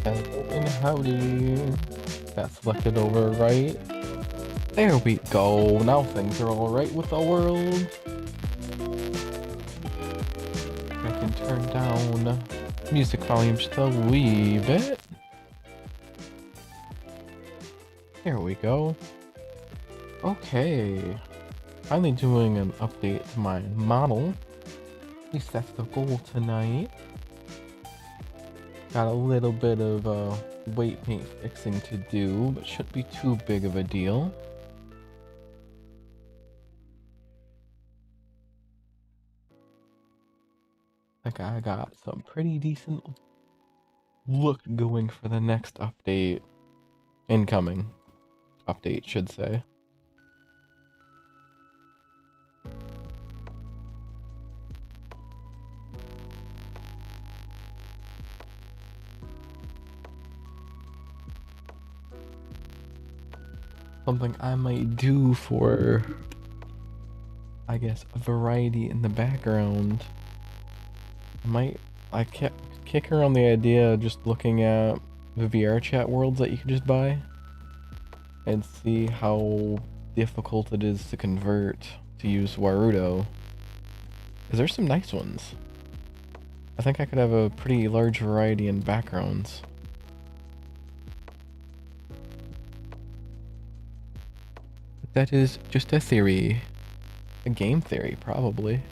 And howdy. That's selected over right. There we go. Now things are alright with the world. I can turn down music volume just a wee bit. There we go. Okay. Finally doing an update to my model. At least that's the goal tonight. Got a little bit of weight paint fixing to do, but shouldn't be too big of a deal. Like I got some pretty decent look going for the next update. Incoming update, should say. something I might do for, I guess, a variety in the background. I kept kicking around the idea of just looking at the VR chat worlds that you can just buy and see how difficult it is to convert to use Warudo. Because there's some nice ones. I think I could have a pretty large variety in backgrounds. But that is just a theory. A game theory, probably.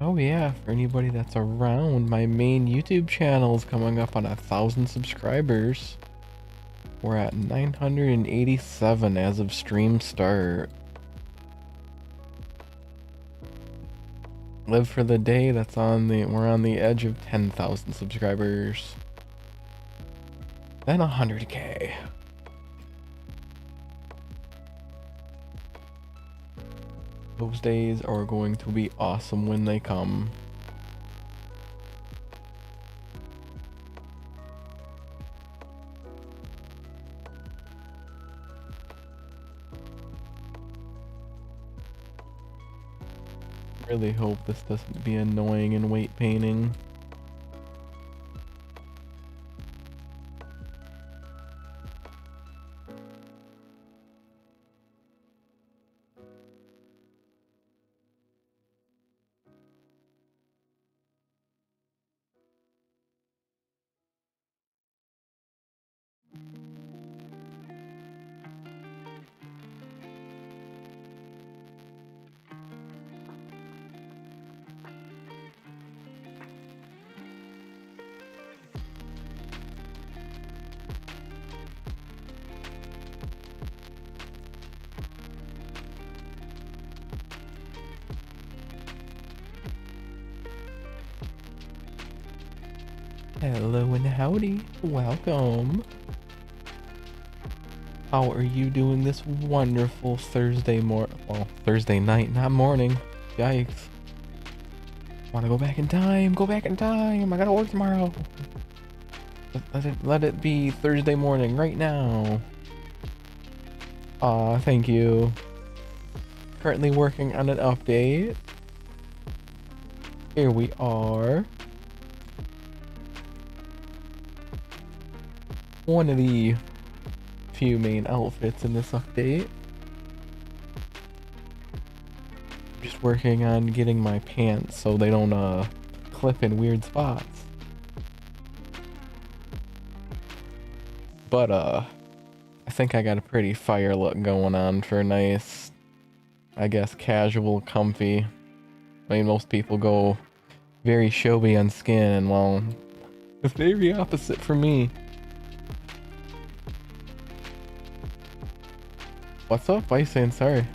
Oh yeah, for anybody that's around, my main YouTube channel is coming up on 1,000 subscribers. We're at 987 as of stream start. Live for the day, we're on the edge of 10,000 subscribers. Then 100K. Those days are going to be awesome when they come. Really hope this doesn't be annoying in weight painting. Hello and howdy, welcome. How are you doing this wonderful Thursday Thursday night, not morning. Yikes. Wanna go back in time, go back in time, I gotta work tomorrow. Let it be Thursday morning right now. Aw, thank you. Currently working on an update. Here we are. One of the few main outfits in this update. Just working on getting my pants so they don't clip in weird spots. But I think I got a pretty fire look going on for a nice, I guess, casual, comfy. I mean, most people go very showy on skin, well, it's very opposite for me. What's up? Why are you saying sorry?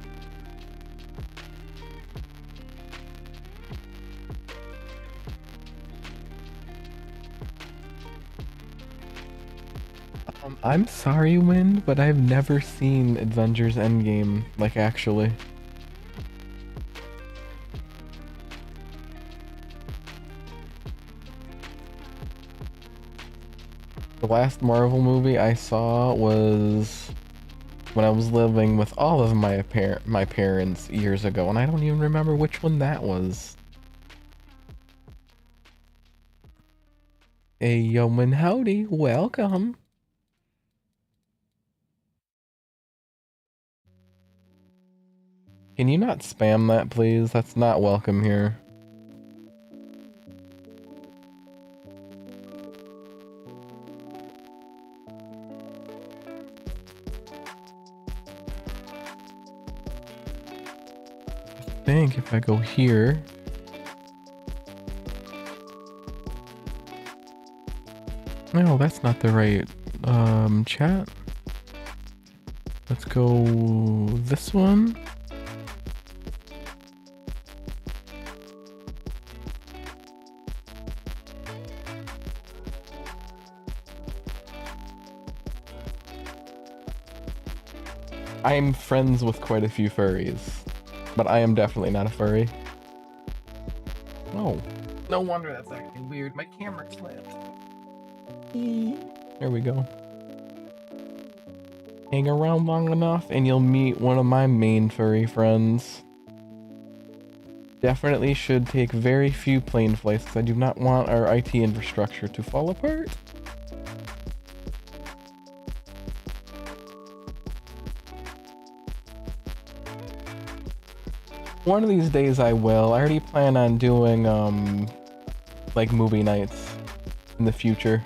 I'm sorry, Wind, but I've never seen Avengers Endgame, like, actually. The last Marvel movie I saw was when I was living with all of my parents years ago, and I don't even remember which one that was. Hey, yo, and howdy, welcome. Can you not spam that, please? That's not welcome here. I think if I go here... No, that's not the right chat. Let's go this one. I'm friends with quite a few furries, but I am definitely not a furry. Oh, no wonder that's acting weird. My camera slammed. There we go. Hang around long enough and you'll meet one of my main furry friends. Definitely should take very few plane flights because I do not want our IT infrastructure to fall apart. One of these days I will. I already plan on doing, like movie nights in the future.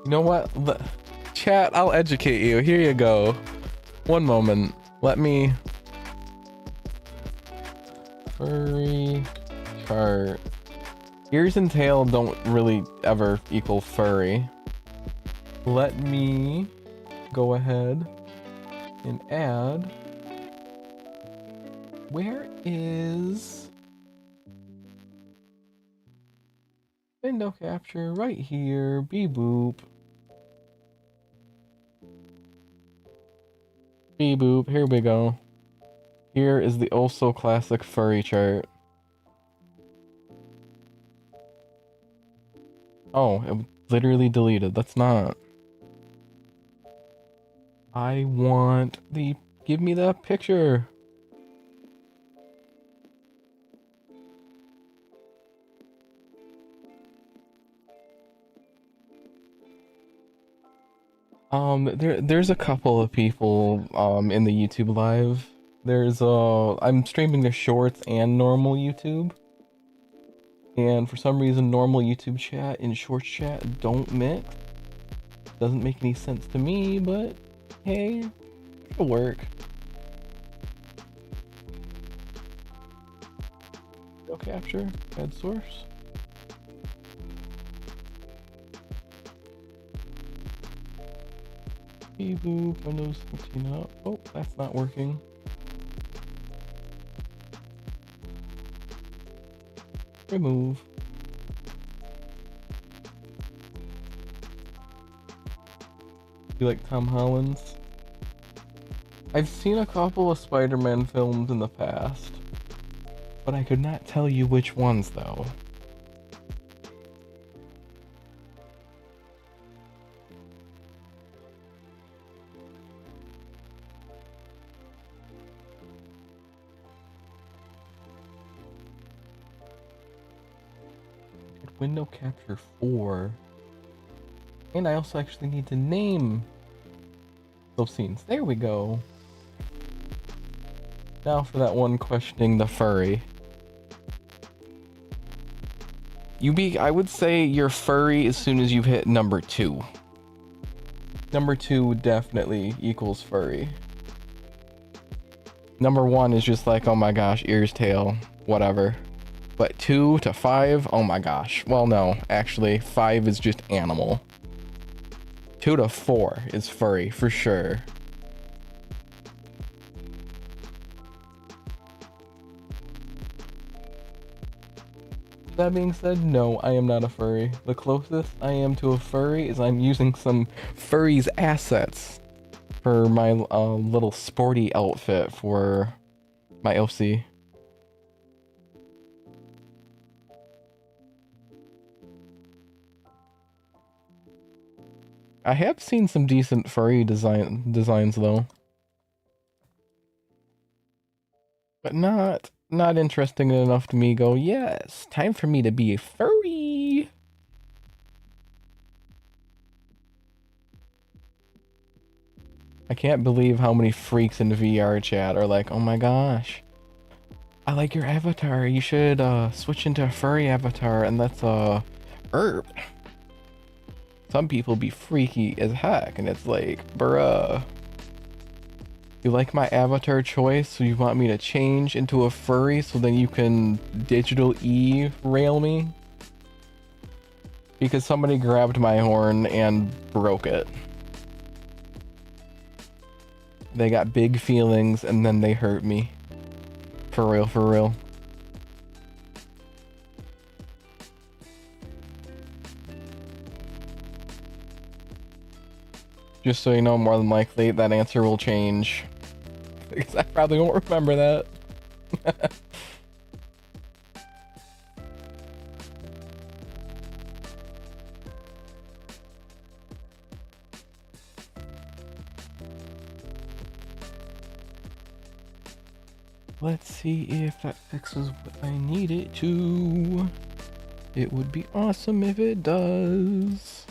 You know what? Chat, I'll educate you. Here you go. One moment. Let me... Furry chart. Ears and tail don't really ever equal furry. Let me go ahead and add... Where is... Window capture? Right here. Beep boop. Beep boop. Here we go. Here is the also classic furry chart. Oh, it literally deleted. That's not. I want the... Give me that picture. There's a couple of people in the YouTube live. There's I'm streaming the shorts and normal YouTube. And for some reason normal YouTube chat and shorts chat don't mix. Doesn't make any sense to me, but hey, it'll work. Go capture, add source. Boop, Windows 13 up. Oh, that's not working. Remove. You like Tom Holland's? I've seen a couple of Spider-Man films in the past, but I could not tell you which ones though. Window capture 4. And I also actually need to name those scenes. There we go. Now for that one questioning the furry. I would say you're furry as soon as you've hit number 2. Number 2 definitely equals furry. Number 1 is just like, oh my gosh, ears, tail, whatever. But 2 to 5, oh my gosh. Well, no, actually, 5 is just animal. 2 to 4 is furry, for sure. That being said, no, I am not a furry. The closest I am to a furry is I'm using some furry's assets for my little sporty outfit for my LC. I have seen some decent furry designs though. But not interesting enough to me go, yes, time for me to be a furry. I can't believe how many freaks in the VR chat are like, oh my gosh, I like your avatar. You should switch into a furry avatar, and that's herb. Some people be freaky as heck, and it's like, bruh. You like my avatar choice, so you want me to change into a furry so then you can digital rail me? Because somebody grabbed my horn and broke it. They got big feelings and then they hurt me. For real, for real. Just so you know, more than likely that answer will change. Because I probably won't remember that. Let's see if that fixes what I need it to. It would be awesome if it does.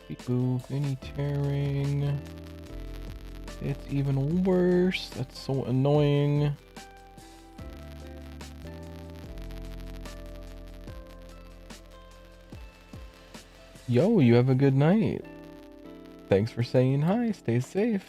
Beep boop, any tearing. It's even worse. That's so annoying. Yo, you have a good night. Thanks for saying hi. Stay safe.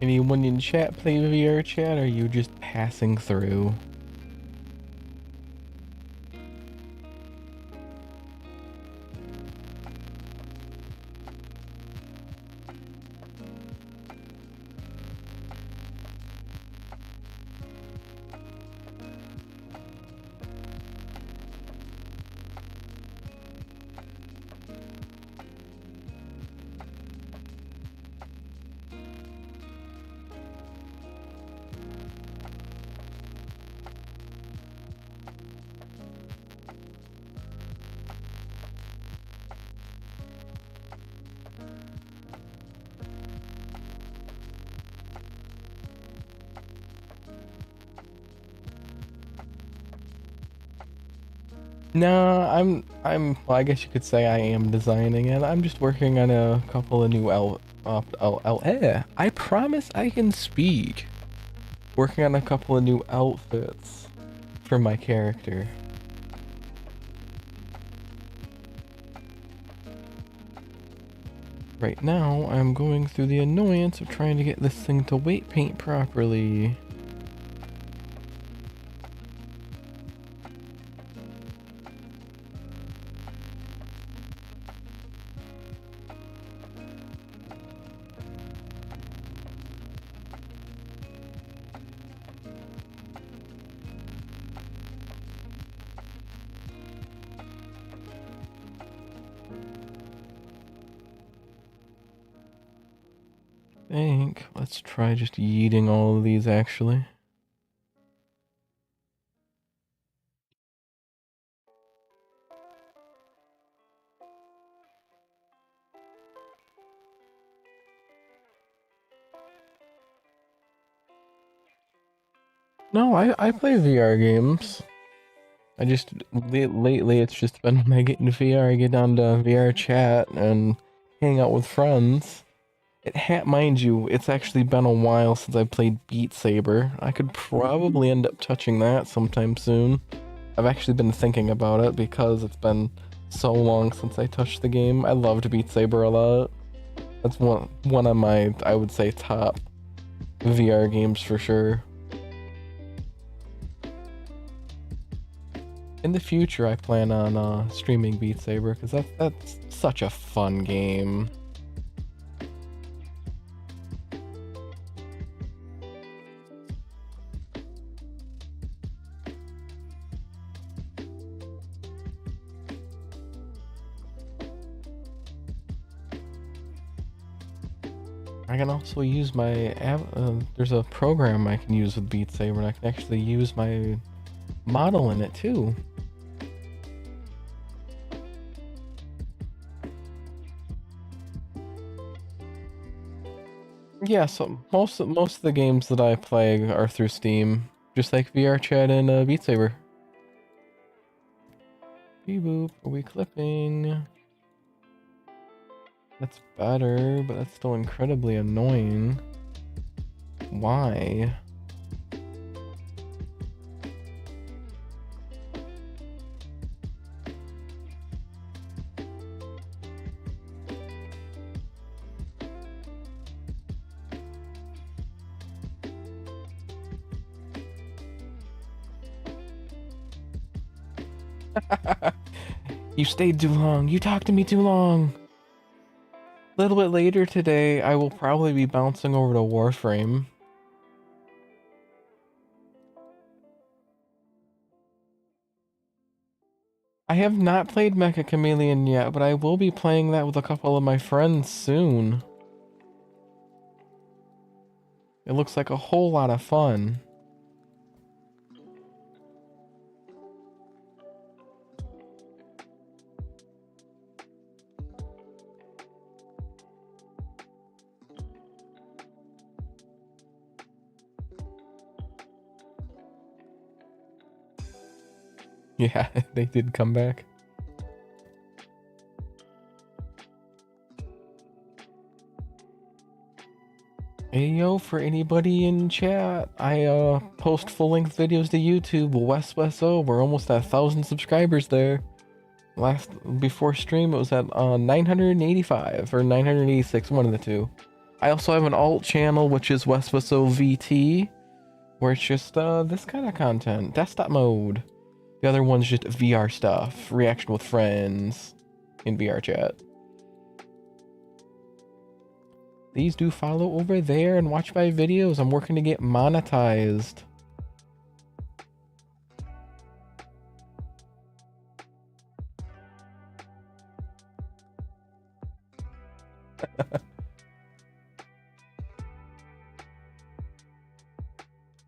Anyone in chat play VR chat, or are you just passing through? No, well, I guess you could say I am designing it. I'm just working on a couple of new I promise I can speak. Working on a couple of new outfits for my character. Right now, I'm going through the annoyance of trying to get this thing to weight paint properly. Let's try just yeeting all of these actually. No, I play VR games. I just, lately it's just been when I get into VR, I get down to VR chat and hang out with friends. Mind you, it's actually been a while since I played Beat Saber. I could probably end up touching that sometime soon. I've actually been thinking about it because it's been so long since I touched the game. I loved Beat Saber a lot. That's one of my, I would say, top VR games for sure. In the future, I plan on streaming Beat Saber because that's such a fun game. I can also use my there's a program I can use with Beat Saber, and I can actually use my model in it too. Yeah, so most of the games that I play are through Steam, just like VR Chat and Beat Saber. Beep boop, are we clipping? That's better, but that's still incredibly annoying. Why? You stayed too long. You talked to me too long. A little bit later today, I will probably be bouncing over to Warframe. I have not played Mecha Chameleon yet, but I will be playing that with a couple of my friends soon. It looks like a whole lot of fun. Yeah, they did come back. Hey yo, for anybody in chat, I post full-length videos to YouTube, WeswesO. We're almost at 1,000 subscribers there. Before stream, it was at 985 or 986, one of the two. I also have an alt channel, which is WeswesO VT, where it's just this kind of content, desktop mode. The other one's just VR stuff, reaction with friends in VR chat. Please do follow over there and watch my videos. I'm working to get monetized.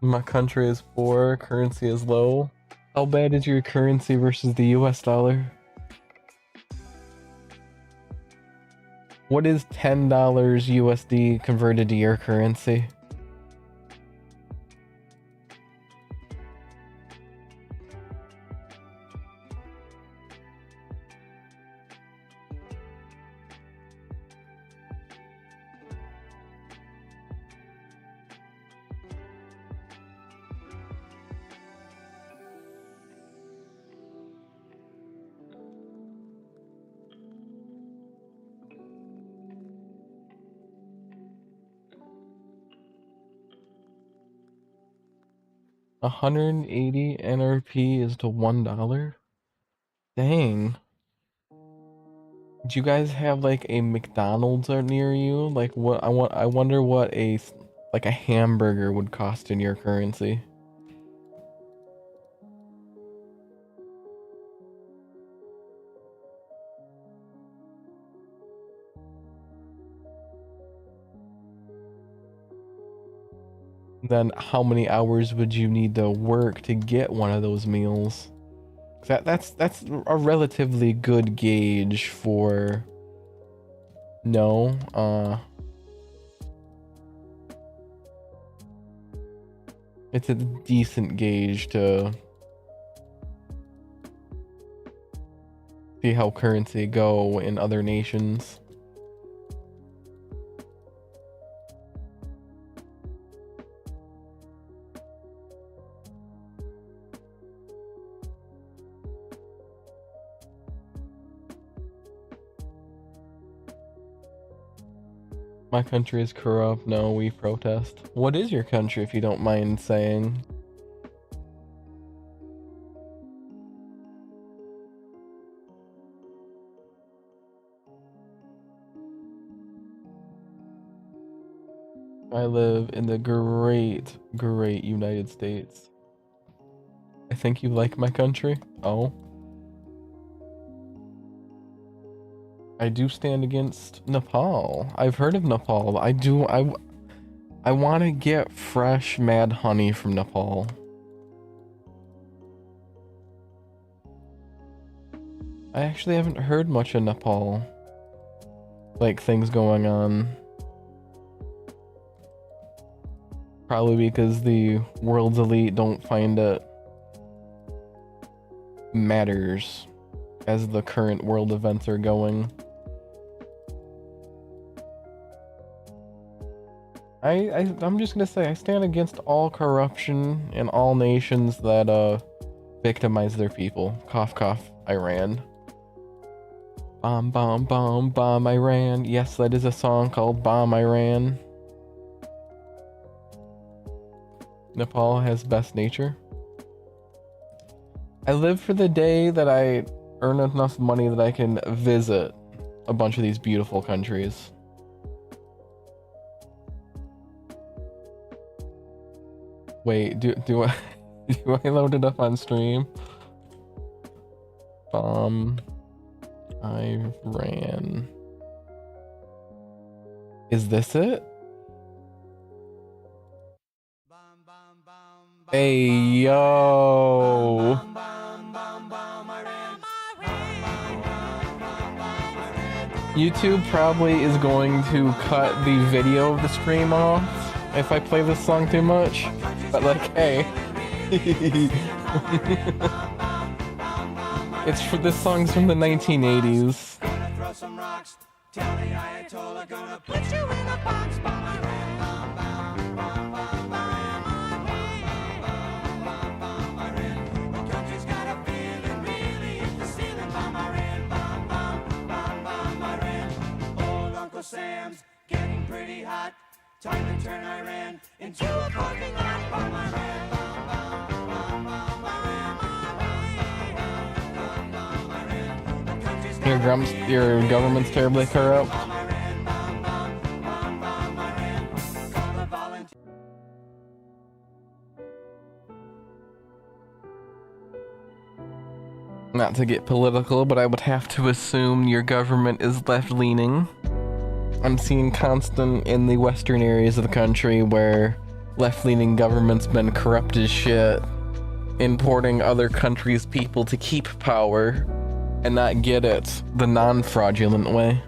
My country is poor, currency is low. How bad is your currency versus the US dollar? What is $10 USD converted to your currency? $180 NRP is to $1? Dang. Do you guys have like a McDonald's near you? Like what I wonder what a hamburger would cost in your currency. Then how many hours would you need to work to get one of those meals? That's a relatively good gauge for no, it's a decent gauge to see how currency go in other nations. My country is corrupt. No, we protest. What is your country, if you don't mind saying? I live in the great, great United States. I think you like my country. Oh. I do stand against Nepal. I've heard of Nepal. I want to get fresh mad honey from Nepal. I actually haven't heard much of Nepal. Like, things going on. Probably because the world's elite don't find it matters as the current world events are going. I'm just gonna say I stand against all corruption in all nations that victimize their people. Cough cough, Iran. Bomb bomb bomb bomb Iran. Yes, that is a song called Bomb Iran. Nepal has best nature. I live for the day that I earn enough money that I can visit a bunch of these beautiful countries. Wait, do I do I load it up on stream? Iran. Is this it? Hey yo. YouTube probably is going to cut the video of the stream off if I play this song too much. But like, hey. It's for this song's from the 1980s. Sam's getting pretty hot. Time to turn Iran into a parking lot. Bomb Iran, bomb, bomb, bomb, bomb, Iran. Your government's terribly corrupt. Not to get political, but I would have to assume your government is left-leaning. I'm seeing constant in the western areas of the country where left-leaning government's been corrupt as shit, importing other countries' people to keep power and not get it the non-fraudulent way.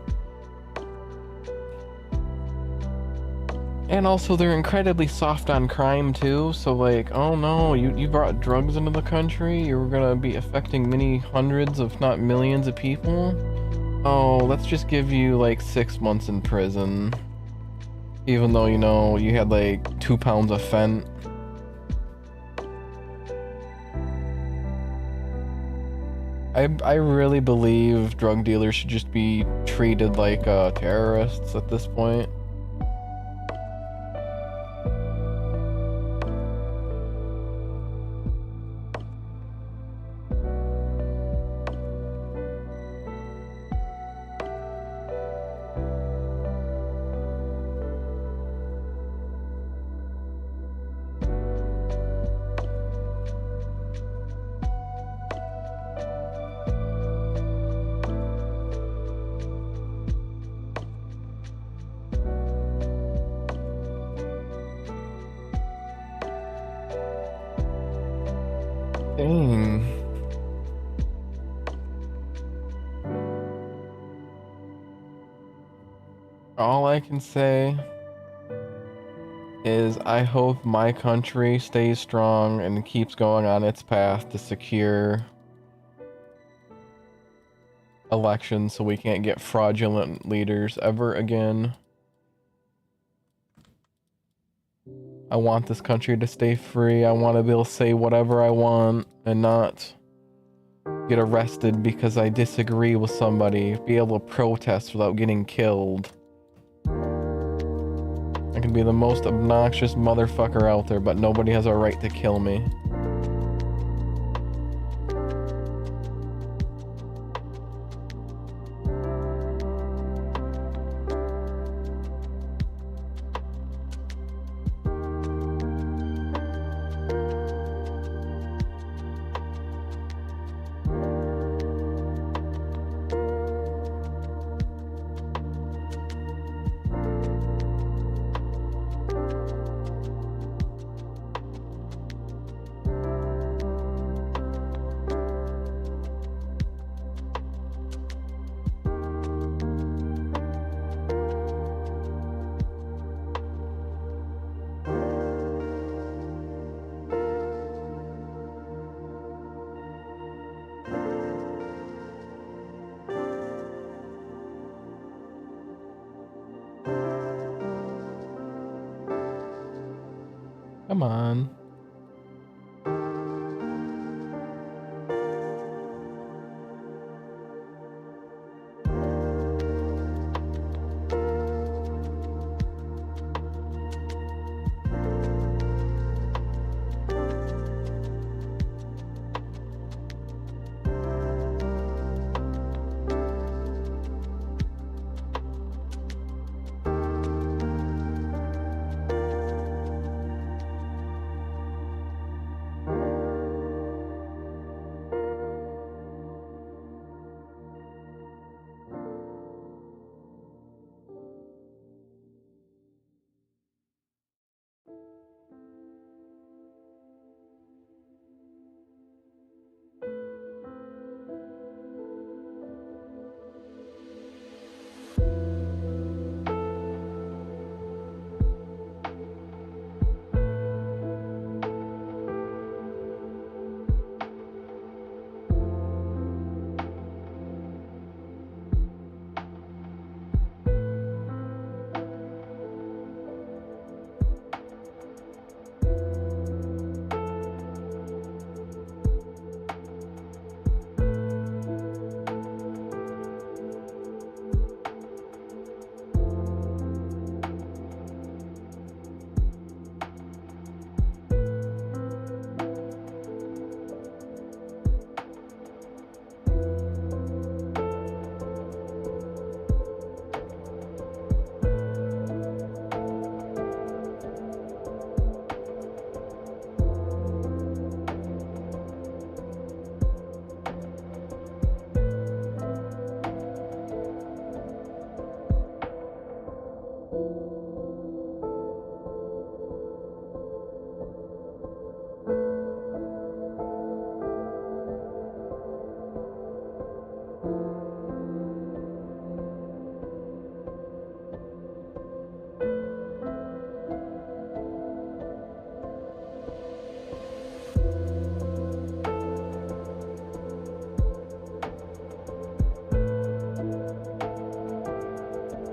And also they're incredibly soft on crime too, so like, oh no, you brought drugs into the country, you're gonna be affecting many hundreds if not millions of people? Oh, let's just give you like 6 months in prison. Even though, you know, you had like 2 pounds of fent. I really believe drug dealers should just be treated like terrorists at this point. Dang. All I can say is I hope my country stays strong and keeps going on its path to secure elections so we can't get fraudulent leaders ever again. I want this country to stay free. I want to be able to say whatever I want and not get arrested because I disagree with somebody. Be able to protest without getting killed. I can be the most obnoxious motherfucker out there, but nobody has a right to kill me. Come on.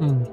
Hmm.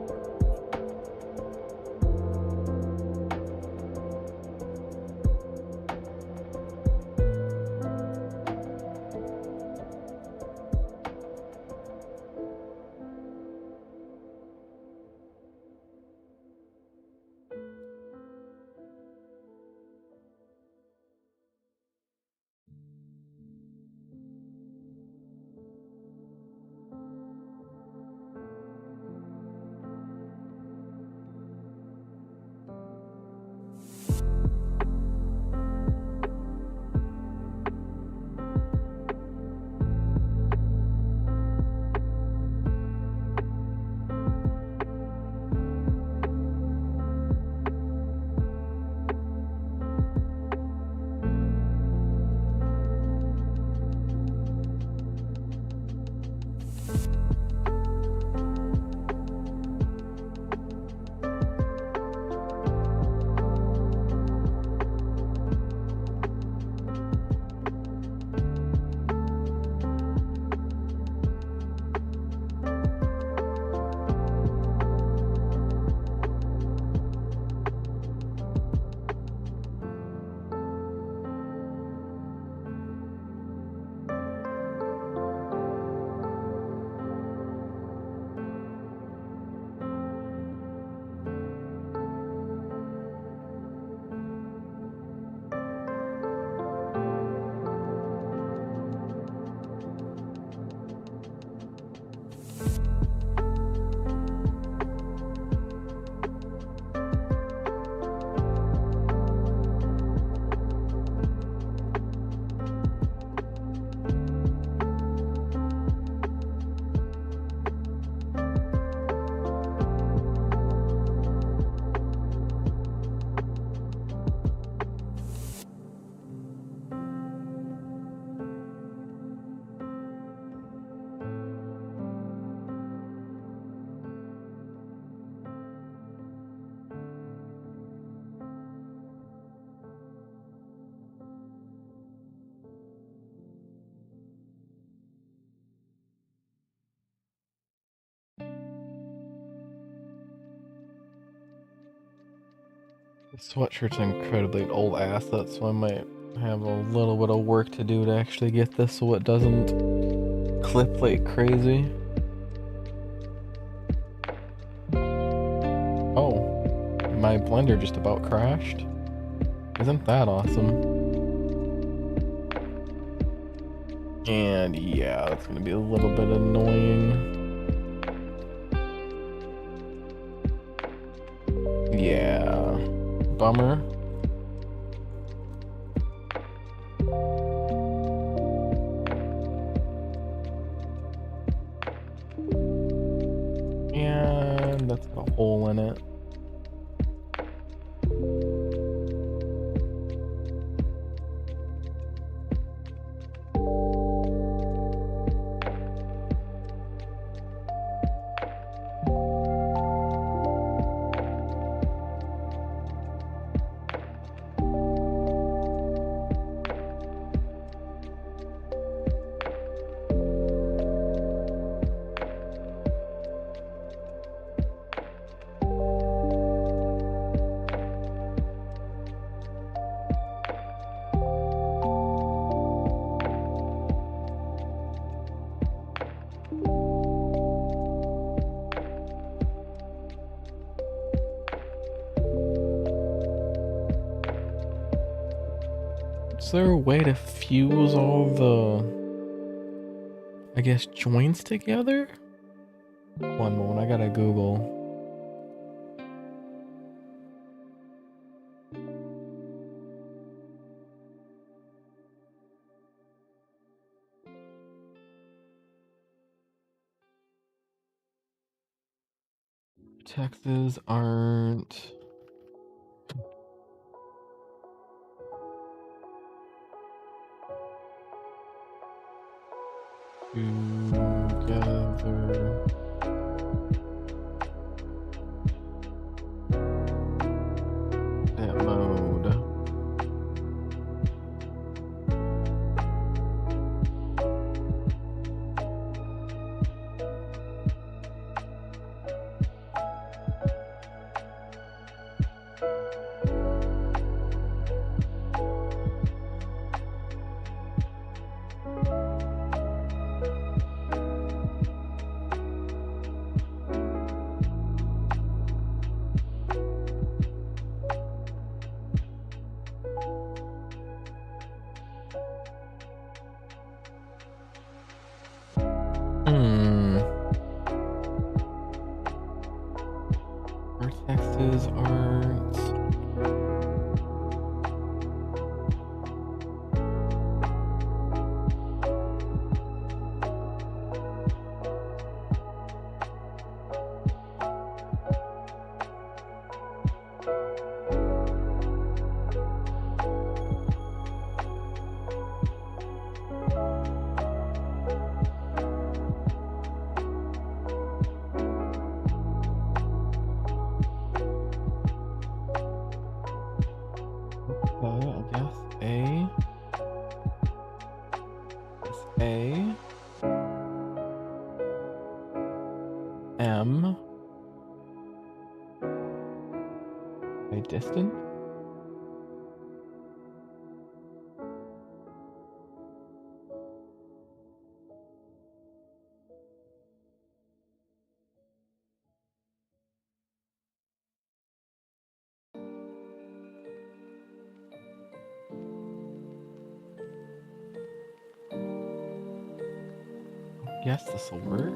Sweatshirt's an incredibly old asset, so I might have a little bit of work to do to actually get this so it doesn't clip like crazy. Oh, my blender just about crashed. Isn't that awesome? And yeah, that's gonna be a little bit annoying. Yeah, bummer. And that's got a hole in it. Is there a way to fuse all the, I guess, joints together? One moment, I gotta Google. Texas aren't together. That mode. Vertexes aren't. Okay, I guess A. It's A. M. A distant? Guess this'll work.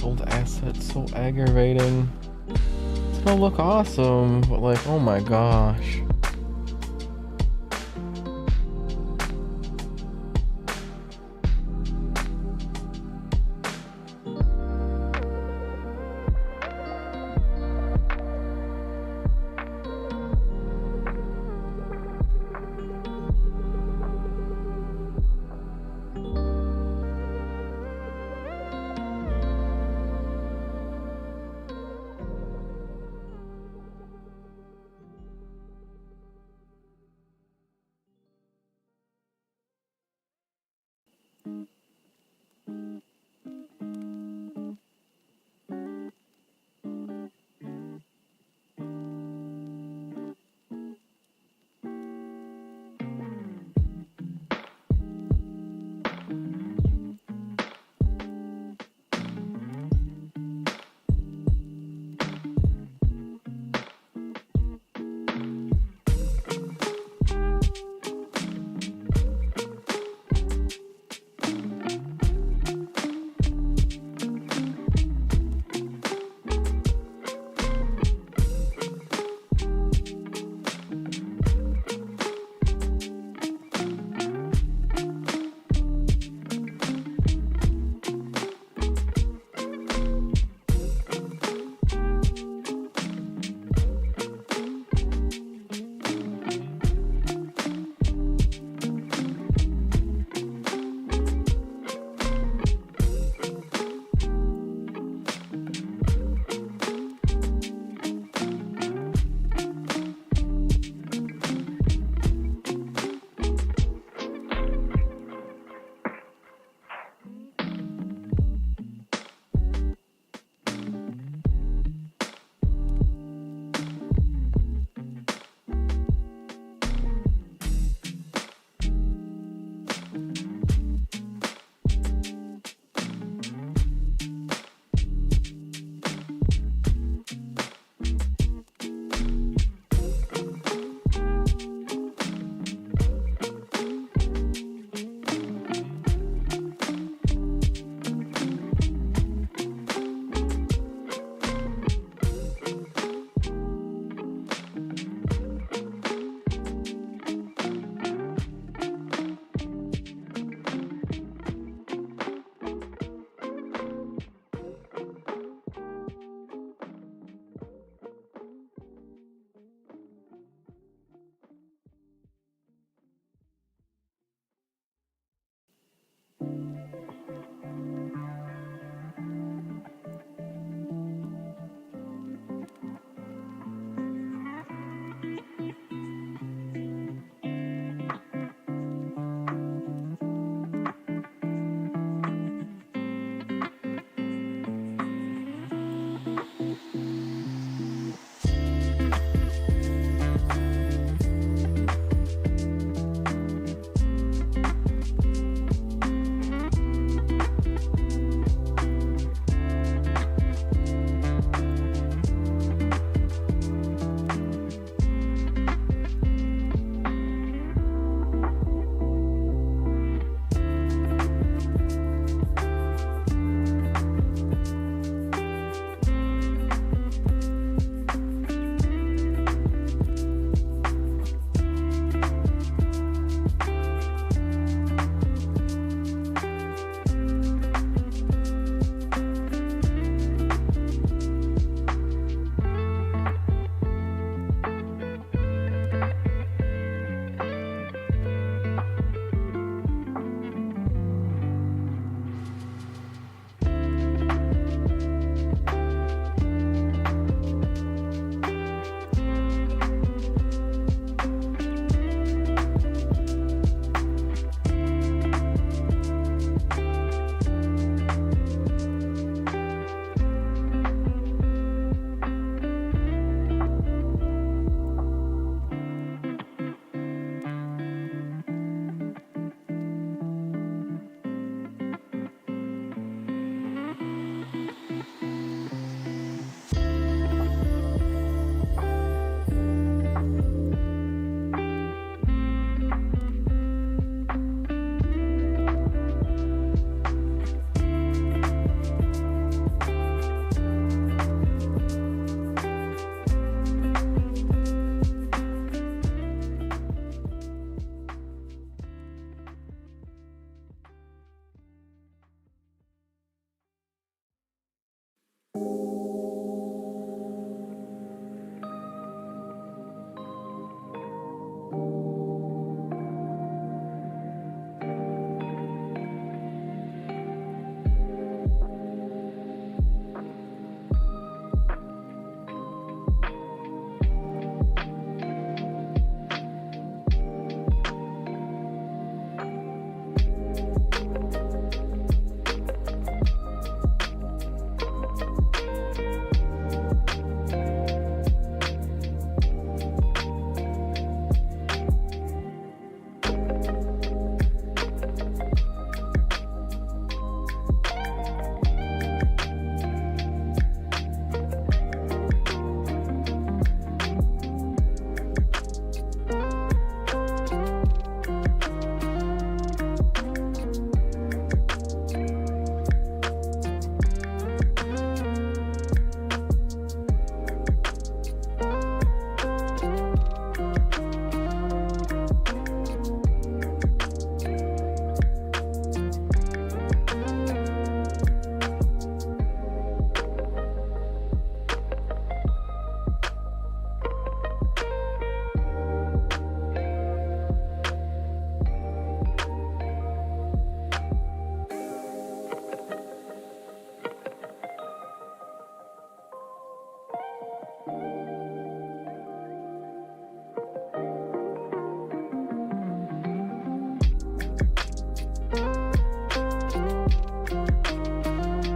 old asset's so aggravating. It's gonna look awesome, but like, oh my gosh.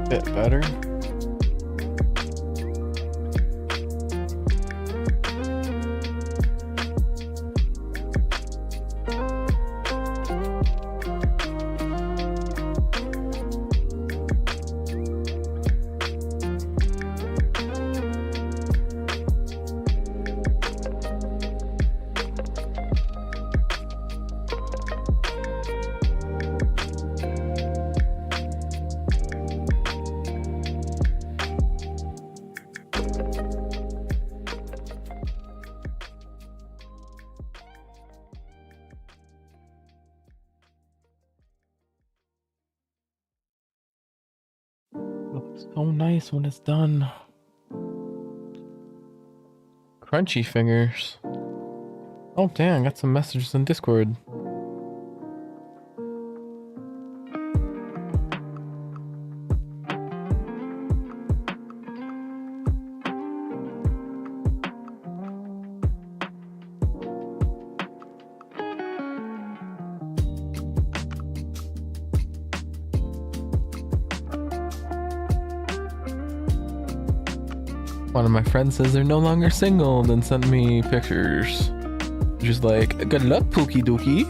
Bit better. Looks so nice when it's done. Crunchy fingers. Oh damn, got some messages in Discord. One of my friends says they're no longer single, then sent me pictures. Just like, good luck, Pookie Dookie.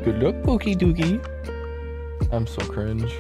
Good luck, Pookie Dookie. I'm so cringe.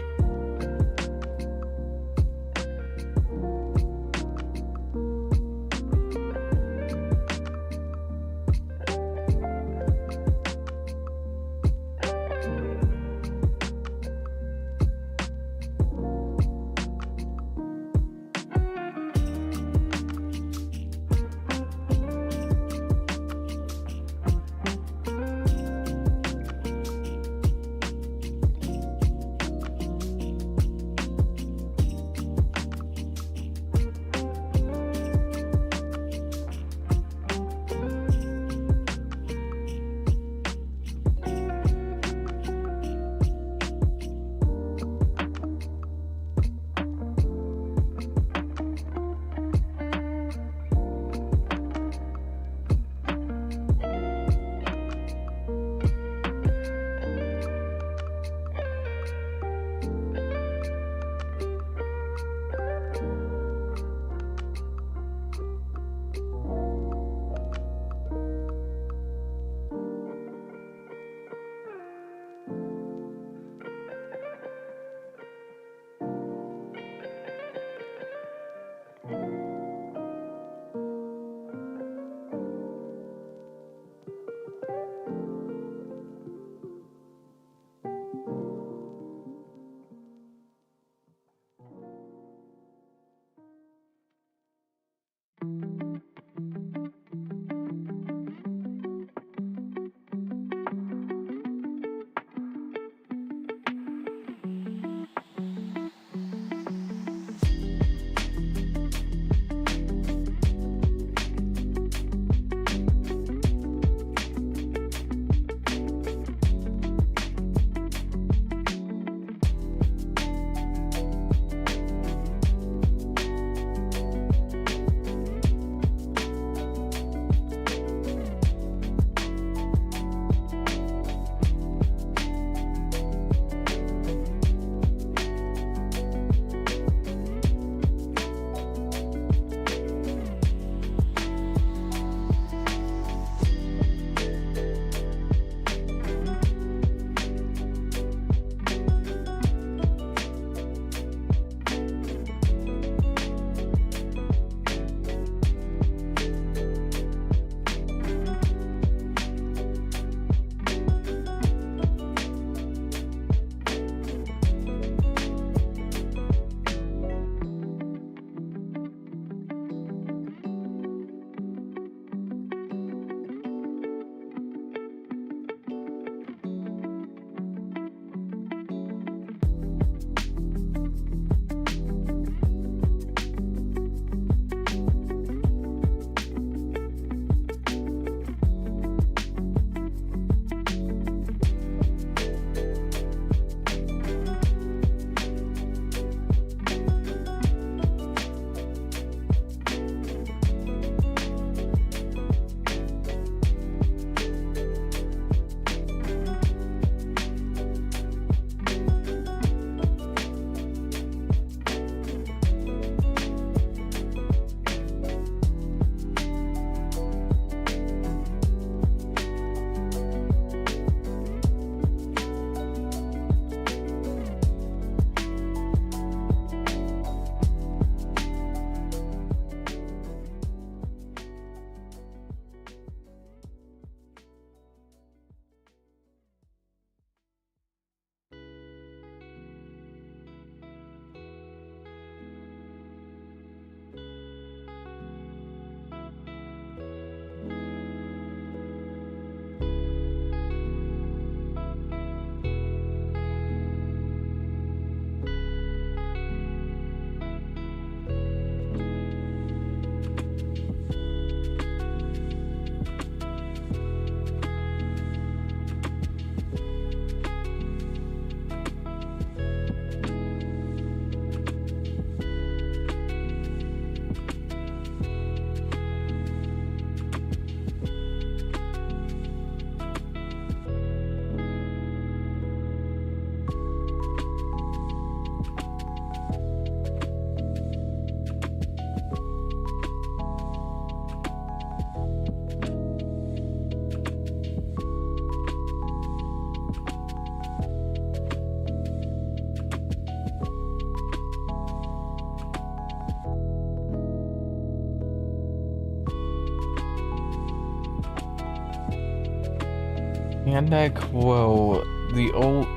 And I quote, the old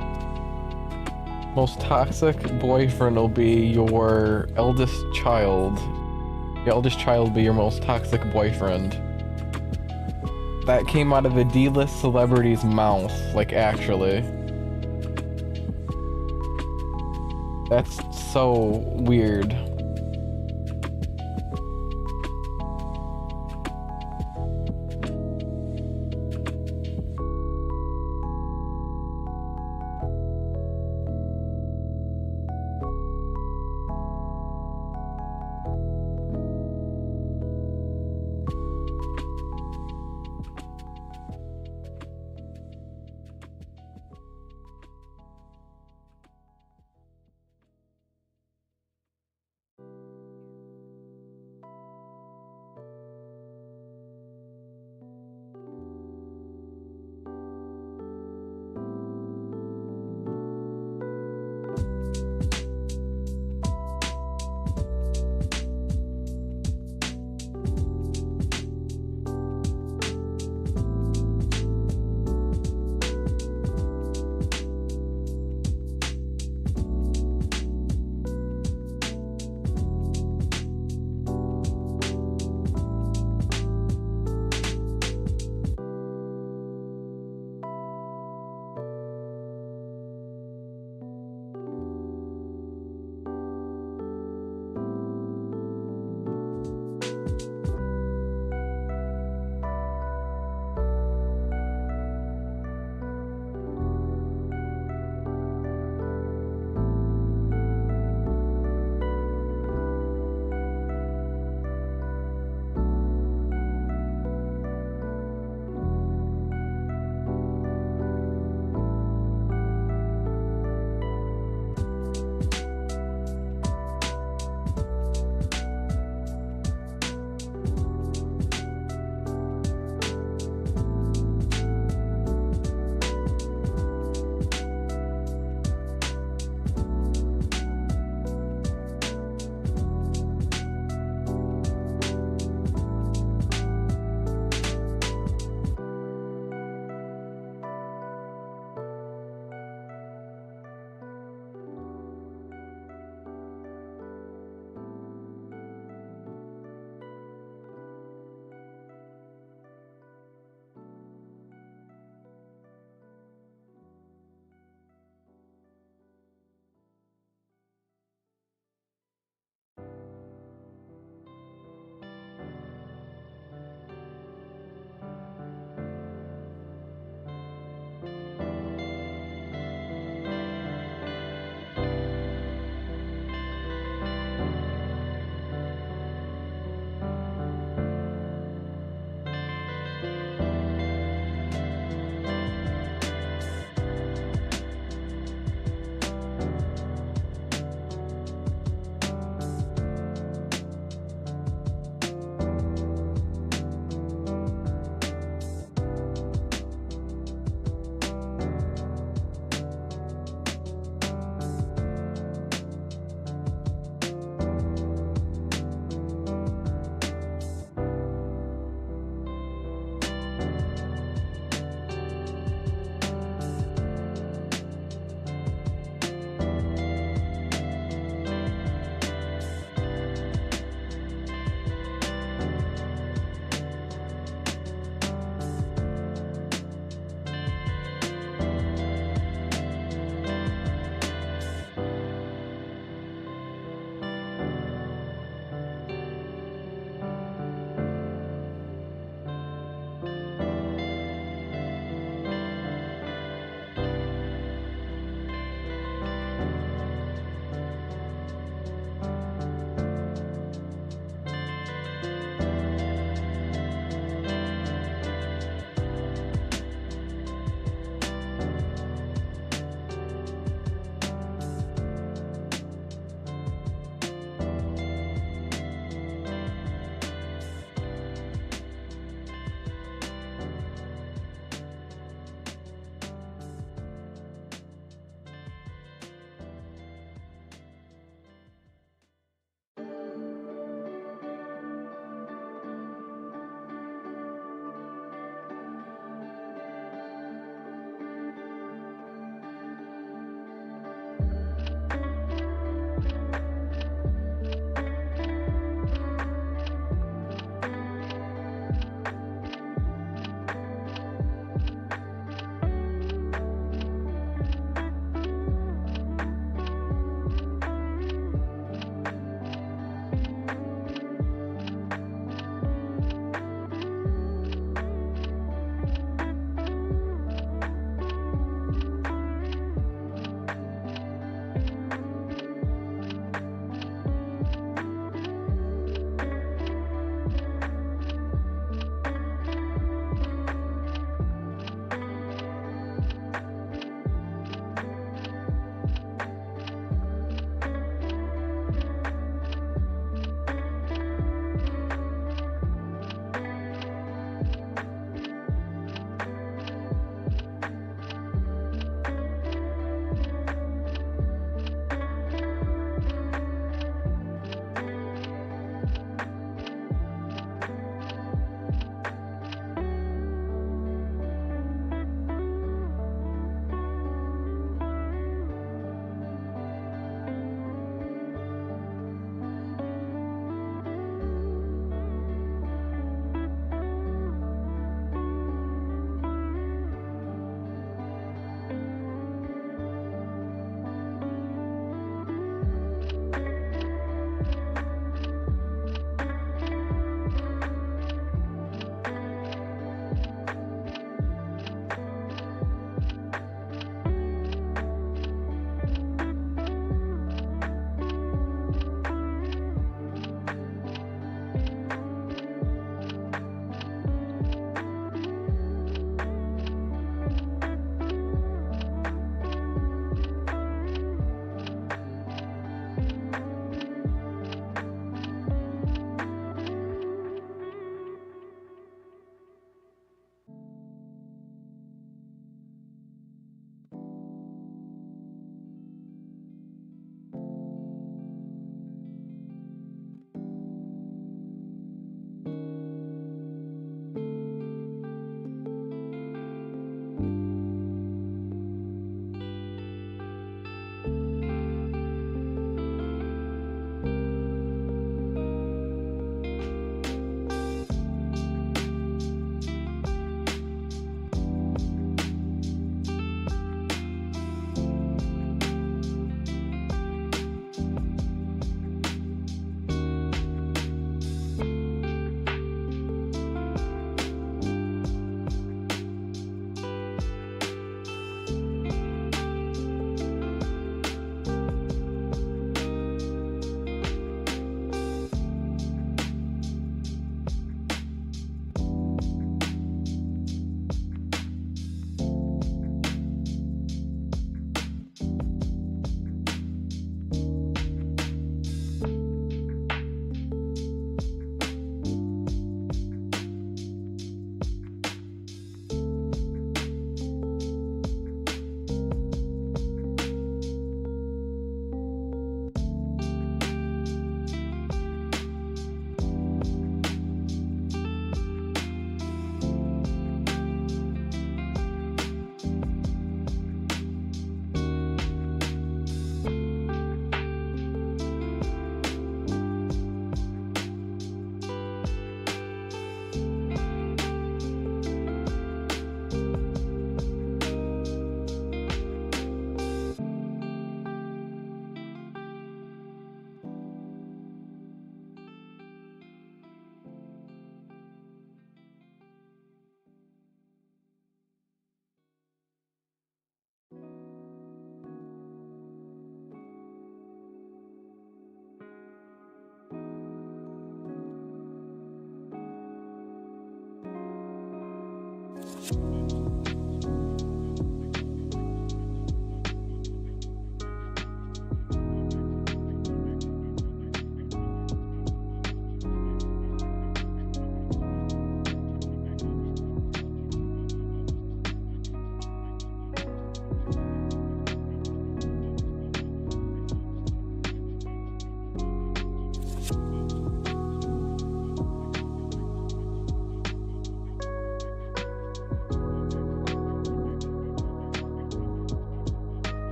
most toxic boyfriend will be your eldest child. Your eldest child will be your most toxic boyfriend. That came out of a D-list celebrity's mouth, like actually. That's so weird.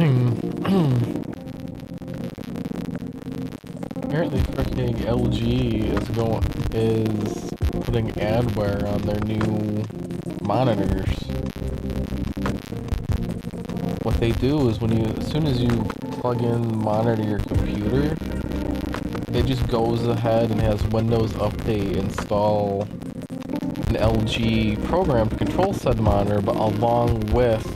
thing. Apparently freaking LG is putting adware on their new monitors. What they do is as soon as you plug in the monitor to your computer, it just goes ahead and has Windows Update install an LG program to control said monitor, but along with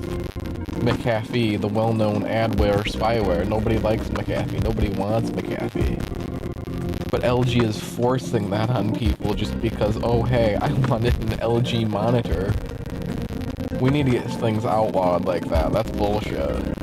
McAfee, the well-known adware spyware. Nobody likes McAfee. Nobody wants McAfee. But LG is forcing that on people just because, oh hey, I wanted an LG monitor. We need to get things outlawed like that. That's bullshit.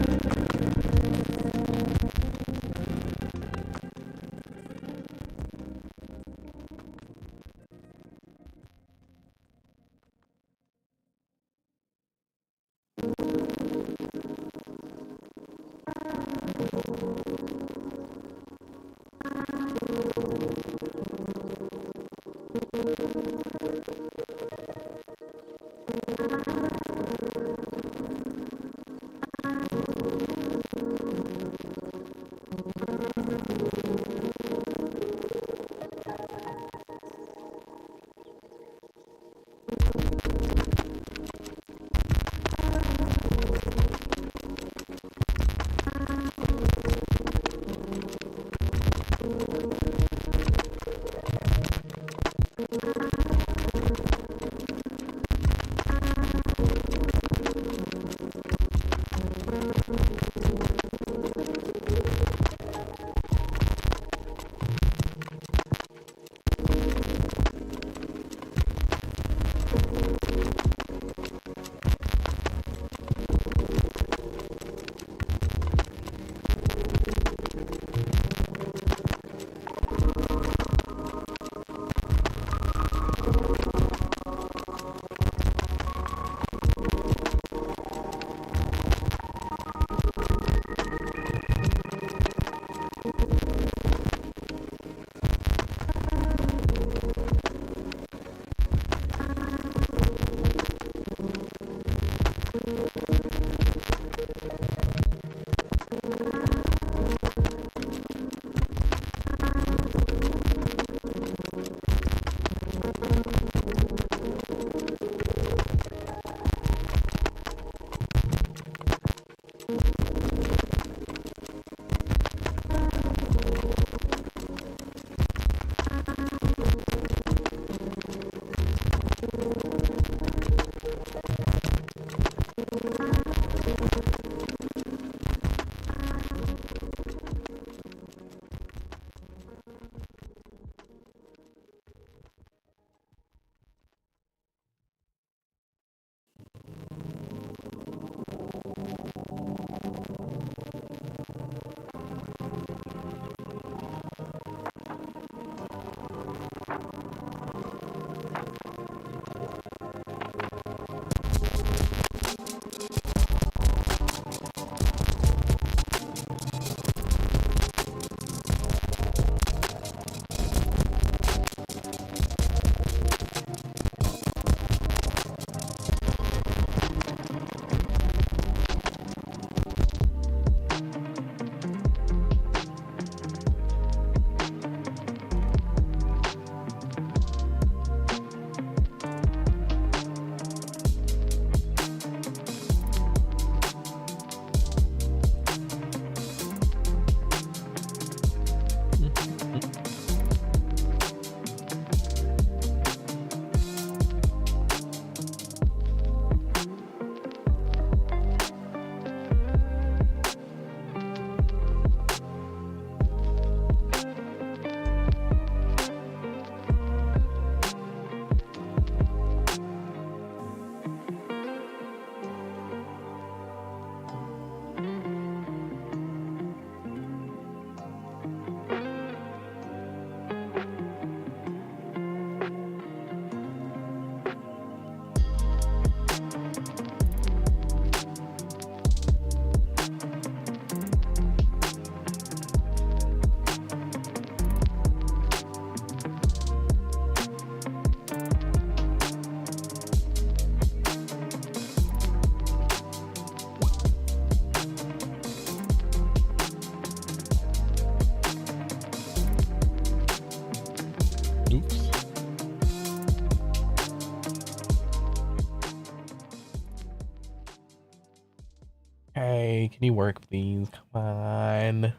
Okay, can you work, please? Come on.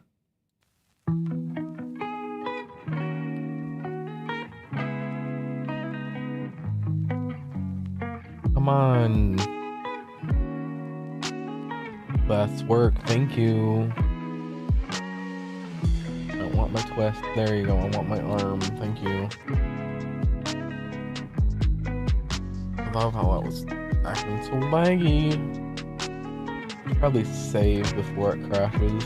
Come on. Let's work. Thank you. I want my twist. There you go. I want my arm. Thank you. I love how it was acting so laggy. Should probably save before it crashes.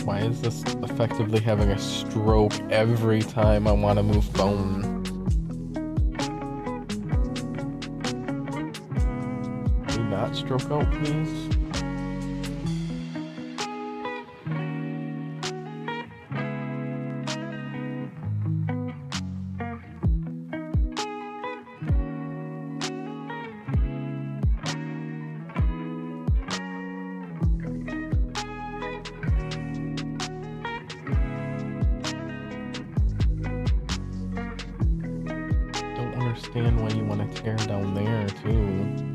Why is this effectively having a stroke every time I want to move phone? Can we not stroke out, please? Don't understand why you want to tear down there, too.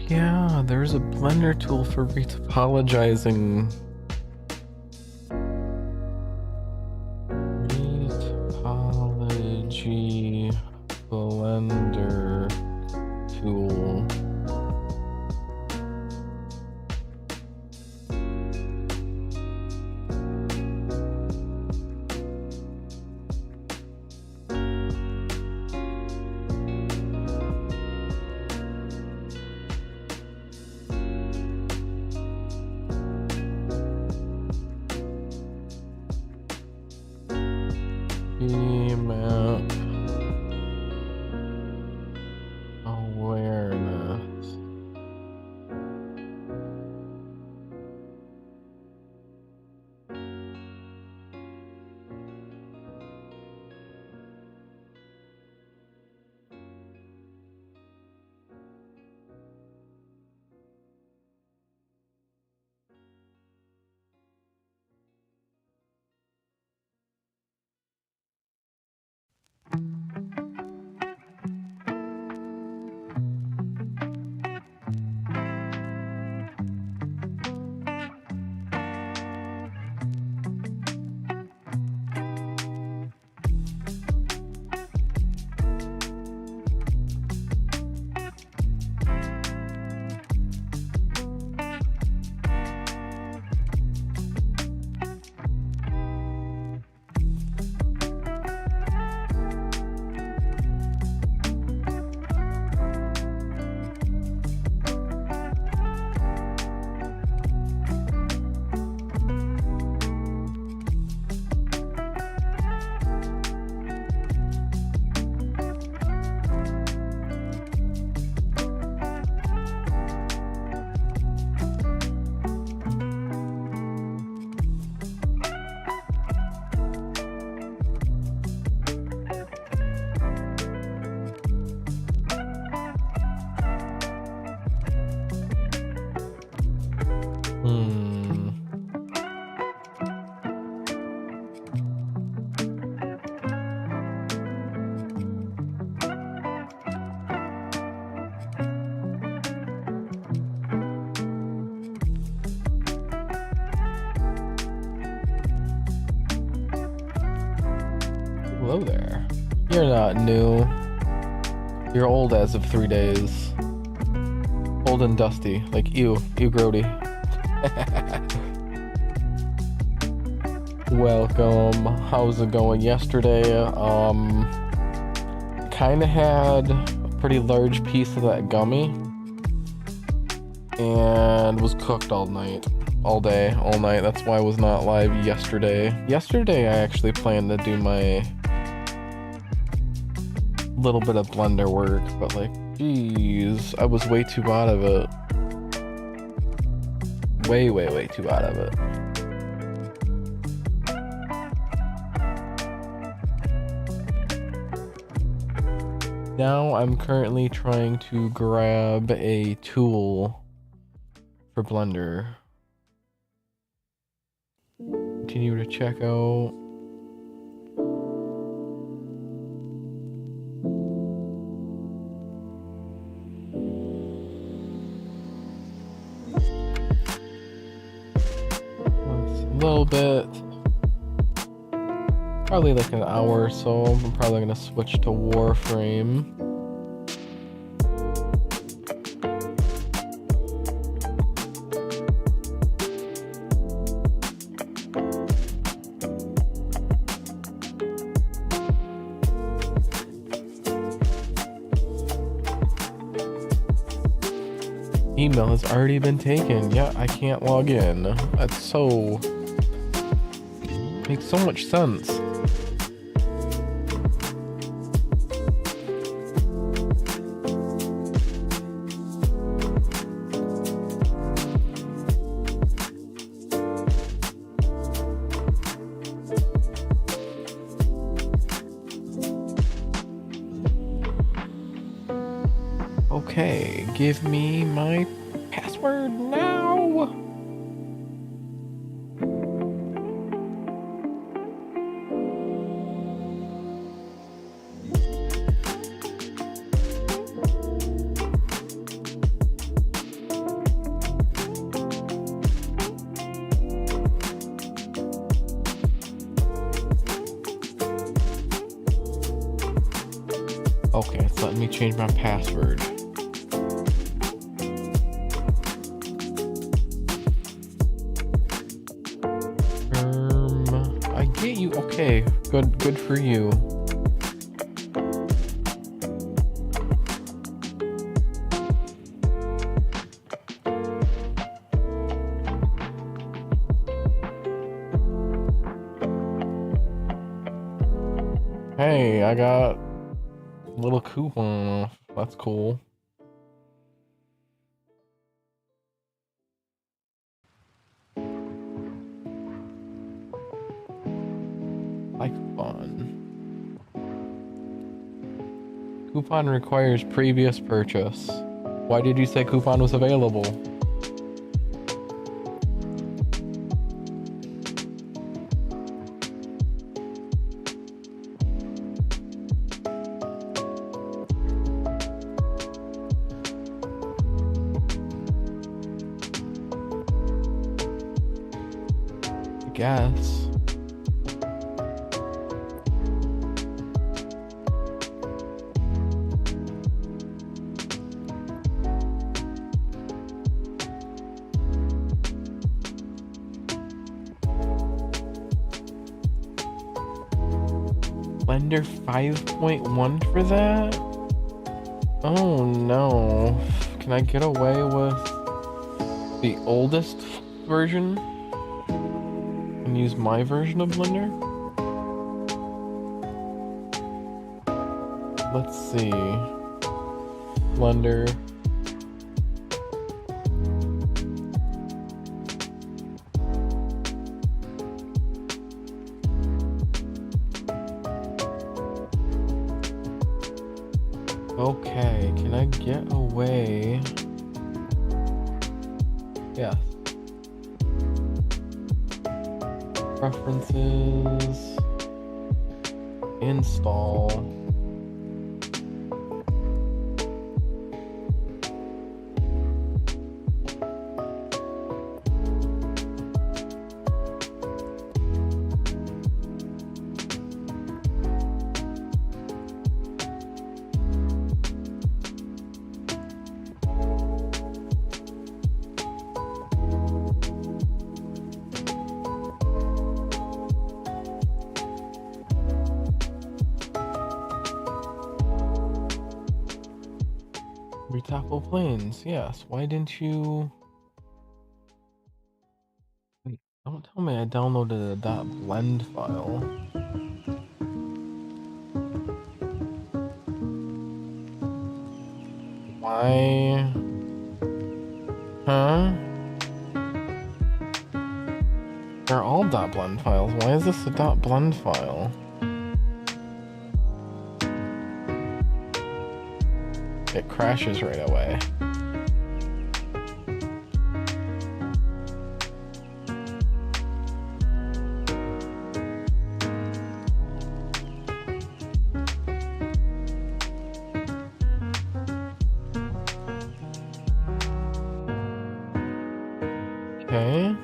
Yeah, there's a blender tool for retopologizing. Retopology blender tool. Map awareness. Hello there. You're not new. You're old as of 3 days. Old and dusty. Like you grody. Welcome. How's it going? Yesterday, kinda had a pretty large piece of that gummy and was cooked all night. All day, all night. That's why I was not live yesterday. Yesterday I actually planned to do my little bit of Blender work, but like, geez, I was way too out of it. Way too out of it. Now I'm currently trying to grab a tool for Blender. Continue to check out. A little bit. Probably like an hour or so. I'm probably gonna switch to Warframe. Email has already been taken. Yeah, I can't log in. That's so... makes so much sense. Okay, give me my password now. Okay, it's letting me change my password. I get you. Okay, good for you. Hey, I got a little coupon off. That's cool. Like fun. Coupon requires previous purchase. Why did you say coupon was available? I guess. Blender 5.1 for that? Oh no. Can I get away with the oldest version and use my version of Blender? Let's see. Blender. Okay, can I get away? Yes. Preferences. Install. Tapo Plains, yes. Why didn't you... Wait, don't tell me I downloaded a .blend file. Why? Huh? They're all .blend files. Why is this a .blend file? It crashes right away. Okay.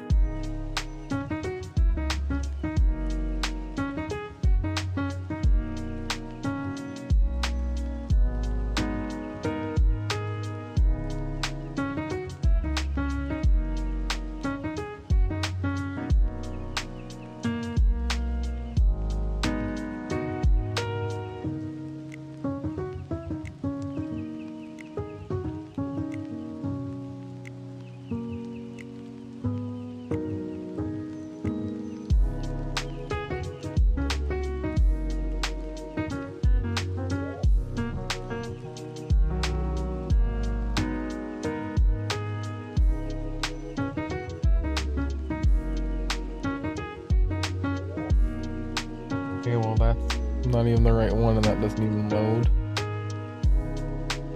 Okay, well that's not even the right one and that doesn't even load.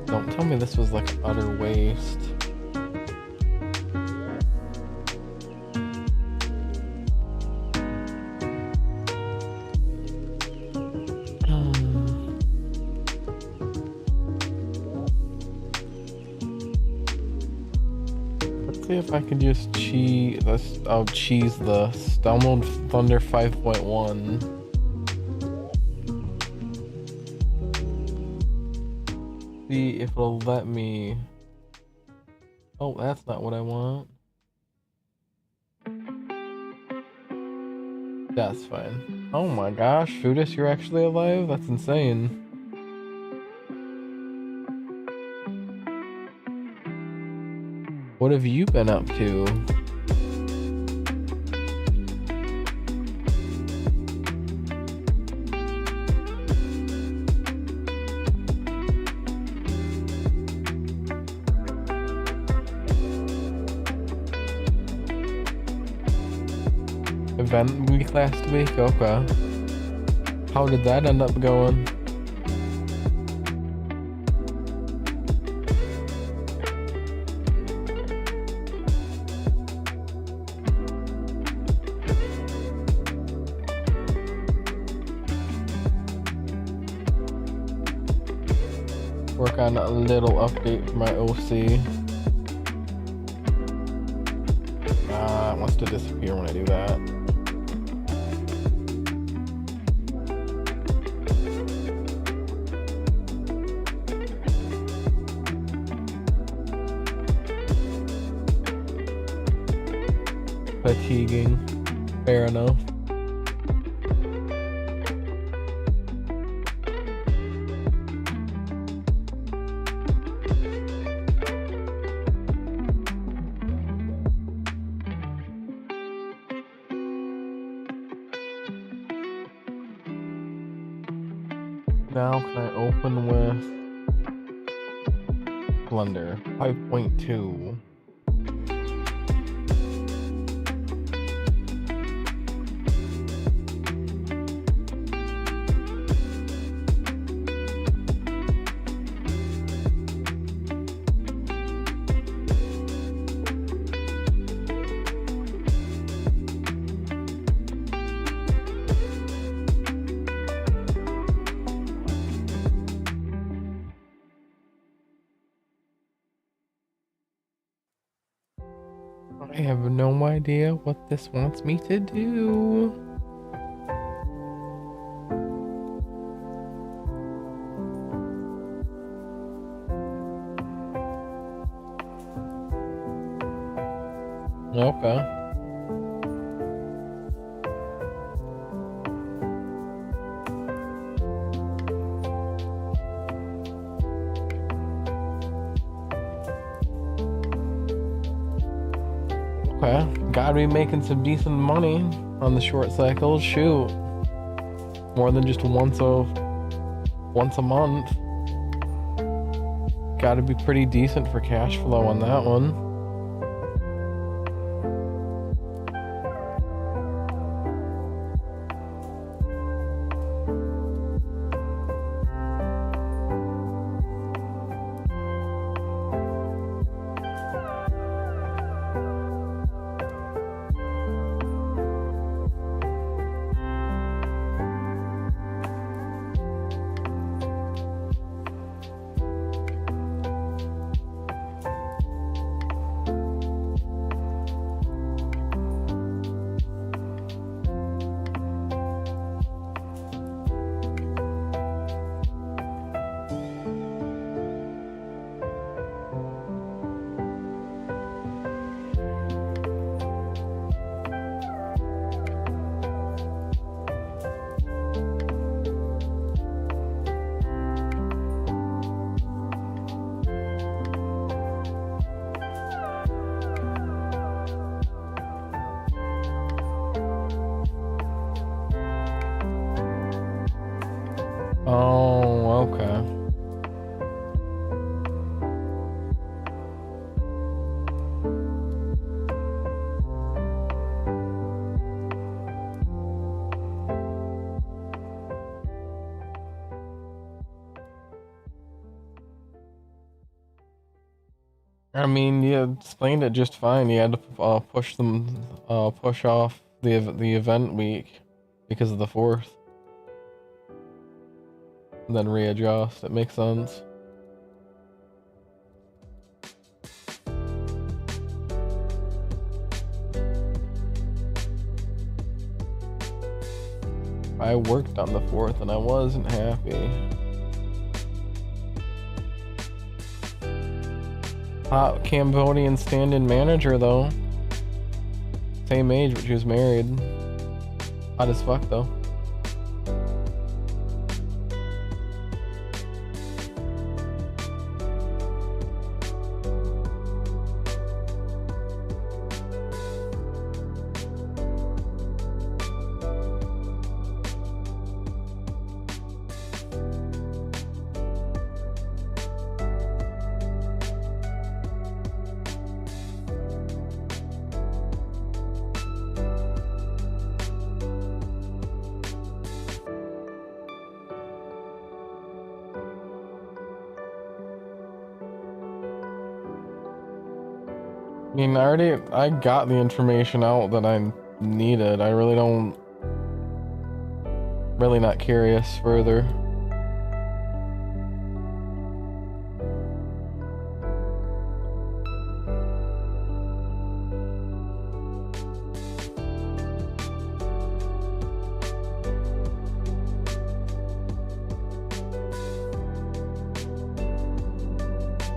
Don't tell me this was like utter waste. Let's see if I can just cheese this. I'll cheese this. Download Thunder 5.1. See if it'll let me. Oh, that's not what I want. That's fine. Oh my gosh, Foodus, you're actually alive? That's insane. What have you been up to? Event week last week? Okay. How did that end up going? Work on a little update for my OC. It wants to disappear when I do that. Fatiguing. Fair enough. Now can I open with Blender 5.2? I have no idea what this wants me to do. Okay. Okay, gotta be making some decent money on the short cycles. Shoot, more than just once a month. Gotta be pretty decent for cash flow on that one. Oh, okay. I mean, you explained it just fine. You had to push off the event week because of the 4th, and then readjust. It makes sense. I worked on the 4th and I wasn't happy. Hot Cambodian stand-in manager though. Same age, but she was married. Hot as fuck though. I mean, I got the information out that I needed. I really not curious further.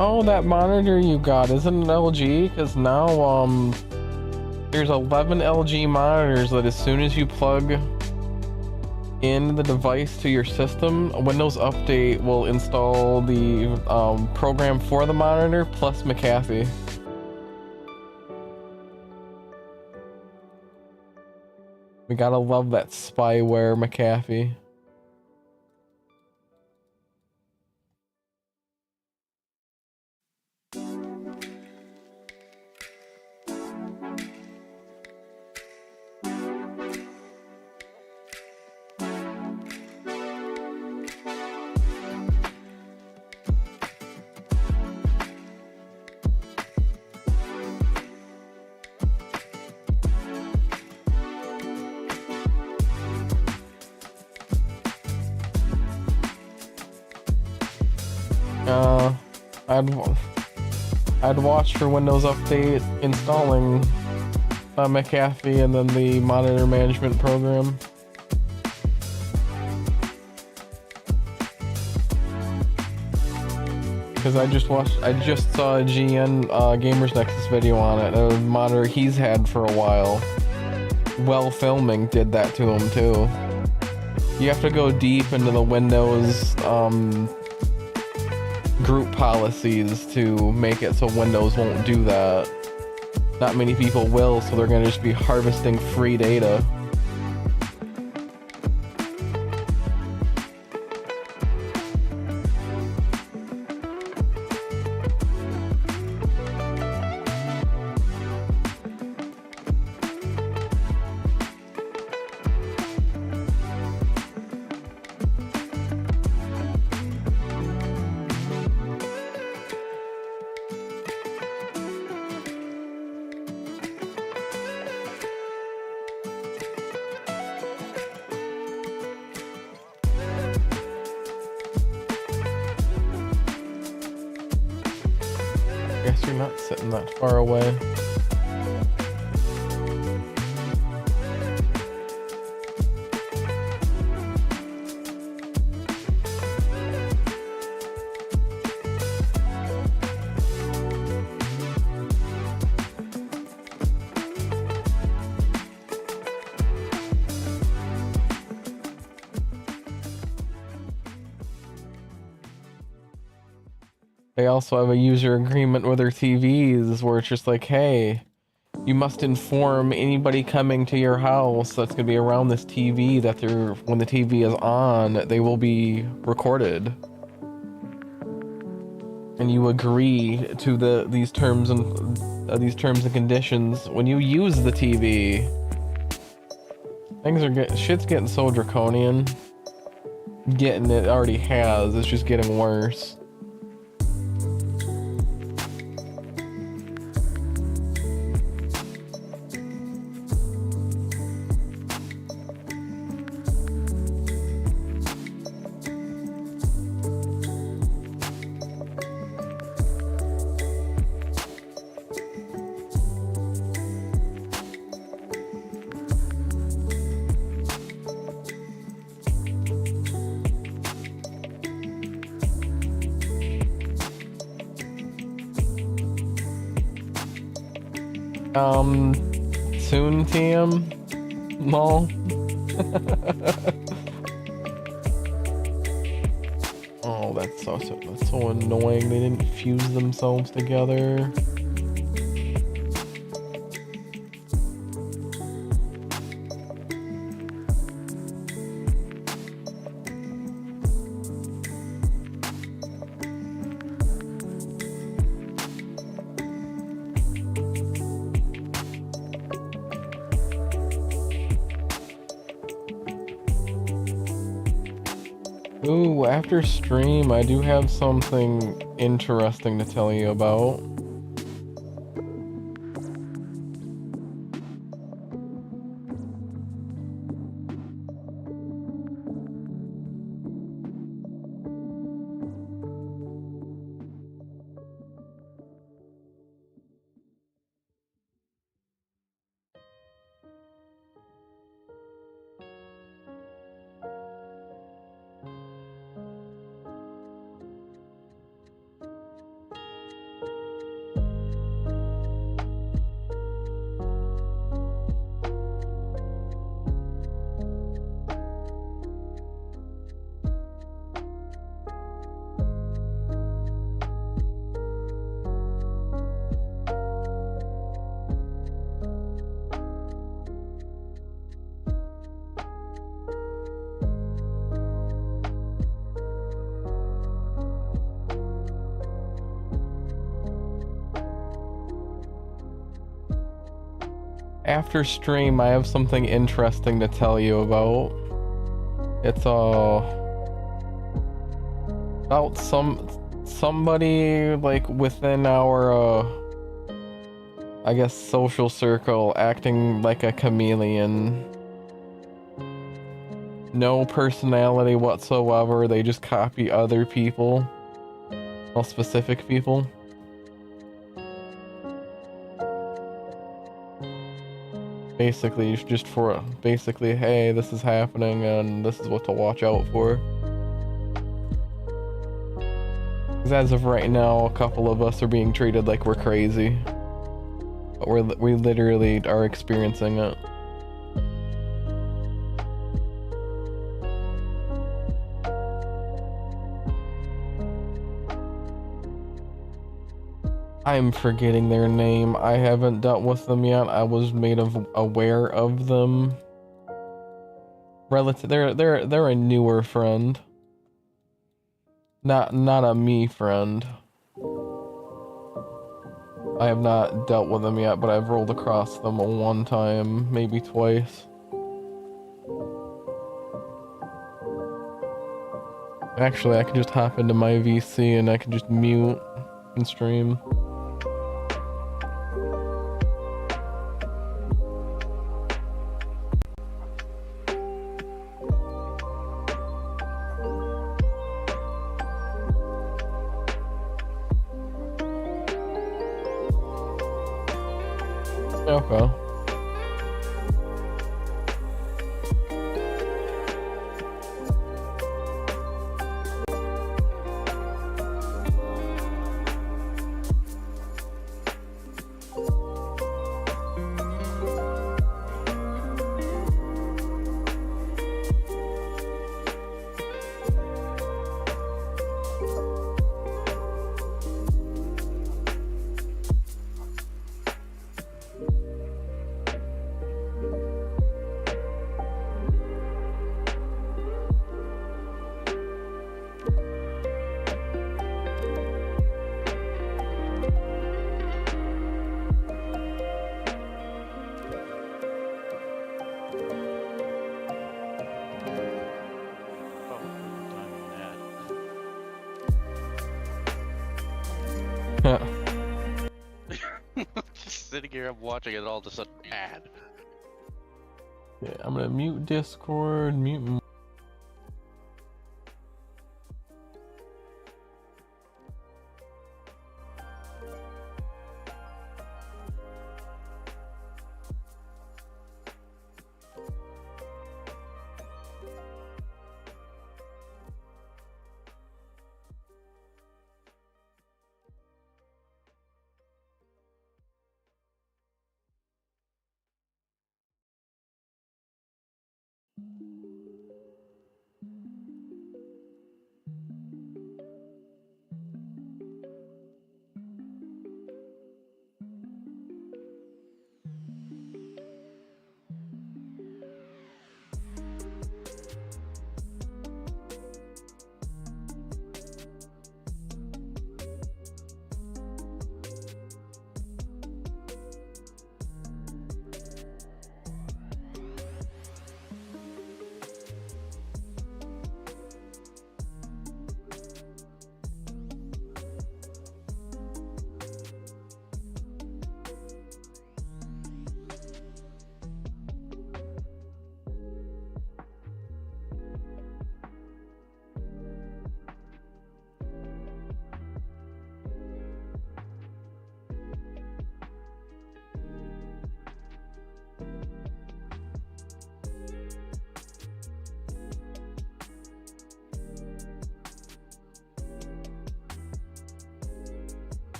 Oh, that monitor you got, isn't it LG? Because now, there's 11 LG monitors that as soon as you plug in the device to your system, a Windows Update will install the program for the monitor plus McAfee. We gotta love that spyware McAfee. I'd watch for Windows Update installing McAfee and then the monitor management program. Because I just saw a GN Gamers Nexus video on it. A monitor he's had for a while. Well Filming did that to him too. You have to go deep into the Windows group policies to make it so Windows won't do that. not many people will, so they're gonna just be harvesting free data. Guess you're not sitting that far away. They also have a user agreement with their TVs where it's just like, hey, you must inform anybody coming to your house that's gonna be around this TV that they're, when the TV is on, they will be recorded. And you agree to these terms and conditions when you use the TV. Shit's getting so draconian. It already has. It's just getting worse. Soon, TM? Lol. Oh, that's so annoying. They didn't fuse themselves together. Ooh, after stream, I do have something interesting to tell you about. After stream, I have something interesting to tell you about. It's about somebody like within our I guess social circle acting like a chameleon. No personality whatsoever, they just copy other people. Well, specific people. Basically, just for basically, hey, this is happening and this is what to watch out for. Because as of right now, a couple of us are being treated like we're crazy. But we literally are experiencing it. I'm forgetting their name. I haven't dealt with them yet. I was made aware of them. They're a newer friend. Not a me friend. I have not dealt with them yet, but I've rolled across them one time, maybe twice. Actually, I could just hop into my VC and I could just mute and stream. Okay. Just sitting here, I'm watching it, all of a sudden ad. Yeah, I'm gonna mute Discord, mute.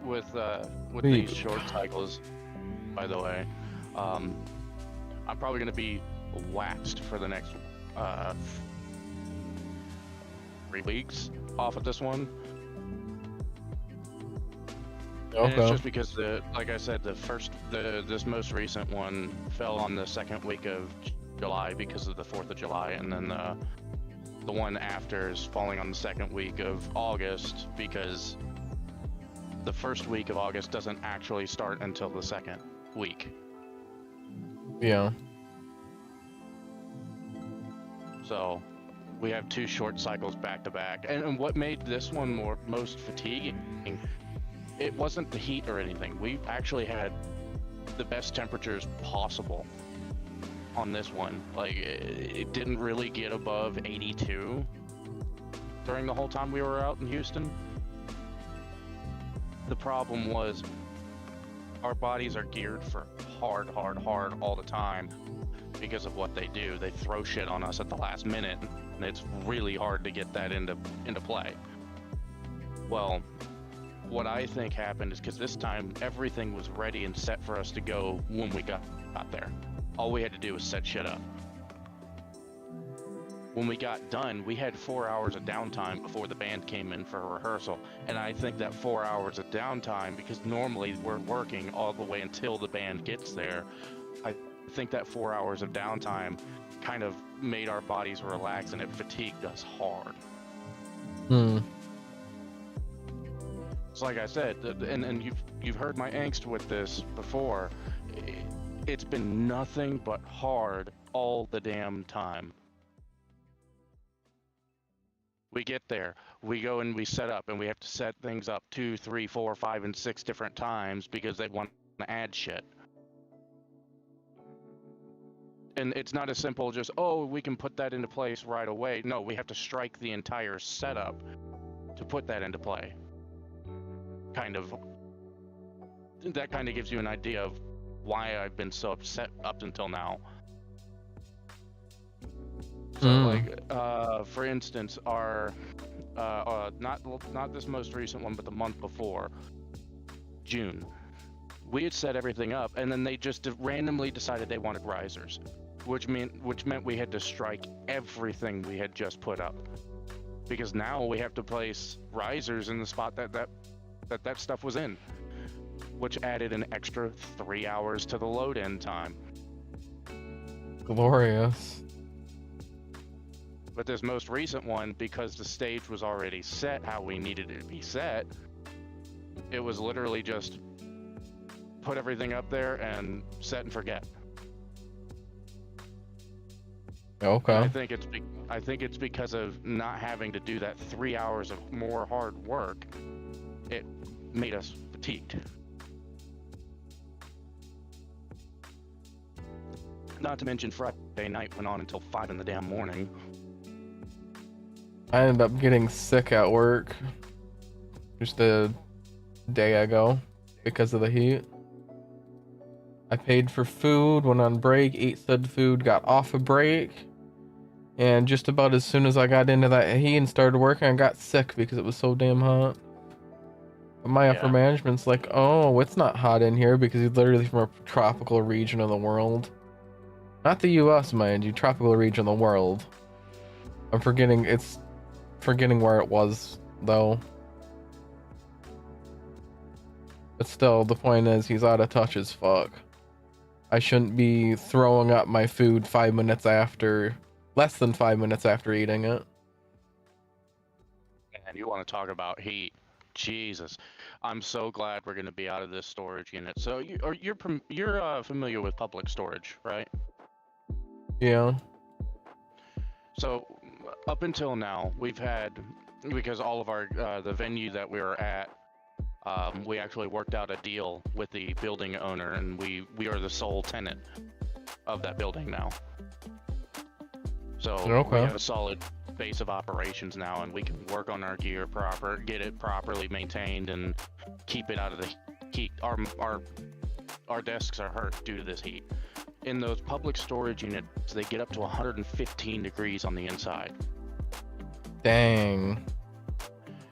With Sweet. these short cycles, by the way, I'm probably gonna be waxed for the next 3 weeks off of this one. And it's Okay. just because like I said, this most recent one fell on the second week of July because of the 4th of July, and then the one after is falling on the second week of August because the first week of August doesn't actually start until the second week. Yeah. So we have 2 short cycles back to back. And what made this one most fatiguing, it wasn't the heat or anything. We actually had the best temperatures possible on this one. Like, it didn't really get above 82 during the whole time we were out in Houston. The problem was our bodies are geared for hard all the time because of what they do. They throw shit on us at the last minute, and it's really hard to get that into play. Well, what I think happened is because this time everything was ready and set for us to go when we got there. All we had to do was set shit up. When we got done, we had 4 hours of downtime before the band came in for a rehearsal. And I think that 4 hours of downtime, because normally we're working all the way until the band gets there, I think that 4 hours of downtime kind of made our bodies relax, and it fatigued us hard. So like I said, and you've heard my angst with this before, it's been nothing but hard all the damn time. We get there, we go and we set up, and we have to set things up 2, 3, 4, 5, and 6 different times because they want to add shit. And it's not as simple just, oh, we can put that into place right away. No, we have to strike the entire setup to put that into play. That kind of gives you an idea of why I've been so upset up until now. So like, for instance, our not this most recent one, but the month before, June, We had set everything up, and then they just randomly decided they wanted risers, which meant we had to strike everything we had just put up, because now we have to place risers in the spot that stuff was in, which added an extra 3 hours to the load in time. Glorious. But this most recent one, because the stage was already set how we needed it to be set, it was literally just put everything up there and set and forget. Okay. And I think it's because of not having to do that 3 hours of more hard work. It made us fatigued. Not to mention Friday night went on until 5 in the damn morning. I ended up getting sick at work just a day ago because of the heat. I paid for food, went on break, ate said food, got off a break, and just about as soon as I got into that heat and started working, I got sick because it was so damn hot. But my upper management's like, oh, it's not hot in here because he's literally from a tropical region of the world. Not the US, mind you, tropical region of the world. I'm forgetting where it was, though. But still, the point is, he's out of touch as fuck. I shouldn't be throwing up my food less than 5 minutes after eating it. And you want to talk about heat. Jesus. I'm so glad we're going to be out of this storage unit. So you're familiar with public storage, right? Yeah. So up until now, we've had, because all of our the venue that we were at, we actually worked out a deal with the building owner, and we are the sole tenant of that building now. So we have a solid base of operations now, and we can work on our gear get it properly maintained, and keep it out of the heat. Our desks are hurt due to this heat. In those public storage units, they get up to 115 degrees on the inside. Dang.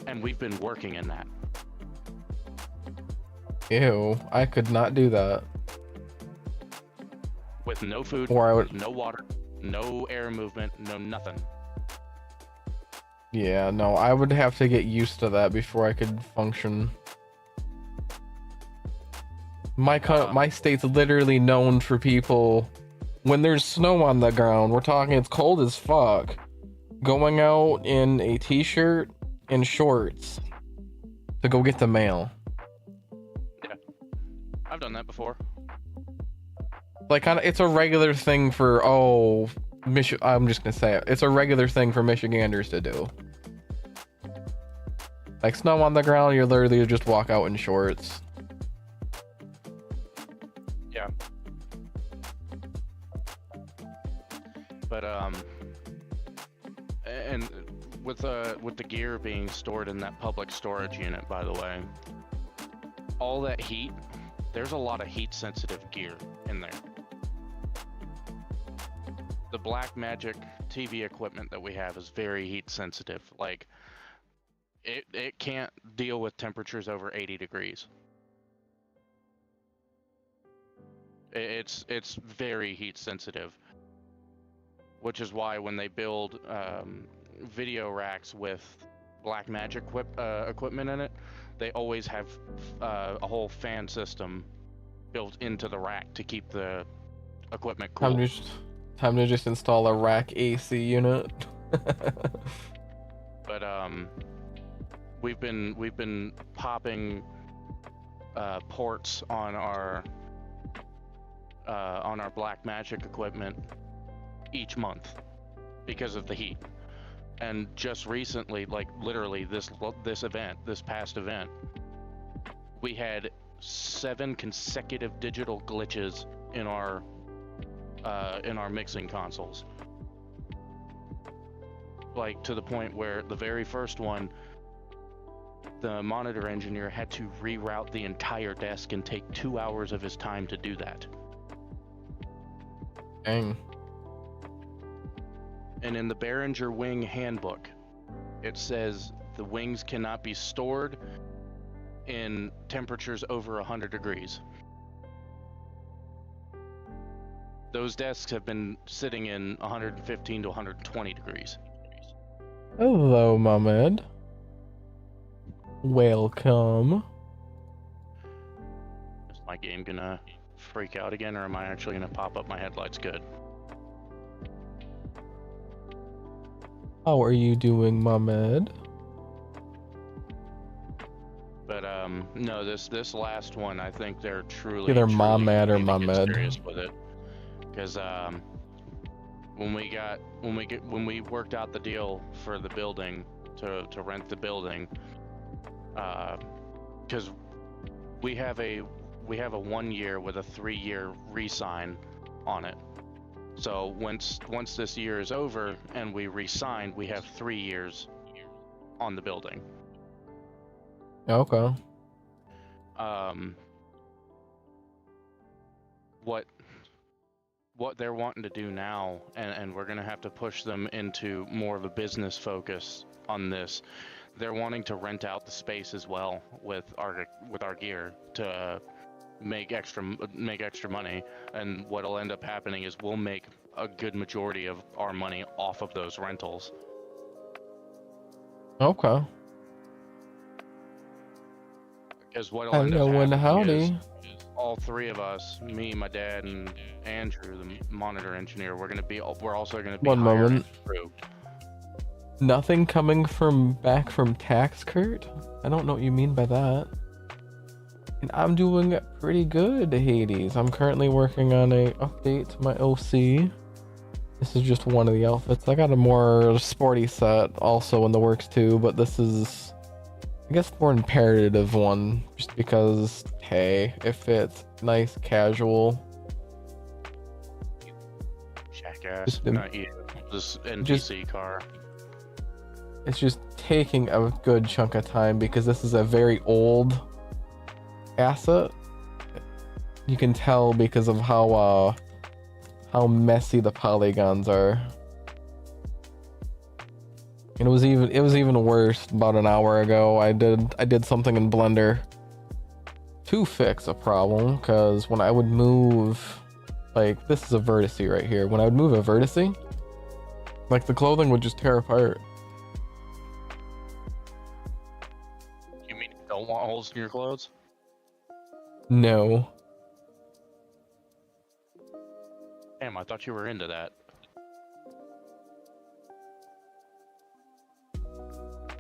And we've been working in that. Ew, I could not do that. With no food, no water, no air movement, no nothing. Yeah, no, I would have to get used to that before I could function. My state's literally known for people, when there's snow on the ground, we're talking it's cold as fuck, going out in a t-shirt and shorts to go get the mail. Yeah, I've done that before. Like, it's a regular thing for, I'm just gonna say it. It's a regular thing for Michiganders to do. Like, snow on the ground, you literally just walk out in shorts. Yeah. But and with the gear being stored in that public storage unit, by the way, all that heat, there's a lot of heat sensitive gear in there. The Blackmagic TV equipment that we have is very heat sensitive. Like, it can't deal with temperatures over 80 degrees. It's very heat sensitive, which is why when they build video racks with Blackmagic equipment in it, they always have a whole fan system built into the rack to keep the equipment cool. Time to just install a rack AC unit. But we've been popping ports on our Blackmagic equipment each month because of the heat. And just recently, like literally this past event, we had 7 consecutive digital glitches in our mixing consoles. Like, to the point where the very first one, the monitor engineer had to reroute the entire desk and take 2 hours of his time to do that. Dang. And in the Behringer Wing Handbook, it says the wings cannot be stored in temperatures over 100 degrees. those desks have been sitting in 115 to 120 degrees. Hello, Mohammed. Welcome. Is my game gonna freak out again, or am I actually gonna pop up my headlights good? How are you doing, Mohammed? But no, this last one, I think they're truly Either truly Mohammed or need to get Mohammed. serious with it, because when we worked out the deal for the building to rent the building, because we have a 1 year with a 3-year re-sign on it. So once this year is over and we re-sign, we have 3 years on the building. Okay. What they're wanting to do now, and we're gonna have to push them into more of a business focus on this. They're wanting to rent out the space as well with our gear to make extra money, and what'll end up happening is we'll make a good majority of our money off of those rentals. Okay. Because what'll end up Hello and happening is howdy. all three of us, me, my dad, and Andrew, the monitor engineer, we're also gonna be One hiring moment. a crew. Nothing coming back from tax, Kurt? I don't know what you mean by that. And I'm doing pretty good, Hades. I'm currently working on a update to my OC. This is just one of the outfits. I got a more sporty set also in the works too, but this is, I guess, the more imperative one, just because, hey, it fits nice casual. Jackass, not you. This NPC car. It's just taking a good chunk of time because this is a very old asset. You can tell because of how messy the polygons are. And it was even worse about an hour ago. I did something in Blender to fix a problem, because when I would move, like, this is a vertice right here. When I would move a vertice, like, the clothing would just tear apart. You mean you don't want holes in your clothes? No. Damn, I thought you were into that.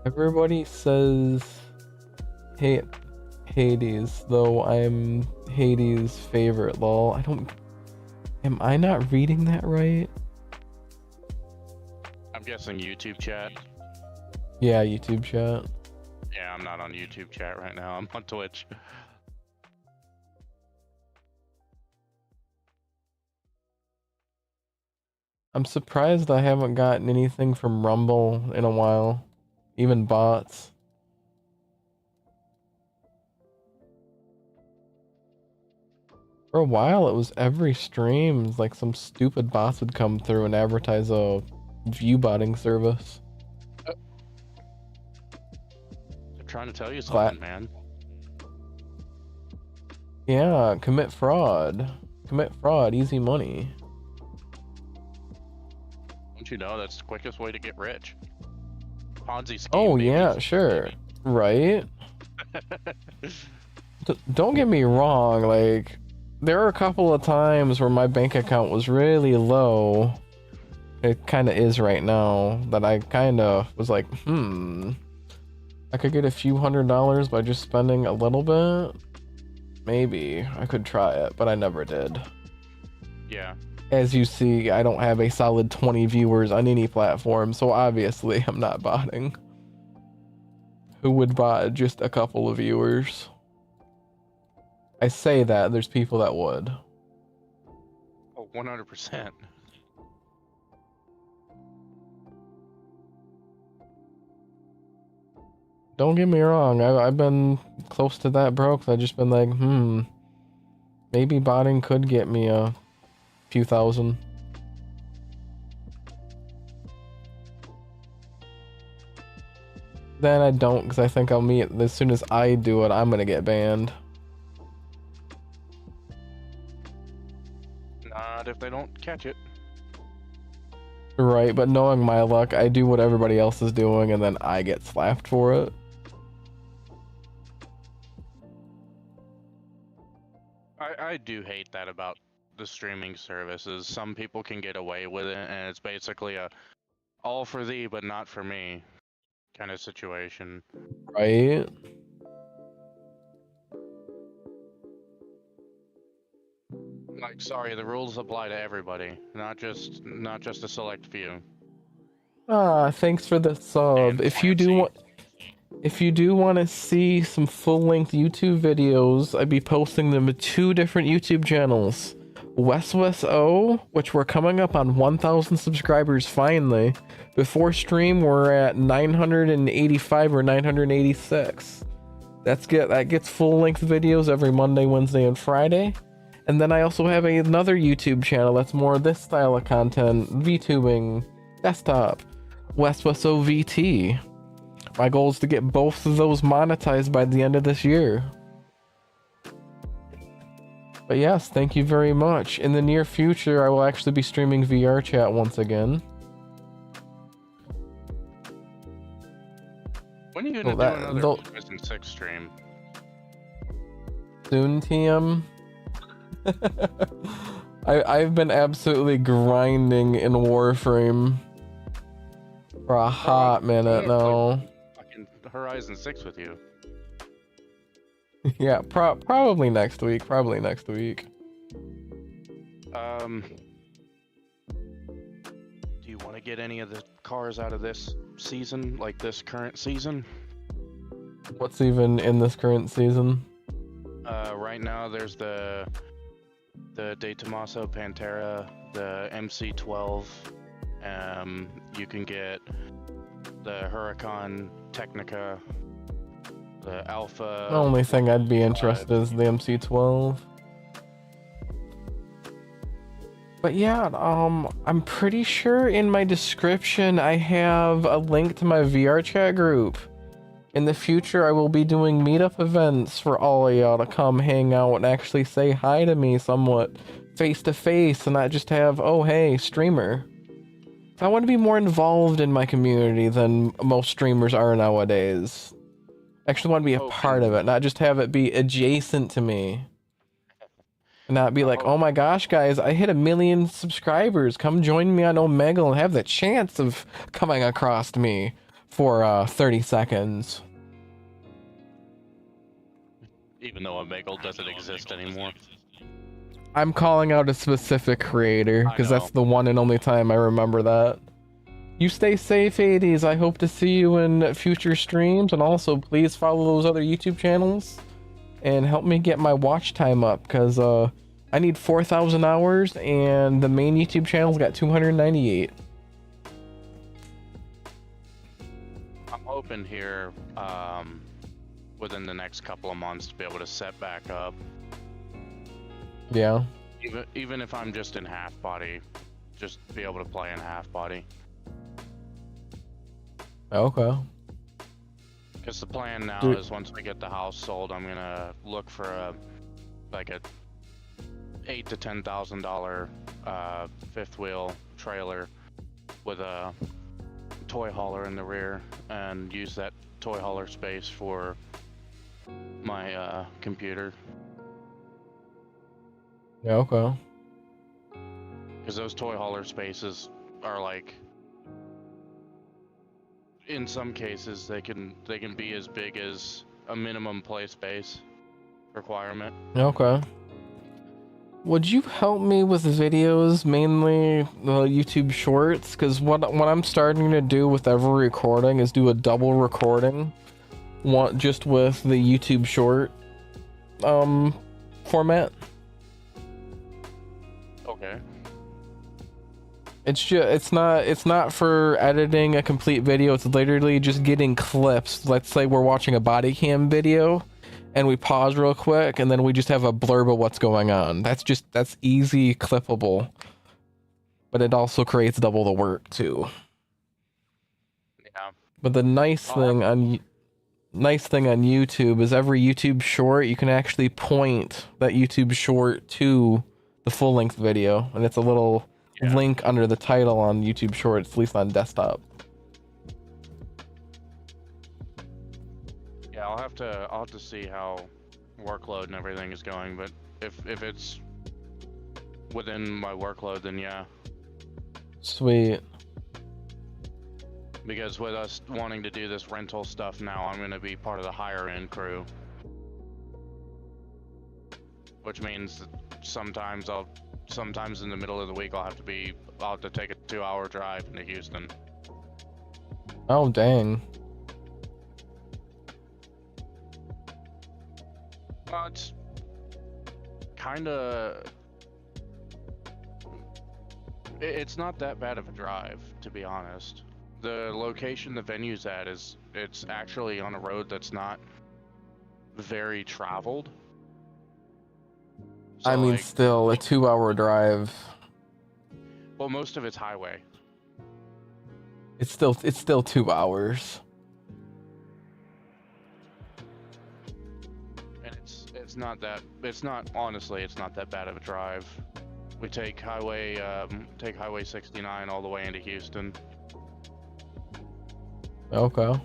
Everybody says, hey, Hades, though I'm Hades' favorite, lol. Am I not reading that right? I'm guessing YouTube chat. Yeah, YouTube chat. Yeah, I'm not on YouTube chat right now. I'm on Twitch. I'm surprised I haven't gotten anything from Rumble in a while. Even bots. For a while, it was every stream, like some stupid bots would come through and advertise a view botting service. They're trying to tell you something, man. Yeah, commit fraud. Commit fraud, easy money. Don't you know that's the quickest way to get rich? Ponzi scheme. Oh, baby. yeah, sure. Right? Don't get me wrong, like, there were a couple of times where my bank account was really low. It kind of is right now, that I kind of was like, I could get a few $100s by just spending a little bit. Maybe I could try it, but I never did. Yeah. As you see, I don't have a solid 20 viewers on any platform, so obviously I'm not botting. Who would bot just a couple of viewers? I say that, there's people that would. Oh, 100%. Don't get me wrong, I've been close to that broke. I've just been like, maybe botting could get me a few thousand. Then I don't, because I think as soon as I do it, I'm gonna get banned. Not if they don't catch it. Right, but knowing my luck, I do what everybody else is doing, and then I get slapped for it. I do hate that about the streaming services. Some people can get away with it, and it's basically a all for thee, but not for me kind of situation. Right? Like, sorry, the rules apply to everybody, not just a select few. Thanks for the sub. And If you do want to see some full-length YouTube videos, I'd be posting them to 2 different YouTube channels. WeswesO, which we're coming up on 1,000 subscribers finally. Before stream, we're at 985 or 986. That gets full-length videos every Monday, Wednesday, and Friday. And then I also have another YouTube channel that's more this style of content, VTubing, desktop, WeswesO VT. My goal is to get both of those monetized by the end of this year. But yes, thank you very much. In the near future, I will actually be streaming VR chat once again. When are you gonna do another Prison 6 stream? Soon, TM. I've been absolutely grinding in Warframe for a hot minute now. Fucking Horizon 6 with you. Yeah, probably next week. Do you want to get any of the cars out of this season, like this current season? What's even in this current season? Right now there's the De Tomaso Pantera, the MC12. You can get the Huracan Technica, the Alpha. The only thing I'd be interested in is the MC12. But yeah, I'm pretty sure in my description I have a link to my VR chat group. In the future, I will be doing meetup events for all of y'all to come hang out and actually say hi to me somewhat face to face and not just have, oh hey, streamer. I want to be more involved in my community than most streamers are nowadays. I actually want to be a part of it, not just have it be adjacent to me. And not be like, oh my gosh, guys, I hit 1 million subscribers. Come join me on Omegle and have the chance of coming across me for 30 seconds. Even though Omegle doesn't exist anymore. I'm calling out a specific creator, because that's the one and only time I remember that. You stay safe, 80s. I hope to see you in future streams, and also please follow those other YouTube channels and help me get my watch time up, because I need 4,000 hours and the main YouTube channel's got 298. I'm hoping here within the next couple of months to be able to set back up. Yeah. Even if I'm just in half body, just be able to play in half body. Okay. Because the plan now is once we get the house sold, I'm gonna look for a $8,000 to $10,000 fifth wheel trailer with a toy hauler in the rear, and use that toy hauler space for my computer. Yeah, okay. Because those toy hauler spaces are like, in some cases they can be as big as a minimum play space requirement. Okay. Would you help me with videos, mainly YouTube shorts? Because what I'm starting to do with every recording is do a double recording, just with the YouTube short format. Okay. It's not for editing a complete video. It's literally just getting clips. Let's say we're watching a body cam video and we pause real quick and then we just have a blurb of what's going on. That's easy clippable. But it also creates double the work too. Yeah. But the nice thing on YouTube is every YouTube short you can actually point that YouTube short to the full-length video, and it's a little link under the title on YouTube Shorts, at least on desktop. Yeah, I'll have to see how workload and everything is going, but if it's within my workload, then yeah. Sweet. Because with us wanting to do this rental stuff now, I'm gonna be part of the higher end crew. Which means that sometimes in the middle of the week I'll have to take a 2-hour drive into Houston. Oh, dang. Well, it's kinda... It's not that bad of a drive, to be honest. The location the venue's at it's actually on a road that's not very traveled. So, I mean, like, still, a 2-hour drive. well, most of it's highway. It's still 2 hours. And honestly, it's not that bad of a drive. We take highway 69 all the way into Houston. Okay.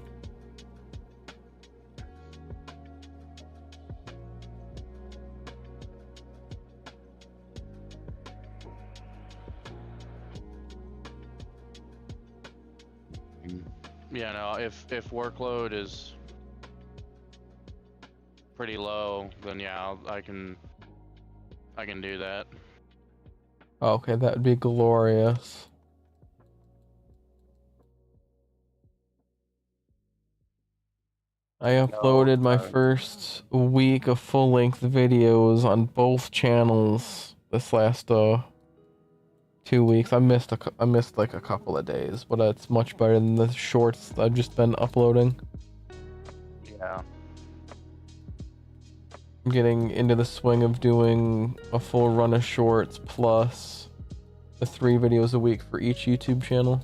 Yeah, no, if workload is pretty low, then yeah, I can do that. Okay, that would be glorious. I uploaded my first week of full-length videos on both channels this last 2 weeks. I missed like a couple of days, but it's much better than the shorts I've just been uploading. Yeah. I'm getting into the swing of doing a full run of shorts plus the 3 videos a week for each YouTube channel.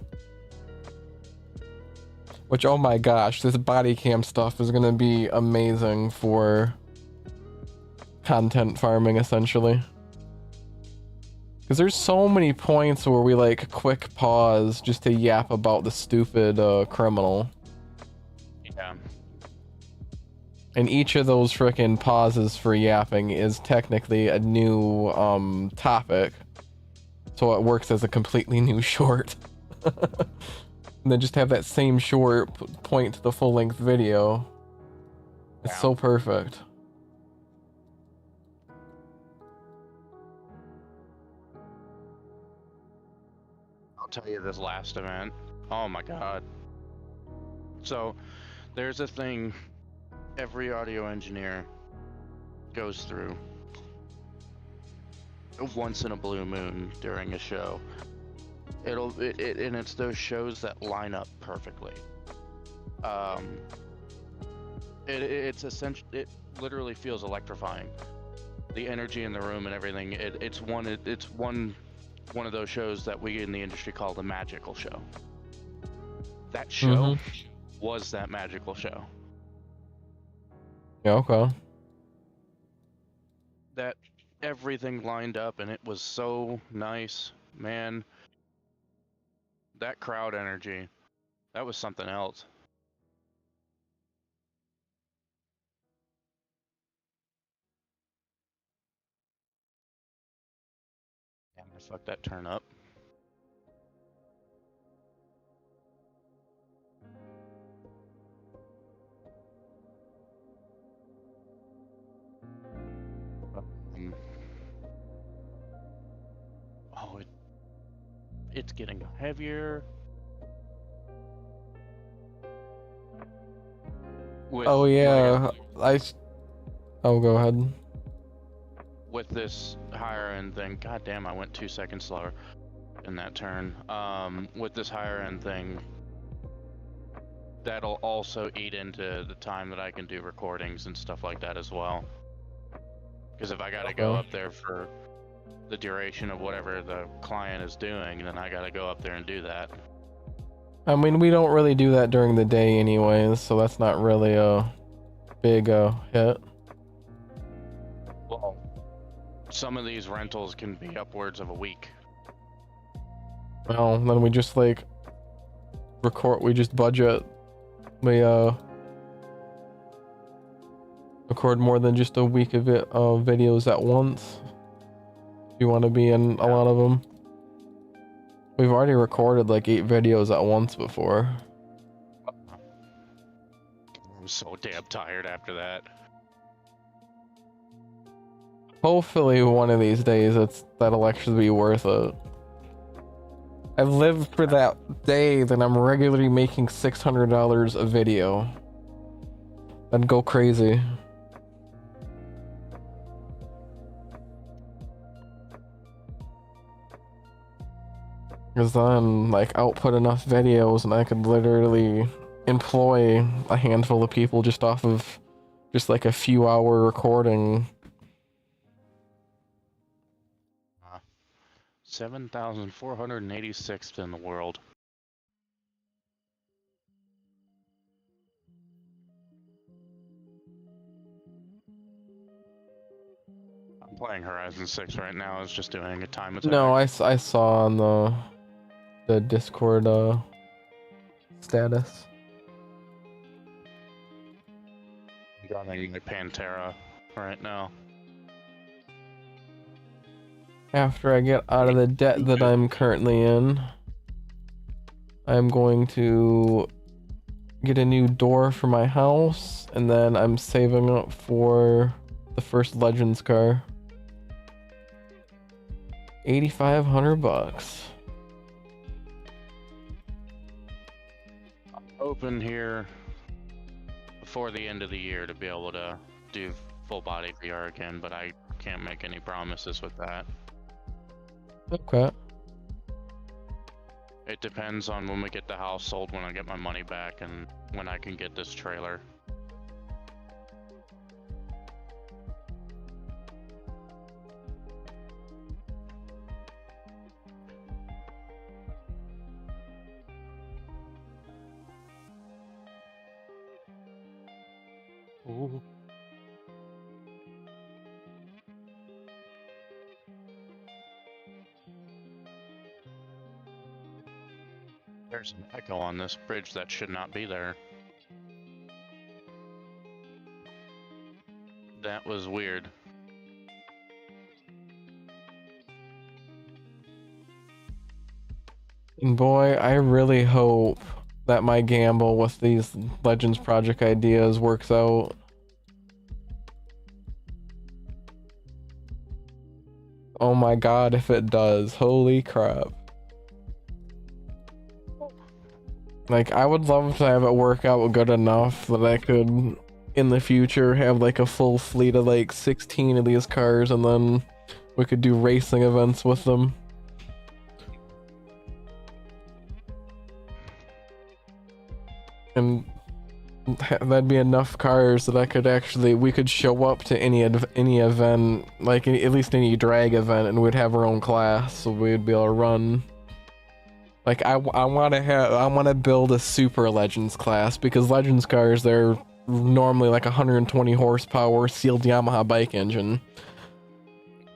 Which, oh my gosh, this body cam stuff is gonna be amazing for content farming, essentially. Because there's so many points where we like quick pause just to yap about the stupid criminal. Yeah. And each of those frickin' pauses for yapping is technically a new topic. So it works as a completely new short. And then just have that same short point to the full-length video. It's so perfect. I'll tell you this last event. Oh my god. So, there's a thing every audio engineer goes through once in a blue moon during a show. And it's those shows that line up perfectly. It's essential. It literally feels electrifying. The energy in the room and everything. It's one of those shows that we in the industry call the magical show. That show was that magical show. Yeah, okay. That everything lined up and it was so nice, man. That crowd energy, that was something else. Damn, I fucked that turn up. Oh, it's getting heavier. Oh yeah, oh, go ahead. With this higher end thing, god damn, I went 2 seconds slower in that turn. With this higher end thing, that'll also eat into the time that I can do recordings and stuff like that as well. Because if I gotta go up there for the duration of whatever the client is doing, then I gotta go up there and do that. I mean, we don't really do that during the day anyways, so that's not really a big hit. Well, Some of these rentals can be upwards of a week. Well, then we just like we just budget. We record more than just a week of videos at once. If you want to be in a lot of them. We've already recorded like 8 videos at once before. I'm so damn tired after that. Hopefully one of these days that'll actually be worth it. I've lived for that day that I'm regularly making $600 a video. I'd go crazy. Because then, like, output enough videos and I could literally employ a handful of people just off of just like a few hour recording. 7,486th in the world. I'm playing Horizon 6 right now. It's just doing a time attack. No, I saw on the Discord status. I'm running the Pantera right now. After I get out of the debt that I'm currently in, I'm going to get a new door for my house, and then I'm saving up for the first Legends car. 8,500 bucks. I'm hoping here before the end of the year to be able to do full body VR again, but I can't make any promises with that. Okay. It depends on when we get the house sold, when I get my money back, and when I can get this trailer. Ooh. There's an echo on this bridge that should not be there. That was weird. And boy, I really hope that my gamble with these Legends project ideas works out. Oh my god, if it does. Holy crap. Like, I would love to have it work out good enough that I could, in the future, have like a full fleet of like 16 of these cars, and then we could do racing events with them. And that'd be enough cars that I could we could show up to any event, like at least any drag event, and we'd have our own class, so we'd be able to run. Like, I want to build a super Legends class, because Legends cars, they're normally like 120 horsepower sealed Yamaha bike engine.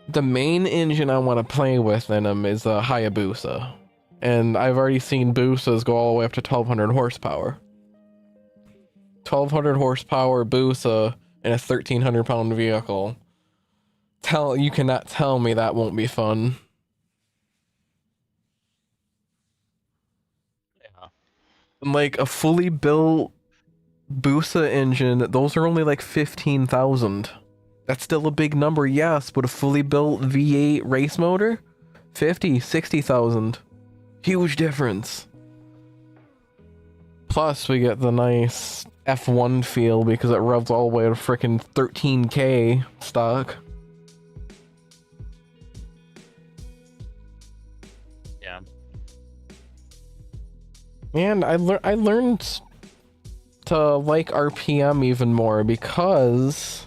The main engine I want to play with in them is a Hayabusa, and I've already seen Busas go all the way up to 1,200 horsepower. 1,200 horsepower Busa in a 1,300 pound vehicle. You cannot tell me that won't be fun. And like a fully built Busa engine, those are only like 15,000. That's still a big number, yes, but a fully built V8 race motor? 60,000. Huge difference. Plus, we get the nice F1 feel because it revs all the way to frickin' 13K stock. Yeah. And I learned to like RPM even more, because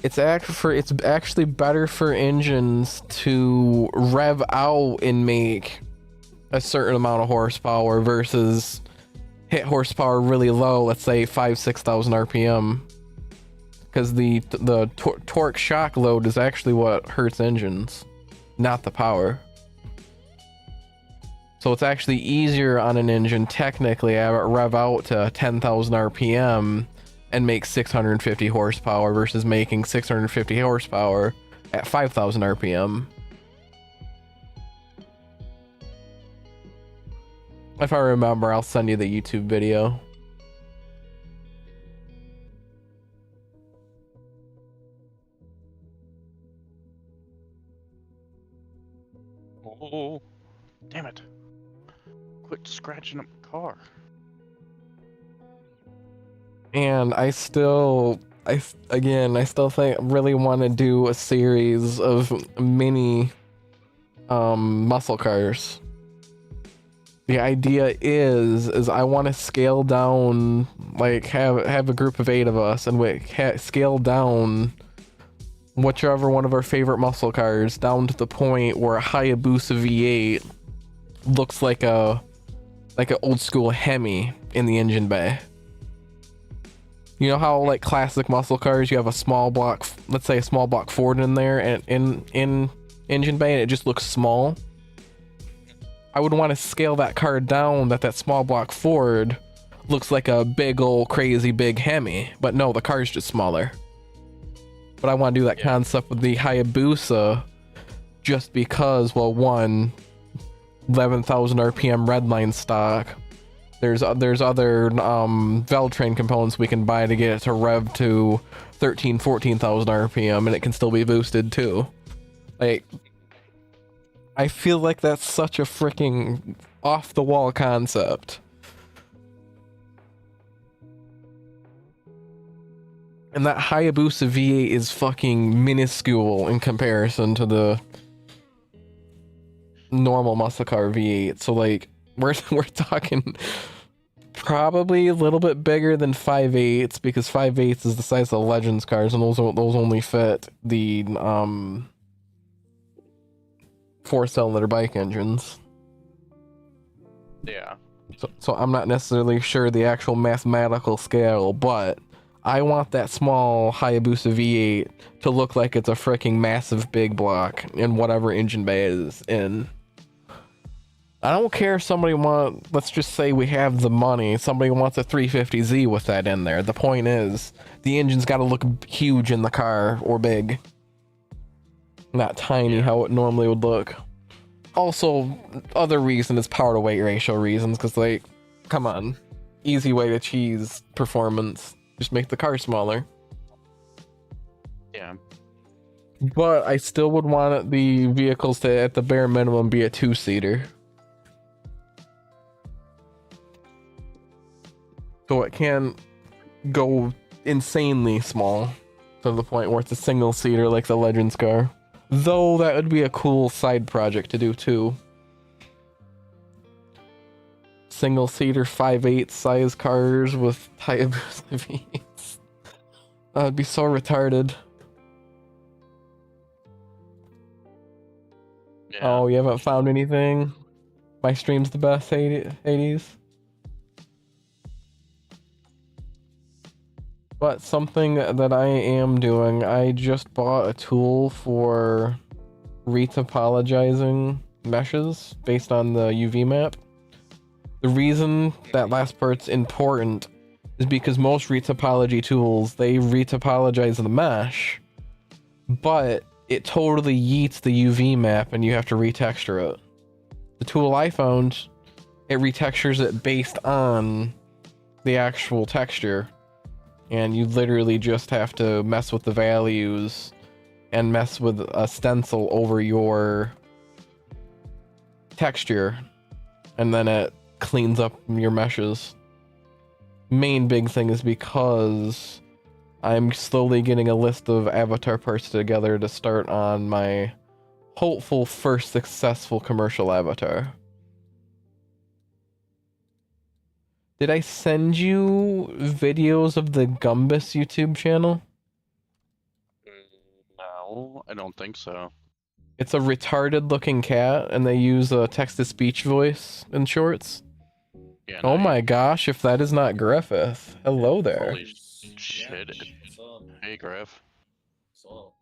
it's actually better for engines to rev out and make a certain amount of horsepower versus hit horsepower really low, let's say 5,000-6,000 RPM. because torque shock load is actually what hurts engines, not the power. So it's actually easier on an engine technically to rev out to 10,000 RPM and make 650 horsepower versus making 650 horsepower at 5,000 RPM. If I remember, I'll send you the YouTube video. Oh, damn it. Quit scratching up the car. And I still think really want to do a series of mini muscle cars. The idea is I want to scale down, like have a group of 8 of us, and we scale down whichever one of our favorite muscle cars down to the point where a Hayabusa V8 looks like an old school Hemi in the engine bay. You know how like classic muscle cars, you have a small block, let's say a small block Ford in there, and in engine bay, and it just looks small. I would want to scale that car down that small block Ford looks like a big old crazy big Hemi, but no, the car's just smaller. But I want to do that concept with the Hayabusa just because, well, one, 11,000 RPM redline stock. There's other Veltrain components we can buy to get it to rev to 14,000 RPM, and it can still be boosted too. Like, I feel like that's such a freaking off the wall concept. And that Hayabusa V8 is fucking minuscule in comparison to the normal muscle car V8. So like we're talking probably a little bit bigger than 5.8s, because 5.8s is the size of Legends cars, and those only fit the 4-cylinder bike engines. Yeah. So I'm not necessarily sure the actual mathematical scale, but I want that small Hayabusa V8 to look like it's a freaking massive big block in whatever engine bay it is in. I don't care if somebody let's just say we have the money, somebody wants a 350Z with that in there. The point is, the engine's got to look huge in the car, or big. Not tiny, how it normally would look. Also, other reason is power to weight ratio reasons, because like, come on, easy way to cheese performance. Just make the car smaller. Yeah. But I still would want the vehicles to, at the bare minimum, be a 2-seater. So it can go insanely small to the point where it's a single-seater like the Legends car. Though that would be a cool side project to do too. Single-seater 5.8 size cars with Hayabusa V8s. That'd be so retarded. Yeah. Oh, you haven't found anything? My stream's the best, 80s? But something that I am doing, I just bought a tool for retopologizing meshes based on the UV map. The reason that last part's important is because most retopology tools, they retopologize the mesh, but it totally yeets the UV map and you have to retexture it. The tool I found, it retextures it based on the actual texture. And you literally just have to mess with the values and mess with a stencil over your texture, and then it cleans up your meshes. Main big thing is because I'm slowly getting a list of avatar parts together to start on my hopeful first successful commercial avatar. Did I send you videos of the Gumbus YouTube channel? No, I don't think so. It's a retarded looking cat, and they use a text-to-speech voice in shorts. Yeah, Oh no, my gosh, if that is not Griffith. Hello there. Holy shit. Hey, Griff. So,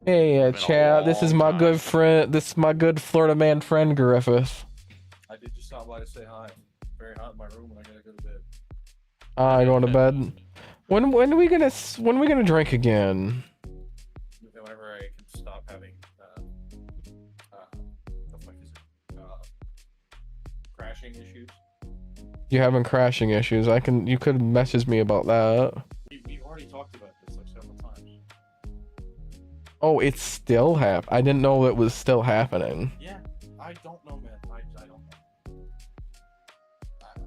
Hey, Been a Chad, this is long my time. good friend. This is my good Florida man friend Griffith. I did just stop by to say hi. Very hot in my room and I gotta go to bed. I going to bed. When are we gonna drink again? Whenever I can stop having the fuck is it? Crashing issues. You having crashing issues? You could message me about that. We've already talked about this like several times. Oh, it's still I didn't know it was still happening. Yeah, I don't know, man. I don't know.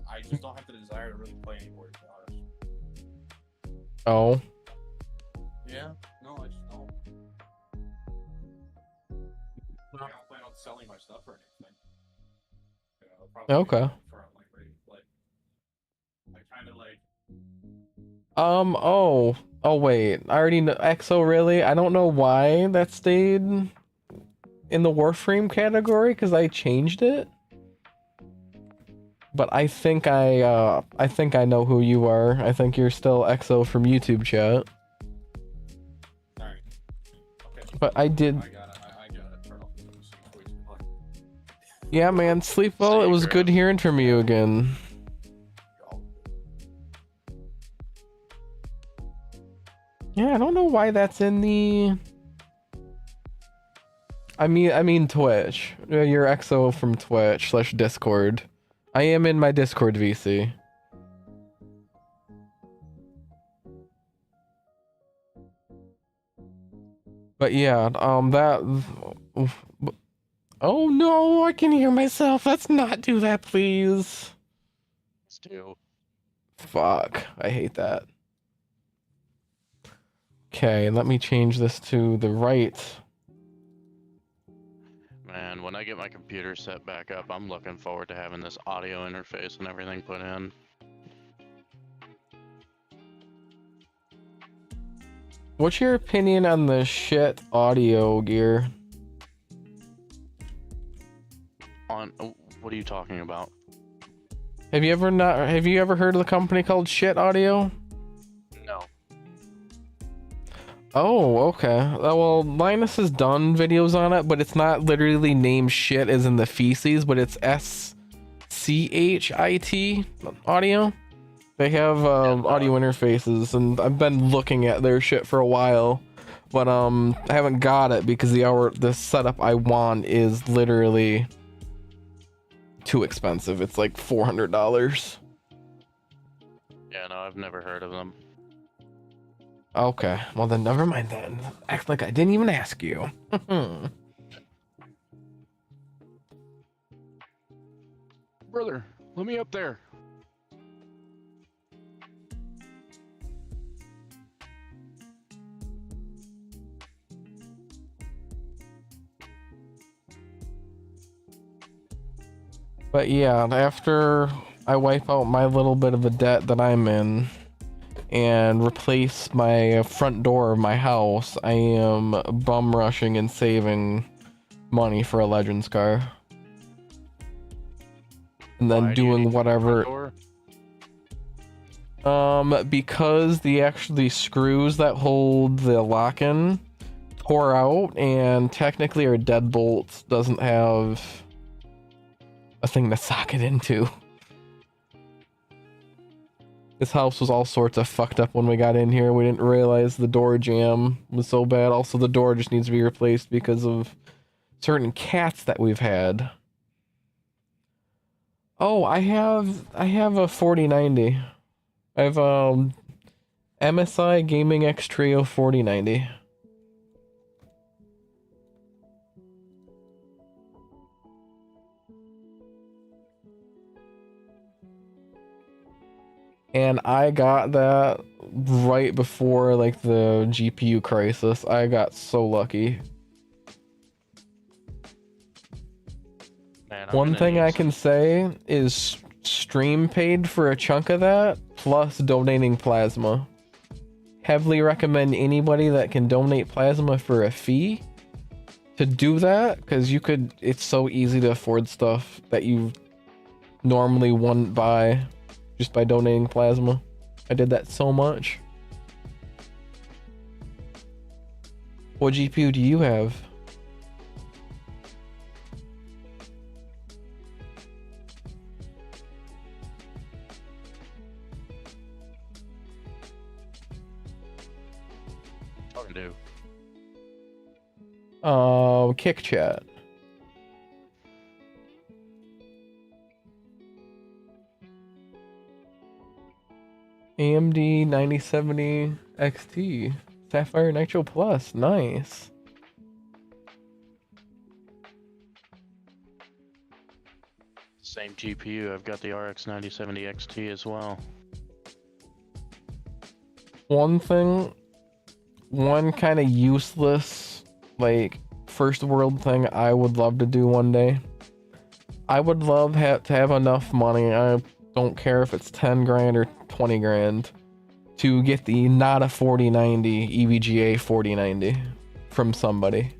I just don't have the desire to really play anymore, to be honest. Oh. Yeah, no, I just don't. I don't plan on selling my stuff or anything. You know, probably Okay. for like I kind of like. Oh wait, I already know EXO, really? I don't know why that stayed in the Warframe category, because I changed it. But I think I know who you are. I think you're still EXO from YouTube chat. Alright. Okay. But I did. I gotta turn off the music so it's like. Yeah, man, sleep well. It was good hearing from you again. Yeah, I don't know why that's in the. I mean Twitch. You're EXO from Twitch / Discord. I am in my Discord VC. But yeah, oh no, I can hear myself. Let's not do that, please. Let's do. Fuck, I hate that. Okay, let me change this to the right. Man, when I get my computer set back up, I'm looking forward to having this audio interface and everything put in. What's your opinion on the shit audio gear? On what are you talking about? Have you ever heard of the company called Shit Audio? No. Oh, okay. Well, Linus has done videos on it, but it's not literally named shit as in the feces, but it's SCHIT audio. They have audio interfaces, and I've been looking at their shit for a while, but I haven't got it because the setup I want is literally too expensive. It's like $400. Yeah, no, I've never heard of them. Okay, well then never mind then. Act like I didn't even ask you. Brother, let me up there. But yeah, after I wipe out my little bit of a debt that I'm in and replace my front door of my house, I am bum rushing and saving money for a Legends car. And then Why do you doing need the whatever. front door? Because the screws that hold the lock-in tore out, and technically our deadbolt doesn't have a thing to sock it into. This house was all sorts of fucked up when we got in here. We didn't realize the door jamb was so bad. Also, the door just needs to be replaced because of certain cats that we've had. Oh, I have a 4090. I have MSI Gaming X Trio 4090. And I got that right before like the GPU crisis. I got so lucky. Man, One thing I can say is stream paid for a chunk of that, plus donating plasma. Heavily recommend anybody that can donate plasma for a fee to do that, because it's so easy to afford stuff that you normally wouldn't buy just by donating plasma. I did that so much. What GPU do you have? Talking to. Kick chat. AMD 9070 XT. Sapphire Nitro Plus. Nice. Same GPU. I've got the RX 9070 XT as well. One kind of useless, like, first world thing I would love to do one day. I would love to have enough money. I don't care if it's 10 grand or 20 grand to get the not a 4090 EVGA 4090 from somebody.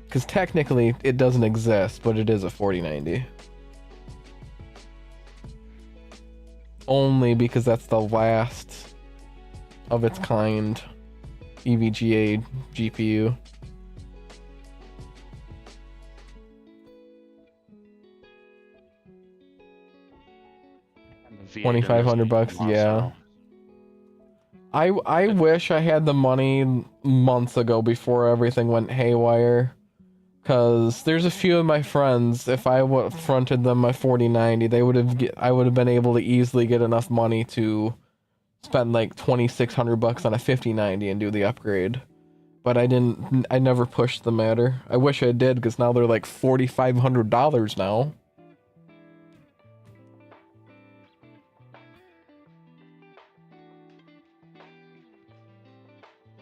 Because technically it doesn't exist, but it is a 4090. Only because that's the last of its kind EVGA GPU. $2,500, yeah. I wish I had the money months ago before everything went haywire. Cause there's a few of my friends, if I would have fronted them my 4090, I would have been able to easily get enough money to spend like $2,600 on a 5090 and do the upgrade. But I never pushed the matter. I wish I did, because now they're like $4,500 now.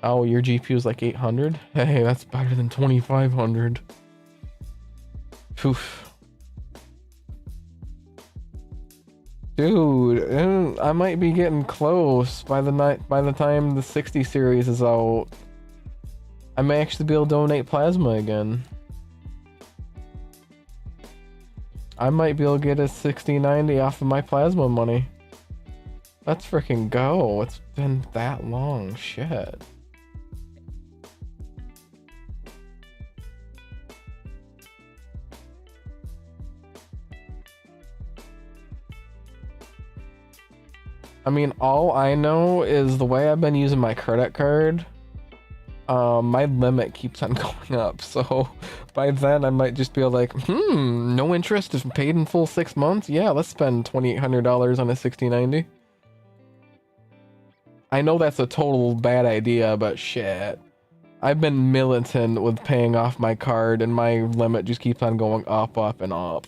Oh, your GPU is like 800? Hey, that's better than 2,500. Oof. Dude, I might be getting close by the time the 60 series is out. I may actually be able to donate plasma again. I might be able to get a 6090 off of my plasma money. Let's freaking go. It's been that long. Shit. I mean, all I know is the way I've been using my credit card, my limit keeps on going up. So by then I might just be like, no interest if paid in full 6 months. Yeah, let's spend $2,800 on a 6090. I know that's a total bad idea, but shit. I've been militant with paying off my card and my limit just keeps on going up, up, and up.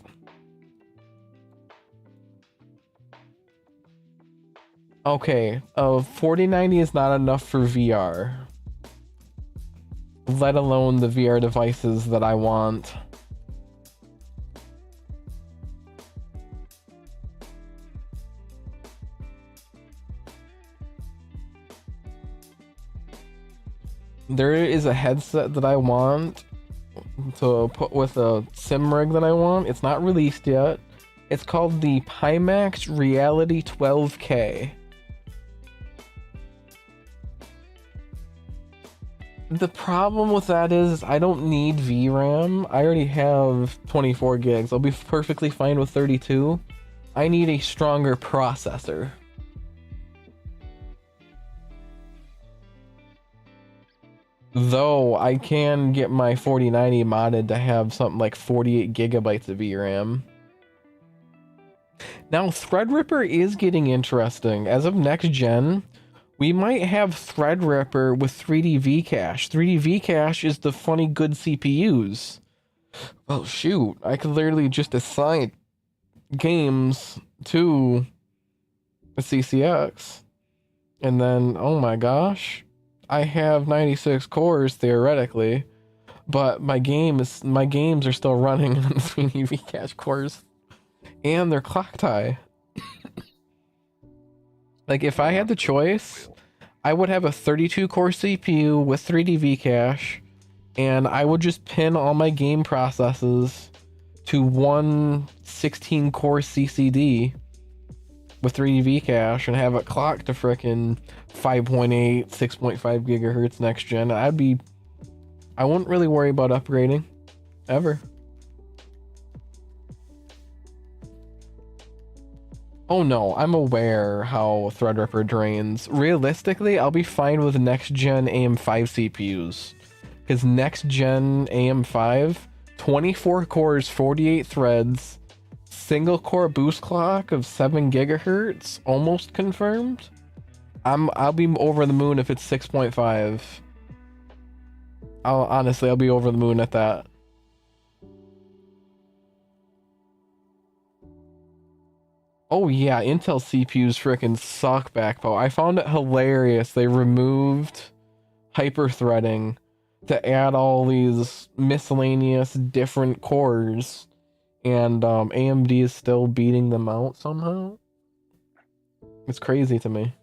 Okay, 4090 is not enough for VR. Let alone the VR devices that I want. There is a headset that I want to put with a sim rig that I want. It's not released yet. It's called the Pimax Reality 12K. The problem with that is I don't need VRAM. I already have 24 gigs. I'll be perfectly fine with 32. I need a stronger processor. Though I can get my 4090 modded to have something like 48 gigabytes of VRAM. Now Threadripper is getting interesting. As of next gen, we might have Threadripper with 3D V-Cache. 3D V-Cache is the funny good CPUs. Oh shoot, I could literally just assign games to a CCX. And then, oh my gosh, I have 96 cores theoretically, but my games are still running on 3D V-Cache cores. And they're clock tie. Like, if I had the choice, I would have a 32-core CPU with 3D V-Cache, and I would just pin all my game processes to one 16-core CCD, with 3D cache and have it clocked to frickin' 5.8, 6.5 gigahertz next gen, I wouldn't really worry about upgrading ever. Oh no, I'm aware how Threadripper drains. Realistically, I'll be fine with next gen AM5 CPUs. Because next gen AM5, 24 cores, 48 threads, single core boost clock of 7 gigahertz, almost confirmed. I'll be over the moon if it's 6.5. I'll be over the moon at that. Oh yeah, Intel CPUs frickin' suck, Backpo. I found it hilarious. They removed hyper-threading to add all these miscellaneous different cores, and AMD is still beating them out somehow. It's crazy to me.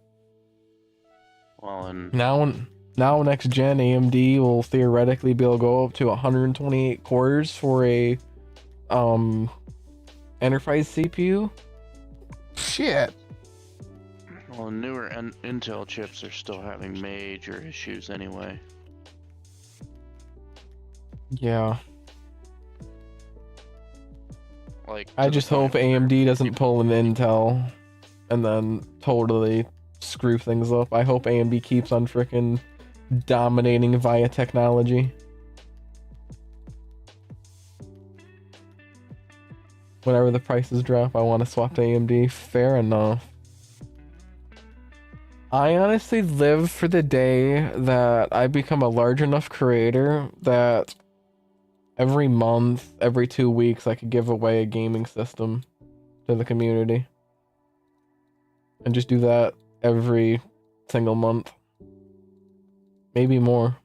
Well, and now next gen AMD will theoretically be able to go up to 128 cores for a enterprise CPU. Shit. well, newer Intel chips are still having major issues anyway. Yeah. Like, I just hope AMD doesn't pull an Intel and then totally screw things up. I hope AMD keeps on frickin' dominating via technology. Whenever the prices drop, I want to swap to AMD. Fair enough. I honestly live for the day that I become a large enough creator that every month, every 2 weeks, I could give away a gaming system to the community. And just do that every single month. Maybe more.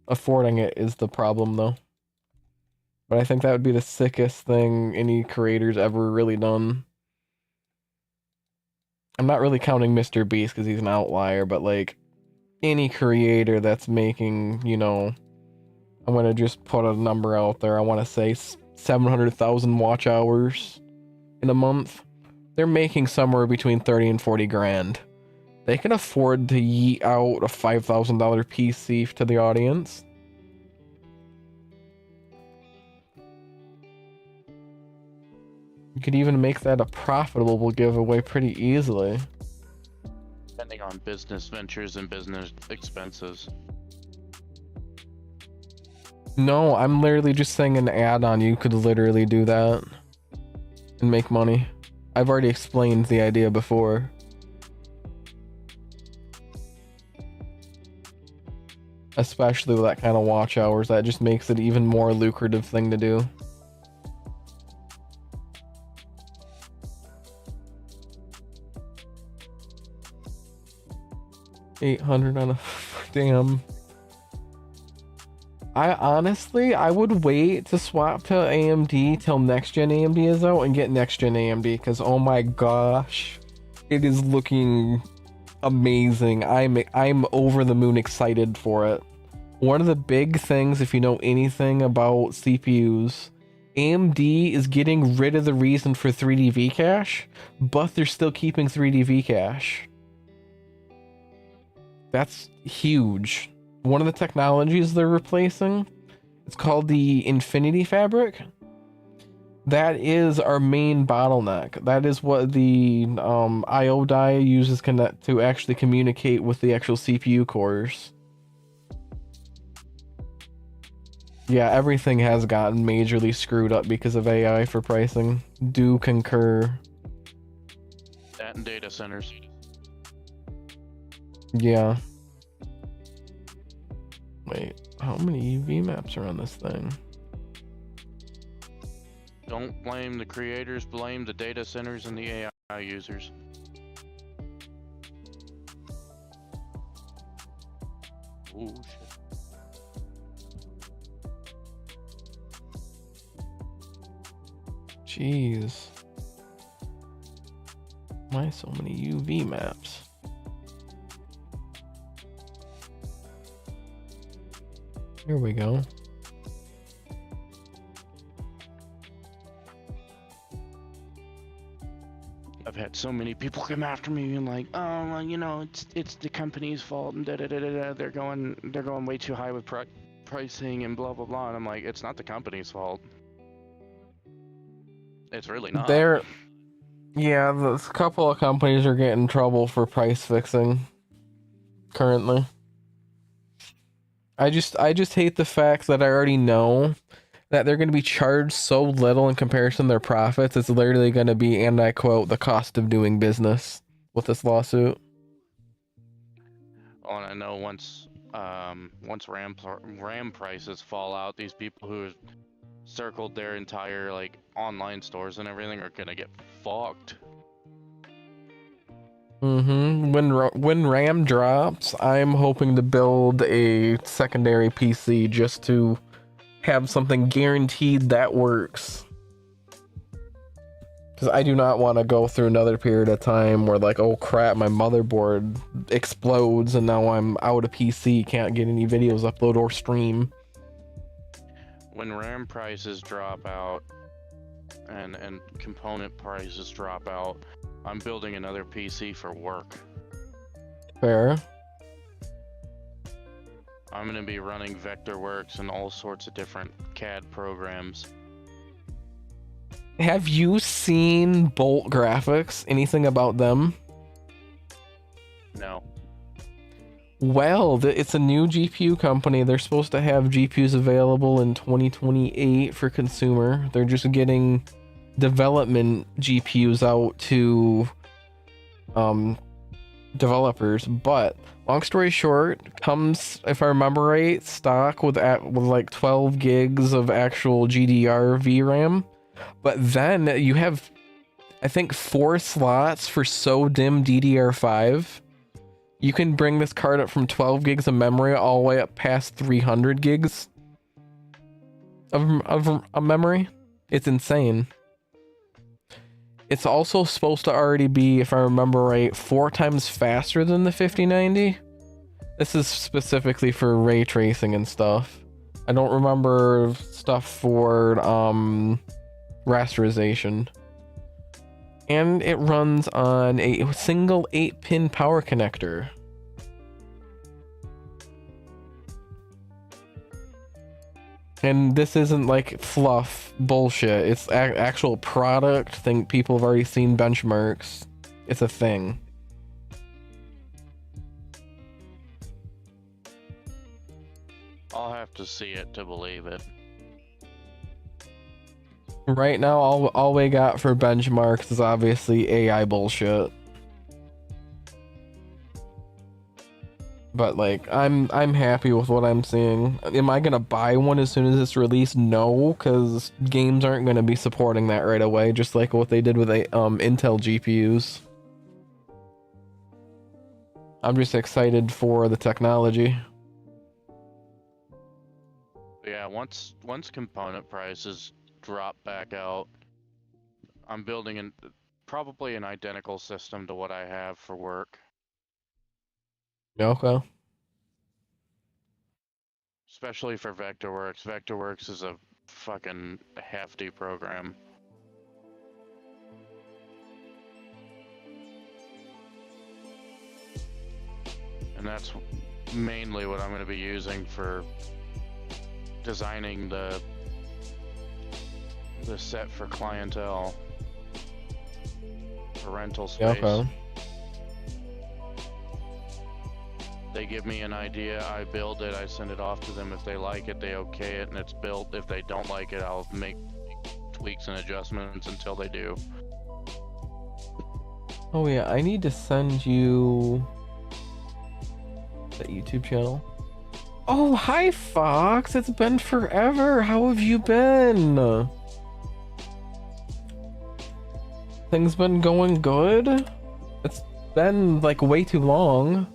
Affording it is the problem, though. But I think that would be the sickest thing any creator's ever really done. I'm not really counting Mr. Beast because he's an outlier, but like any creator that's making, you know, I'm gonna just put a number out there. I want to say 700,000 watch hours in a month. They're making somewhere between 30 and 40 grand. They can afford to yeet out a $5,000 PC to the audience. You could even make that a profitable giveaway pretty easily. Depending on business ventures and business expenses. No, I'm literally just saying an add-on. You could literally do that and make money. I've already explained the idea before. Especially with that kind of watch hours, that just makes it even more lucrative thing to do. $800 on a damn. I would wait to swap to AMD till next gen AMD is out and get next gen AMD, because oh my gosh, it is looking amazing. I'm over the moon excited for it. One of the big things, if you know anything about CPUs, AMD is getting rid of the reason for 3D V-cache, but they're still keeping 3D V-cache. That's huge. One of the technologies they're replacing, it's called the Infinity Fabric. That is our main bottleneck. That is what the I/O die uses to actually communicate with the actual CPU cores. Yeah, everything has gotten majorly screwed up because of AI for pricing. Do concur. That and data centers. Yeah. Wait, how many UV maps are on this thing? Don't blame the creators, blame the data centers and the AI users. Ooh, shit. Jeez. Why so many UV maps? Here we go. I've had so many people come after me and like, oh, well, you know, it's the company's fault and da da da da da. They're going way too high with pricing and blah blah blah. And I'm like, it's not the company's fault. It's really not. Yeah, a couple of companies are getting in trouble for price fixing currently. I just hate the fact that I already know that they're going to be charged so little in comparison to their profits. It's literally going to be, and I quote, the cost of doing business with this lawsuit. Oh, and I know once RAM prices fall out, these people who circled their entire like online stores and everything are gonna get fucked. When RAM drops, I'm hoping to build a secondary PC just to have something guaranteed that works. Because I do not want to go through another period of time where, like, oh crap, my motherboard explodes and now I'm out of PC, can't get any videos upload or stream. When RAM prices drop out and component prices drop out, I'm building another PC for work. Fair. I'm gonna be running Vectorworks and all sorts of different CAD programs. Have you seen Bolt Graphics? Anything about them? No. Well, it's a new GPU company. They're supposed to have GPUs available in 2028 for consumer. They're just getting development GPUs out to developers. But long story short, comes, if I remember right, stock with like 12 gigs of actual GDR VRAM. But then you have, I think, 4 slots for SO-DIMM DDR5. You can bring this card up from 12 gigs of memory all the way up past 300 gigs of memory. It's insane. It's also supposed to already be, if I remember right, 4 times faster than the 5090. This is specifically for ray tracing and stuff. I don't remember stuff for rasterization. And it runs on a single 8-pin power connector. And this isn't like fluff bullshit. It's actual product thing. People have already seen benchmarks. It's a thing. I'll have to see it to believe it. Right now, all we got for benchmarks is obviously AI bullshit. But like, I'm happy with what I'm seeing. Am I gonna buy one as soon as it's released? No, because games aren't gonna be supporting that right away. Just like what they did with Intel GPUs. I'm just excited for the technology. Yeah, once component prices drop back out, I'm building probably an identical system to what I have for work. Okay. Especially for Vectorworks. Vectorworks is a fucking hefty program. And that's mainly what I'm going to be using for designing the set for clientele for rental space. Okay. They give me an idea, I build it, I send it off to them. If they like it, they okay it, and it's built. If they don't like it, I'll make tweaks and adjustments until they do. Oh yeah, I need to send you that YouTube channel. Oh, hi Fox, it's been forever. How have you been? Things been going good? It's been like way too long.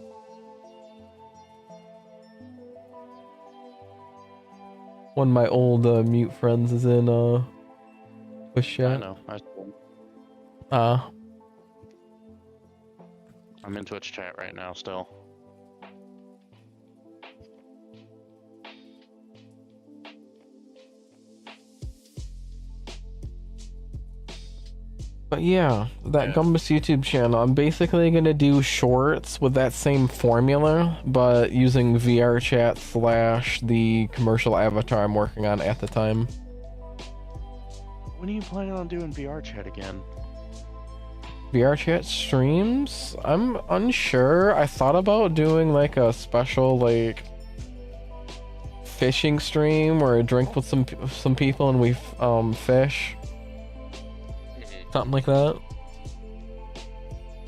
One of my old mute friends is in Twitch chat. I know. I'm in Twitch chat right now still. But yeah, that Yeah. Gumbus YouTube channel, I'm basically gonna do shorts with that same formula, but using VR chat / the commercial avatar I'm working on at the time. When are you planning on doing VR chat again? VR chat streams? I'm unsure. I thought about doing like a special like fishing stream where I drink with some people and we fish. Something like that.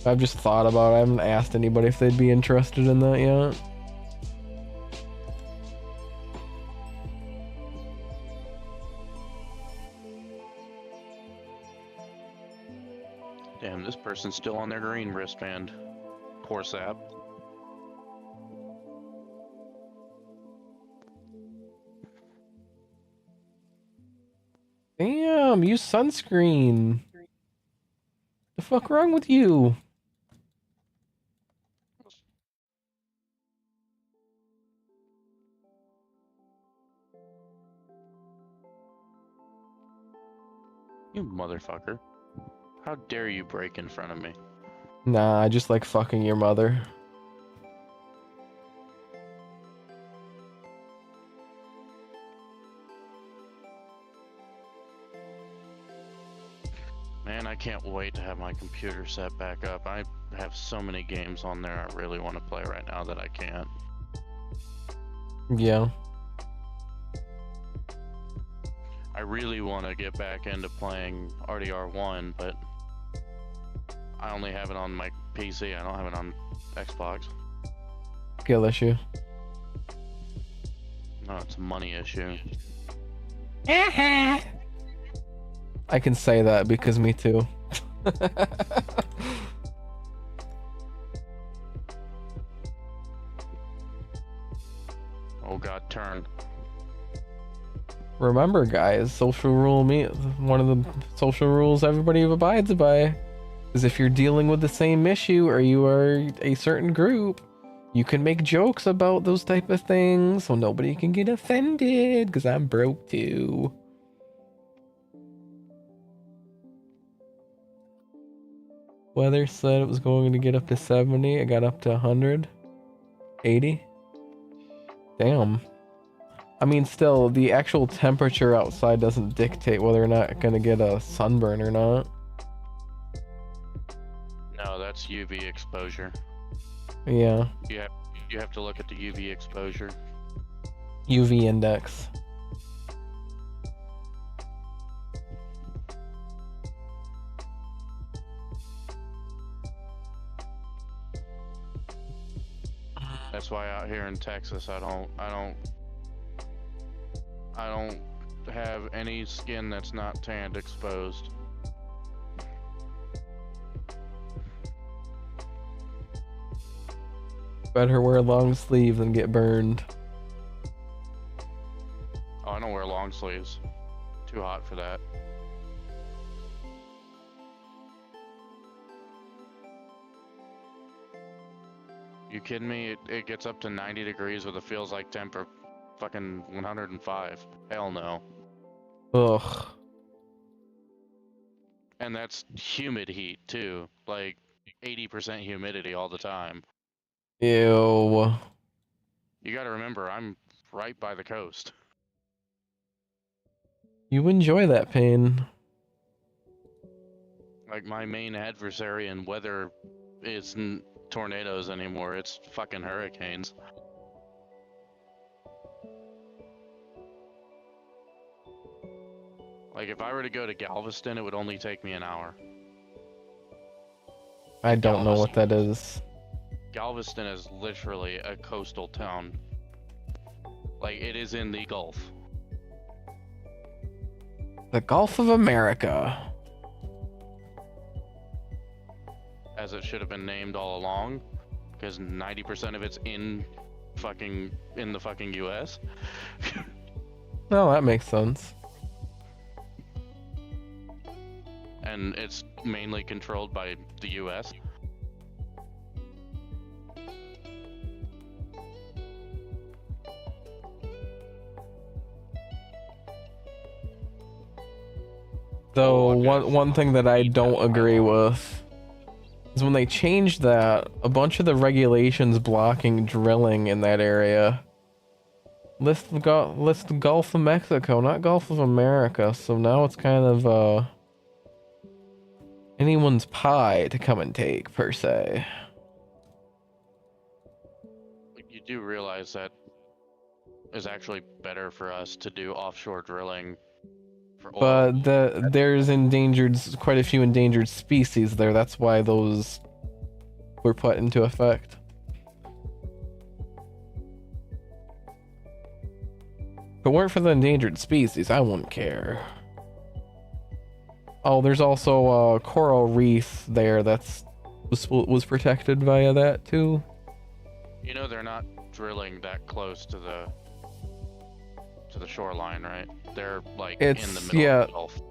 I've just thought about it. I haven't asked anybody if they'd be interested in that yet. Damn, this person's still on their green wristband. Poor sap. Damn, use sunscreen. The fuck wrong with you? You motherfucker. How dare you break in front of me? Nah, I just like fucking your mother. Man, I can't wait to have my computer set back up. I have so many games on there I really want to play right now that I can't. Yeah. I really want to get back into playing RDR1, but I only have it on my PC. I don't have it on Xbox. Skill issue. No, it's a money issue. I can say that because me too. Oh god, turn. Remember, guys, one of the social rules everybody abides by is if you're dealing with the same issue or you are a certain group, you can make jokes about those type of things so nobody can get offended because I'm broke too. Weather said it was going to get up to 70. It got up to 100. 80. Damn. I mean, still, the actual temperature outside doesn't dictate whether or not going to get a sunburn or not. No, that's UV exposure. Yeah. You have to look at the UV exposure. UV index. That's why out here in Texas, I don't have any skin that's not tanned exposed. Better wear long sleeves than get burned. Oh, I don't wear long sleeves. Too hot for that. You kidding me? It gets up to 90 degrees with it feels like temper fucking 105. Hell no. Ugh. And that's humid heat too. Like 80% humidity all the time. Ew. You gotta remember, I'm right by the coast. You enjoy that pain. Like my main adversary in weather isn't tornadoes anymore, it's fucking hurricanes. Like if I were to go to Galveston, it would only take me an hour. I don't know what that is. Galveston is literally a coastal town. Like it is in the Gulf. The Gulf of America. As it should have been named all along, because 90% of it's in the fucking US. No, that makes sense. And it's mainly controlled by the US. Though Oh, okay. one thing that I don't agree with is when they changed that, a bunch of the regulations blocking drilling in that area list Gulf of Mexico, not Gulf of America. So now it's kind of anyone's pie to come and take per se. You do realize that is actually better for us to do offshore drilling for oil. But there's quite a few endangered species there. That's why those were put into effect. If it weren't for the endangered species, I wouldn't care. Oh, there's also a coral reef there was protected via that too. You know they're not drilling that close to the shoreline, right? They're like in the middle of the Gulf.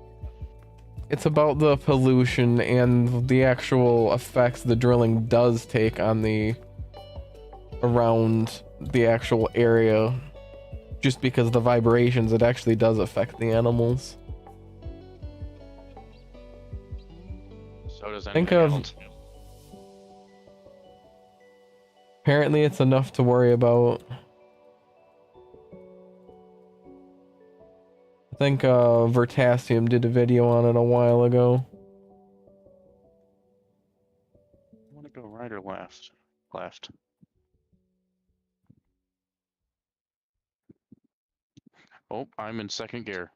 It's about the pollution and the actual effects the drilling does take on around the actual area. Just because of the vibrations, it actually does affect the animals. So does Think anything of- else. Apparently it's enough to worry about. I think Vertasium did a video on it a while ago. I want to go right or left? Left. Oh, I'm in second gear.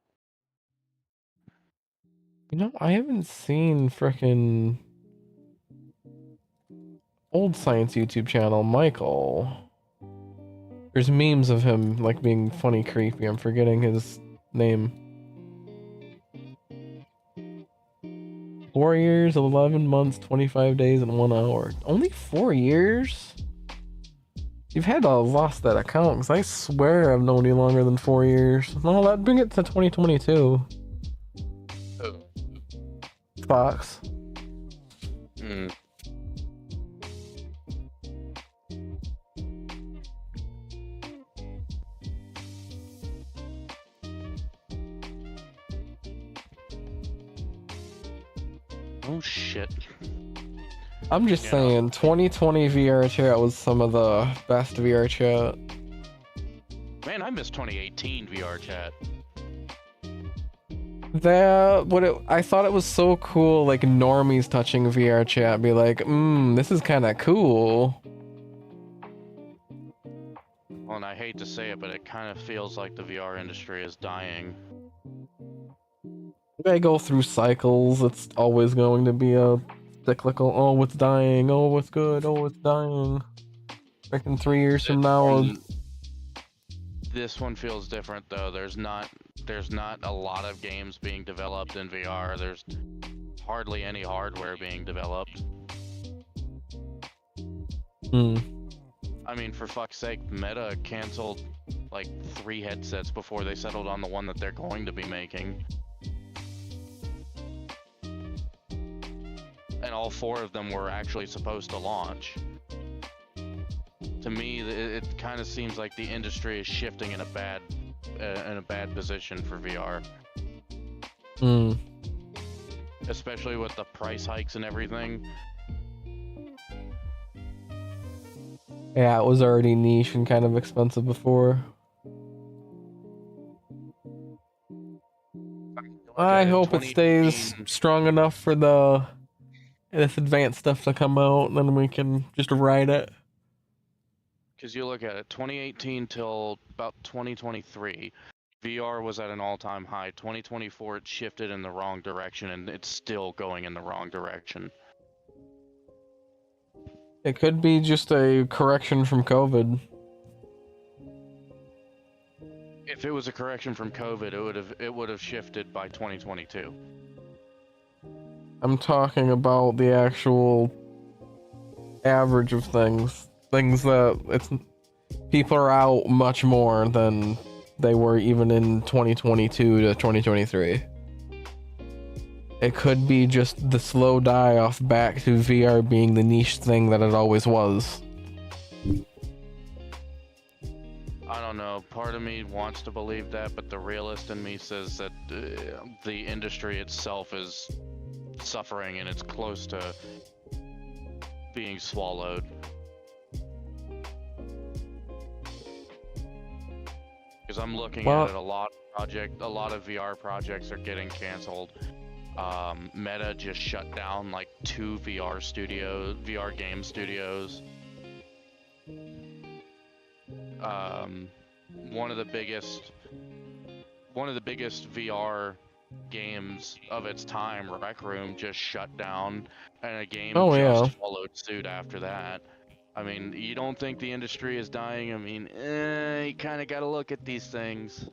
You know, I haven't seen frickin' Old Science YouTube channel, Michael. There's memes of him, like, being funny creepy. I'm forgetting his name. 4 years, 11 months, 25 days, and 1 hour. Only 4 years? You've had to have lost that account, because I swear I've known you longer than 4 years. No, that'd bring it to 2022. Oh. Fox. Hmm. Oh shit. I'm just Yeah. saying, 2020 VR chat was some of the best VR chat. Man, I miss 2018 VR chat. I thought it was so cool, like normies touching VR chat, be like, this is kind of cool. Well, and I hate to say it, but it kind of feels like the VR industry is dying. They go through cycles. It's always going to be a cyclical. Oh, it's dying. Oh, it's good. Oh, it's dying. Freaking 3 years from now. This one feels different though. There's not a lot of games being developed in VR. There's hardly any hardware being developed. I mean, for fuck's sake, Meta canceled like 3 headsets before they settled on the one that they're going to be making. And all 4 of them were actually supposed to launch. To me, it kind of seems like the industry is shifting in a bad position for VR. Especially with the price hikes and everything. Yeah, it was already niche and kind of expensive before. I hope it stays strong enough for this advanced stuff to come out, and then we can just ride it. Because you look at it, 2018 till about 2023, VR was at an all-time high. 2024, it shifted in the wrong direction, and it's still going in the wrong direction. It could be just a correction from COVID. If it was a correction from COVID, it would have shifted by 2022. I'm talking about the actual average of things. Things that people are out much more than they were even in 2022 to 2023. It could be just the slow die off back to VR being the niche thing that it always was. I don't don't know. Part of me wants to believe that, but the realist in me says that the industry itself is suffering and it's close to being swallowed. Because I'm looking at it, a lot of VR projects are getting canceled. Meta just shut down like 2 VR game studios. One of the biggest VR games of its time, Rec Room, just shut down, and a game just followed suit after that. I mean, you don't think the industry is dying? I mean, you kind of got to look at these things.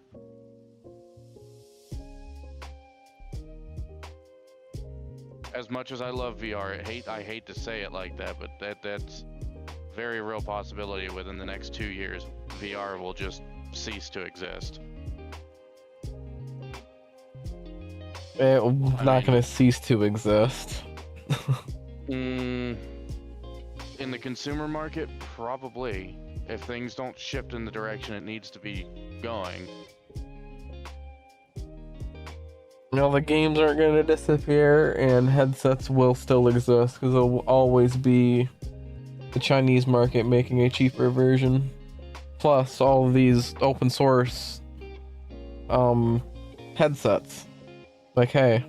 As much as I love VR, I hate to say it like that, but that's very real possibility. Within the next 2 years, VR will just cease to exist. It's not going to cease to exist. In the consumer market, probably. If things don't shift in the direction it needs to be going. The games aren't going to disappear, and headsets will still exist, because there will always be the Chinese market making a cheaper version. Plus, all of these open source headsets. Like, hey,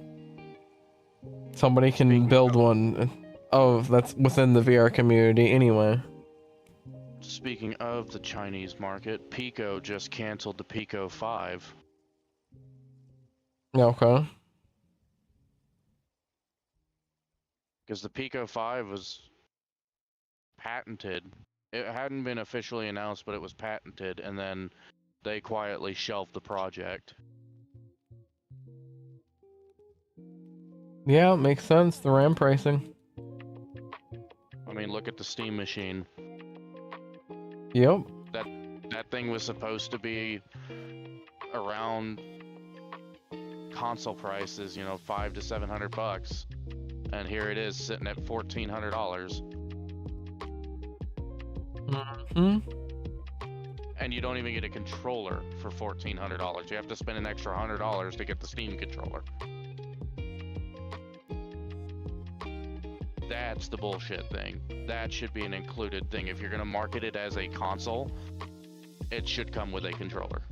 somebody can build one that's within the VR community anyway. Speaking of the Chinese market, Pico just canceled the Pico 5. Okay. Because the Pico 5 was patented. It hadn't been officially announced, but it was patented, and then they quietly shelved the project. Yeah, it makes sense. The RAM pricing. I mean, look at the Steam machine. Yep. That thing was supposed to be around console prices, you know, $500 to $700, and here it is sitting at $1,400. And you don't even get a controller for $1,400. You have to spend an extra $100 to get the Steam controller. That's the bullshit thing. That should be an included thing. If you're gonna market it as a console, it should come with a controller.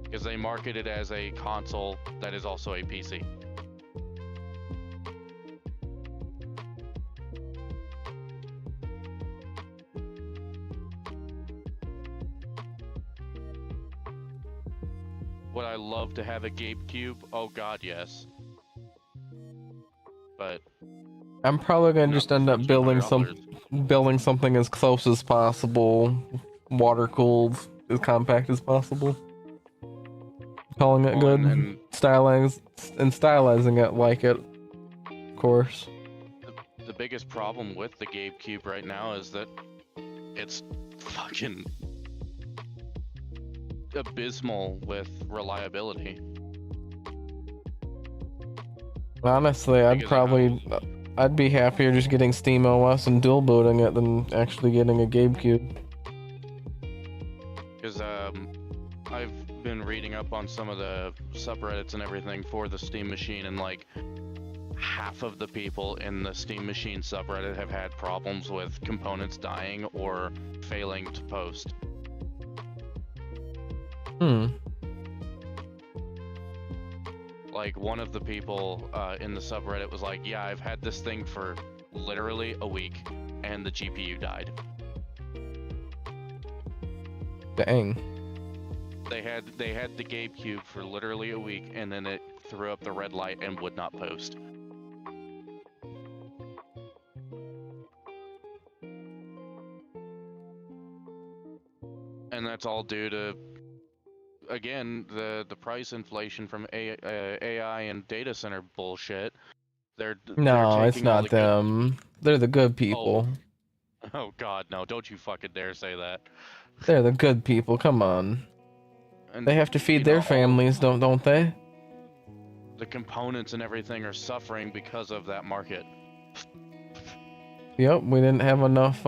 Because they market it as a console that is also a PC. Would I love to have a GameCube? Oh god, yes. But I'm probably gonna just end up building something as close as possible, water cooled, as compact as possible. Calling it good, and stylizing it like it, of course. The biggest problem with the GameCube right now is that it's fucking abysmal with reliability. Honestly, I'd be happier just getting SteamOS and dual booting it than actually getting a GameCube. Because I've been reading up on some of the subreddits and everything for the Steam Machine, and like half of the people in the Steam Machine subreddit have had problems with components dying or failing to post. Like, one of the people in the subreddit was like, yeah, I've had this thing for literally a week and the GPU died. Dang. They had the GameCube for literally a week, and then it threw up the red light and would not post. And that's all due to, again, the price inflation from AI and data center bullshit. No, it's not them. They're the good people. Oh god, no, don't you fucking dare say that. They're the good people, come on. And, they have to feed their families, don't they? The components and everything are suffering because of that market. Yep, we didn't have enough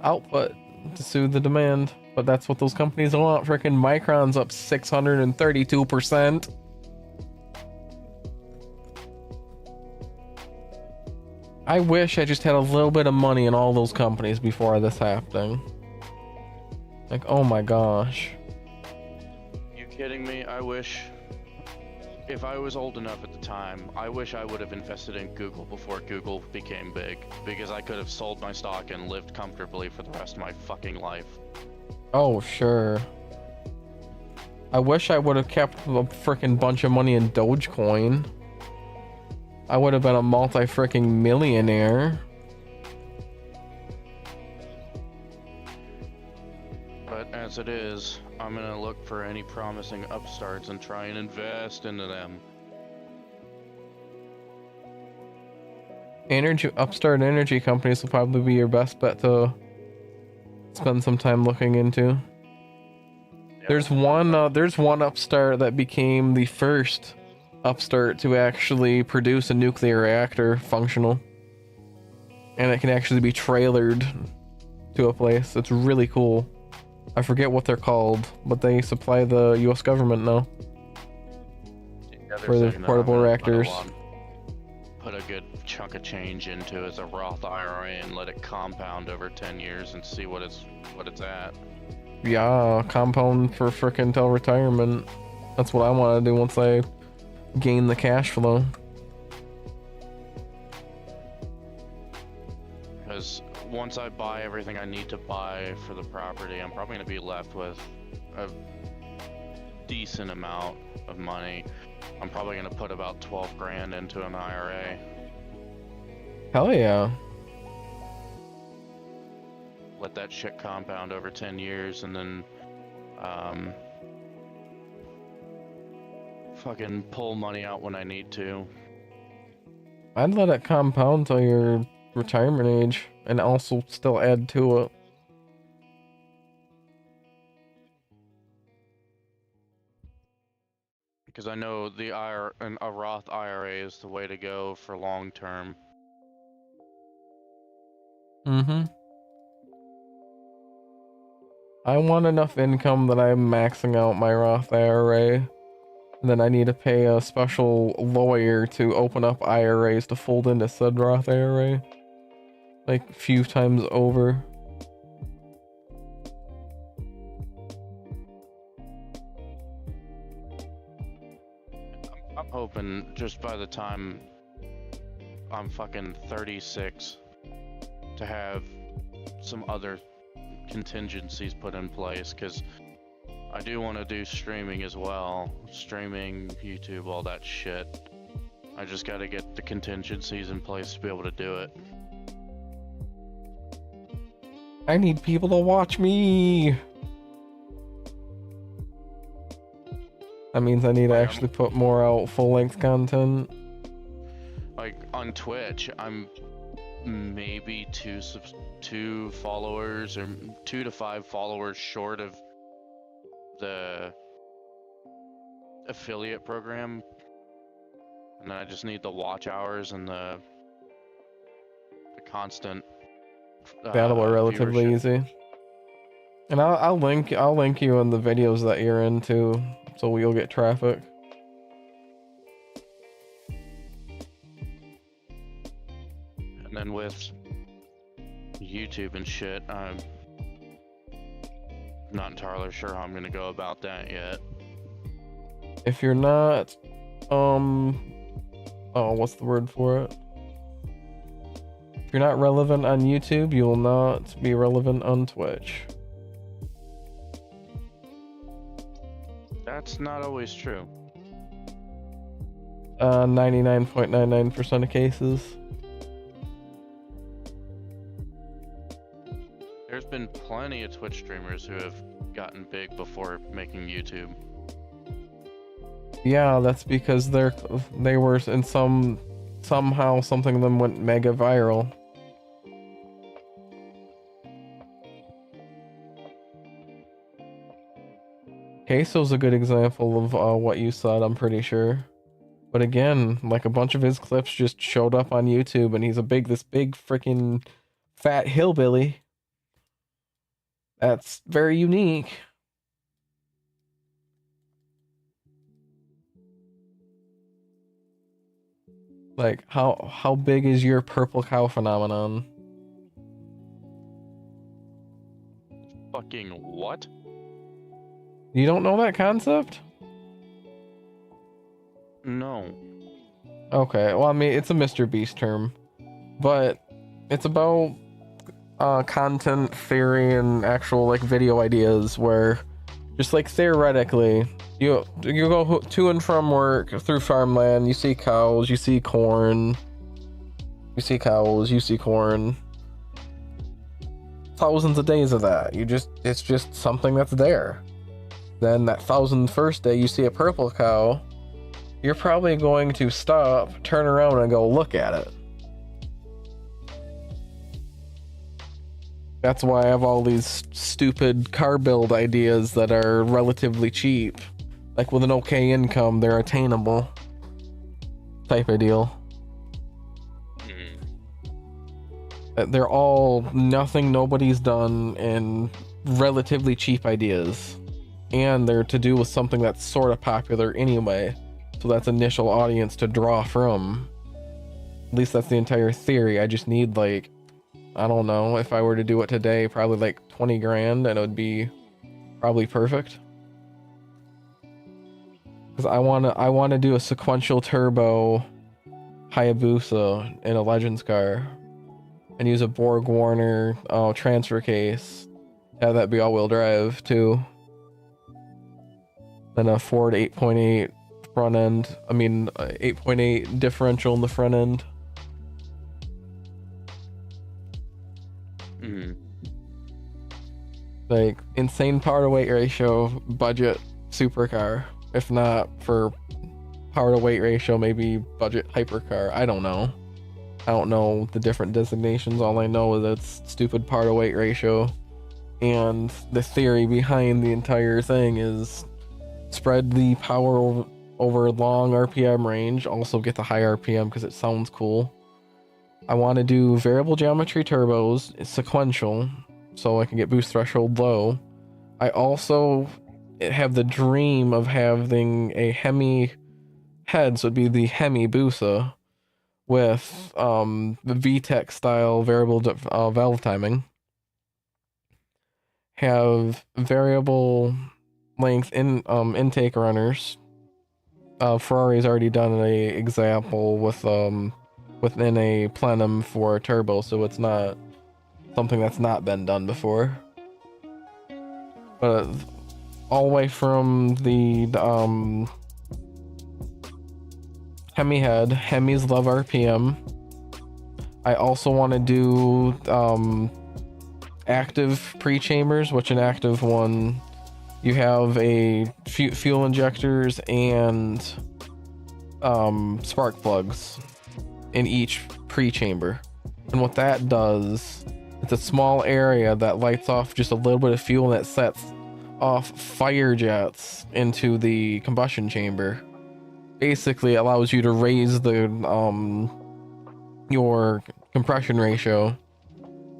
output to soothe the demand, but that's what those companies want. Freaking Micron's up 632%. I wish I just had a little bit of money in all those companies before this happening. Like, oh my gosh. You kidding me? I wish, if I was old enough at the time, I wish I would have invested in Google before Google became big, because I could have sold my stock and lived comfortably for the rest of my fucking life. Oh, sure. I wish I would have kept a freaking bunch of money in Dogecoin. I would have been a multi-freaking millionaire. But as it is, I'm gonna look for any promising upstarts and try and invest into them. Upstart energy companies will probably be your best bet to spend some time looking into. Yeah. There's one upstart that became the first upstart to actually produce a nuclear reactor functional, and it can actually be trailered to a place. It's really cool. I forget what they're called, but they supply the US government now for the portable reactors. Put a good chunk of change into as a Roth IRA and let it compound over 10 years and see what it's at. Yeah, compound for frickin' till retirement. That's what I want to do once I gain the cash flow. Because once I buy everything I need to buy for the property, I'm probably going to be left with a decent amount of money. I'm probably going to put about 12 grand into an IRA. Hell yeah. Let that shit compound over 10 years and then fucking pull money out when I need to. I'd let it compound till your retirement age and also still add to it. Because I know a Roth IRA is the way to go for long term. Mm-hmm. I want enough income that I'm maxing out my Roth IRA. And then I need to pay a special lawyer to open up IRAs to fold into said Roth IRA. Like, a few times over. I'm hoping just by the time I'm fucking 36 to have some other contingencies put in place, because I do want to do streaming as well. Streaming, YouTube, all that shit. I just gotta get the contingencies in place to be able to do it. I need people to watch me! That means I need to actually put more out full-length content. Like, on Twitch, I'm maybe two followers or 2 to 5 followers short of the affiliate program, and then I just need the watch hours and the constant That'll be relatively viewership. easy. And I'll link you in the videos that you're into, so you'll get traffic. And then with YouTube and shit, I'm not entirely sure how I'm gonna go about that yet. If you're not, oh, what's the word for it? If you're not relevant on YouTube, you will not be relevant on Twitch. That's not always true. 99.99% of cases. There's been plenty of Twitch streamers who have gotten big before making YouTube. Yeah, that's because they were in somehow something of them went mega viral. Queso's a good example of what you said, I'm pretty sure. But again, like a bunch of his clips just showed up on YouTube, and he's this big freaking fat hillbilly. That's very unique. Like, how big is your purple cow phenomenon? Fucking what? You don't know that concept? No. Okay, well, I mean, it's a Mr. Beast term, but it's about content theory and actual like video ideas where just like theoretically you go to and from work through farmland, you see cows, you see corn, you see cows, you see corn, thousands of days of that. It's just something that's there. Then that 1001st day you see a purple cow, you're probably going to stop, turn around, and go look at it. That's why I have all these stupid car build ideas that are relatively cheap. Like with an okay income, they're attainable. Type of deal. They're all nothing nobody's done and relatively cheap ideas. And they're to do with something that's sort of popular anyway. So that's initial audience to draw from. At least that's the entire theory. I just need like, I don't know, if I were to do it today, probably like 20 grand, and it would be probably perfect. Because I wanna do a sequential turbo Hayabusa in a Legends car, and use a Borg Warner transfer case. Have that be all-wheel drive too. Then a Ford 8.8 front end. 8.8 differential in the front end. Like insane power to weight ratio, budget supercar. If not for power to weight ratio, maybe budget hypercar. I don't know. I don't know the different designations. All I know is it's stupid power to weight ratio. And the theory behind the entire thing is spread the power over long RPM range. Also get the high RPM because it sounds cool. I want to do variable geometry turbos, sequential, so I can get boost threshold low. I also have the dream of having a Hemi head, so it'd be the Hemi Busa with the VTEC style variable valve timing. Have variable length intake runners. Ferrari's already done an example with within a plenum for a turbo, so it's not something that's not been done before. But all the way from the Hemi head, Hemis love RPM. I also want to do active pre-chambers, which an active one, you have a fuel injectors and spark plugs in each pre-chamber. And what that does, it's a small area that lights off just a little bit of fuel and it sets off fire jets into the combustion chamber. Basically allows you to raise the your compression ratio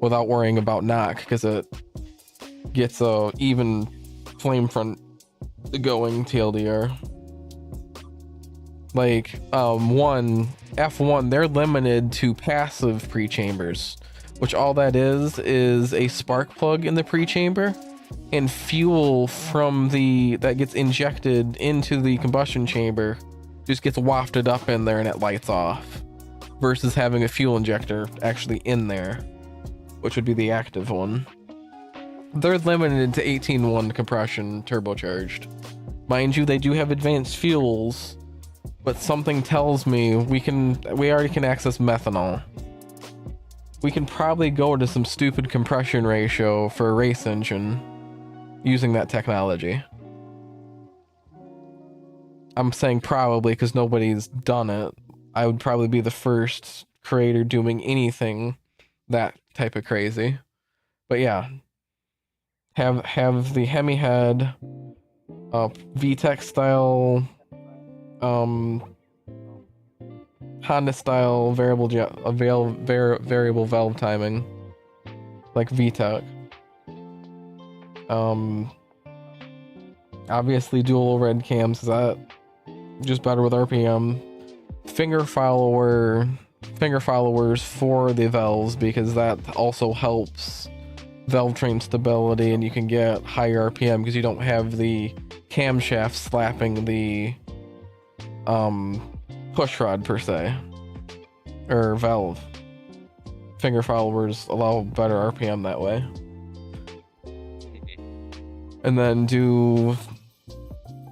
without worrying about knock, because it gets a even flame front going TLDR. Like F1, they're limited to passive pre-chambers, which all that is a spark plug in the pre-chamber and fuel from that gets injected into the combustion chamber just gets wafted up in there and it lights off, versus having a fuel injector actually in there, which would be the active one. They're limited to 18.1 compression turbocharged. Mind you, they do have advanced fuels, but something tells me we already can access methanol. We can probably go to some stupid compression ratio for a race engine using that technology. I'm saying probably because nobody's done it. I would probably be the first creator doing anything that type of crazy. But yeah, have the Hemi head, VTEC style Honda style variable valve timing, like VTEC. Obviously dual red cams, is that just better with RPM. Finger followers for the valves, because that also helps valve train stability, and you can get higher RPM because you don't have the camshaft slapping the push rod per se, or valve. Finger followers allow better RPM that way. And then do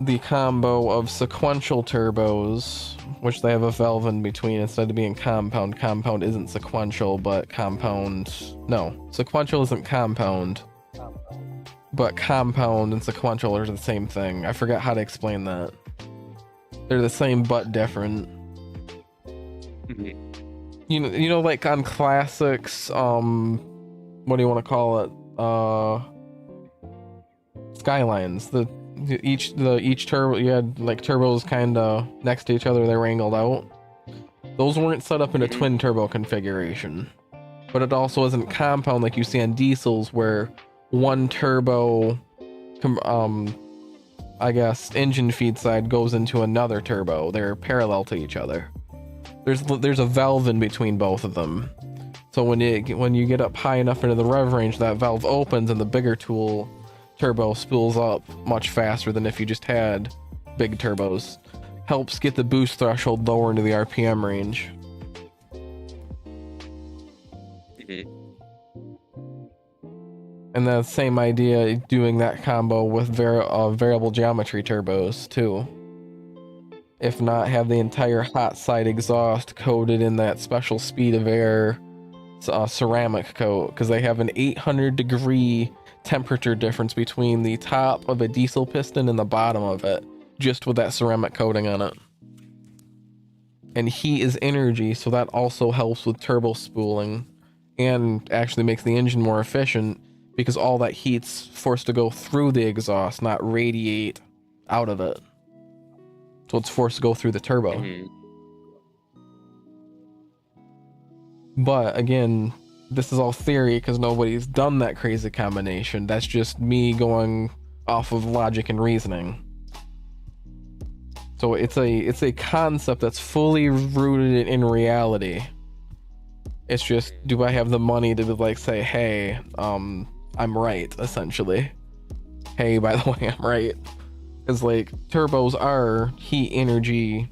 the combo of sequential turbos, which they have a valve in between instead of being compound. Compound isn't sequential, but sequential isn't compound, but compound and sequential are the same thing. I forgot how to explain that. They're the same but different. You know, like on classics, what do you want to call it? Skylines. Each turbo, you had like turbos kind of next to each other. They were angled out. Those weren't set up in a twin turbo configuration, but it also isn't compound like you see on diesels, where one turbo, I guess, engine feed side goes into another turbo. They're parallel to each other. There's a valve in between both of them. So when you get up high enough into the rev range, that valve opens and the bigger turbo spools up much faster than if you just had big turbos. Helps get the boost threshold lower into the RPM range. And the same idea, doing that combo with variable geometry turbos too. If not, have the entire hot side exhaust coated in that special speed of air ceramic coat, because they have an 800-degree temperature difference between the top of a diesel piston and the bottom of it, just with that ceramic coating on it. And heat is energy, so that also helps with turbo spooling and actually makes the engine more efficient, because all that heat's forced to go through the exhaust, not radiate out of it. So it's forced to go through the turbo. But again, this is all theory because nobody's done that crazy combination. That's just me going off of logic and reasoning. So it's a concept that's fully rooted in reality. It's just, do I have the money to like say, hey, I'm right, essentially. Hey, by the way, I'm right. Because like turbos are heat energy.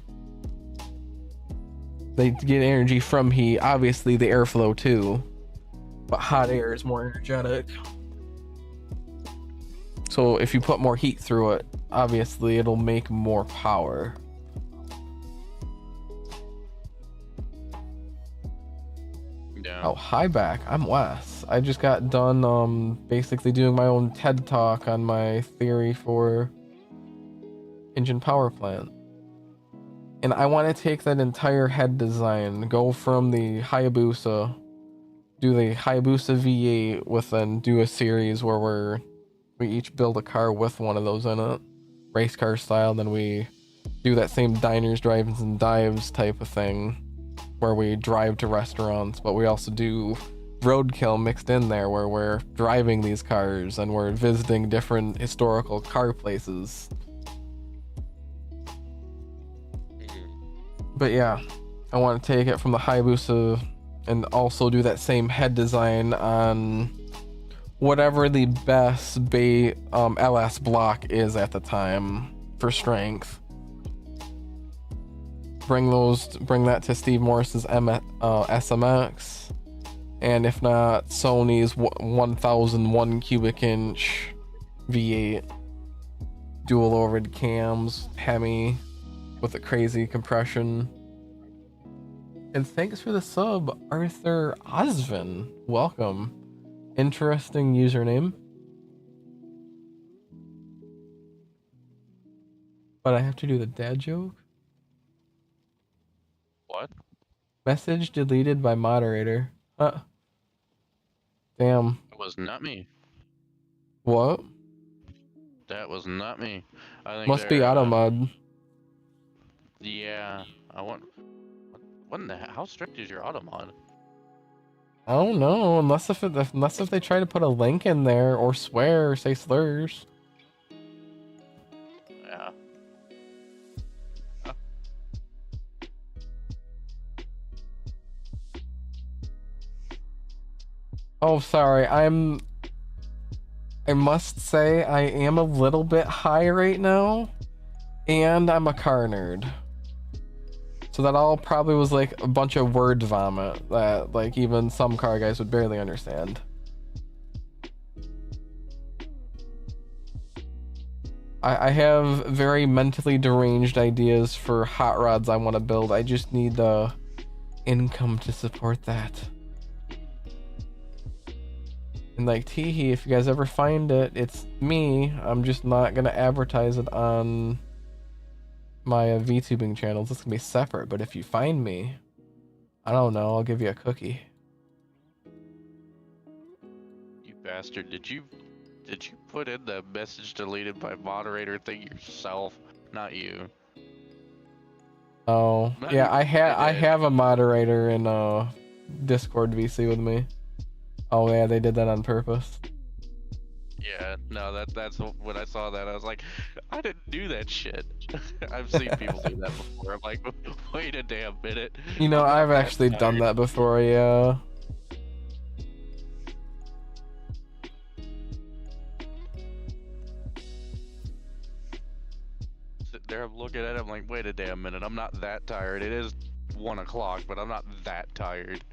They get energy from heat, obviously the airflow too, but hot air is more energetic. So if you put more heat through it, obviously it'll make more power. Yeah. Oh, hi back. I'm Wes. I just got done basically doing my own TED talk on my theory for engine power plant. And I want to take that entire head design, go from the Hayabusa, do the Hayabusa V8 with, then do a series where we each build a car with one of those in it, race car style. Then we do that same diners, drive-ins, and dives type of thing, where we drive to restaurants, but we also do roadkill mixed in there, where we're driving these cars and we're visiting different historical car places. But yeah, I want to take it from the Hayabusa and also do that same head design on whatever the best LS block is at the time for strength. Bring that to Steve Morris's SMX, and if not, Sony's 1001 cubic inch V8, dual overhead cams, Hemi with a crazy compression. And thanks for the sub, Arthur Osvin. Welcome. Interesting username. But I have to do the dad joke? What? Message deleted by moderator. Damn. It was not me. What? That was not me. I think Must be they're, Automod. Yeah, I want. What in the hell? How strict is your auto mod? I don't know, unless if they try to put a link in there or swear or say slurs. Yeah. Oh, sorry. I must say I am a little bit high right now, and I'm a car nerd. So that all probably was like a bunch of word vomit that like even some car guys would barely understand. I have very mentally deranged ideas for hot rods I want to build. I just need the income to support that. And like teehee, if you guys ever find it, it's me. I'm just not gonna advertise it on my VTubing channels. It's gonna be separate. But if you find me, I don't know, I'll give you a cookie. You bastard! Did you put in the message deleted by moderator thing yourself? Not you. Oh, Not yeah, you. I did. have a moderator in Discord VC with me. Oh yeah, they did that on purpose. Yeah, no, that's when I saw that I was like, I didn't do that shit. I've seen people do that before. I'm like, wait a damn minute. You know, I'm not I've that actually done tired. that before, yeah. Sitting there, I'm looking at it, I'm like, wait a damn minute. I'm not that tired. It is 1 o'clock, but I'm not that tired.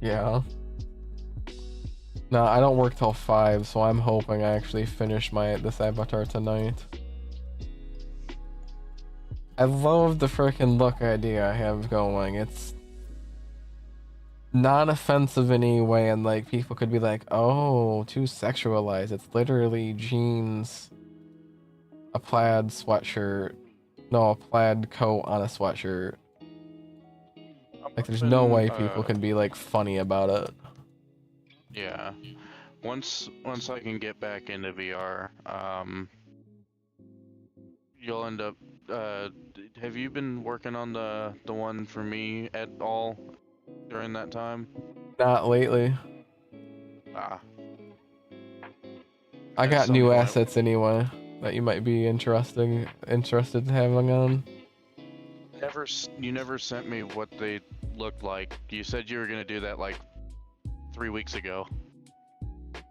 Yeah. No, I don't work till 5, so I'm hoping I actually finish this avatar tonight. I love the freaking look idea I have going. It's non-offensive in any way, and like people could be like, oh, too sexualized. It's literally jeans, a plaid sweatshirt, no, a plaid coat on a sweatshirt. Like there's no way people can be like funny about it. Yeah. Once I can get back into VR, you'll end up. Have you been working on the one for me at all during that time? Not lately. Ah, I at got some new point. assets anyway that you might be interested in having on. You never sent me what they looked like. You said you were gonna do that like 3 weeks ago.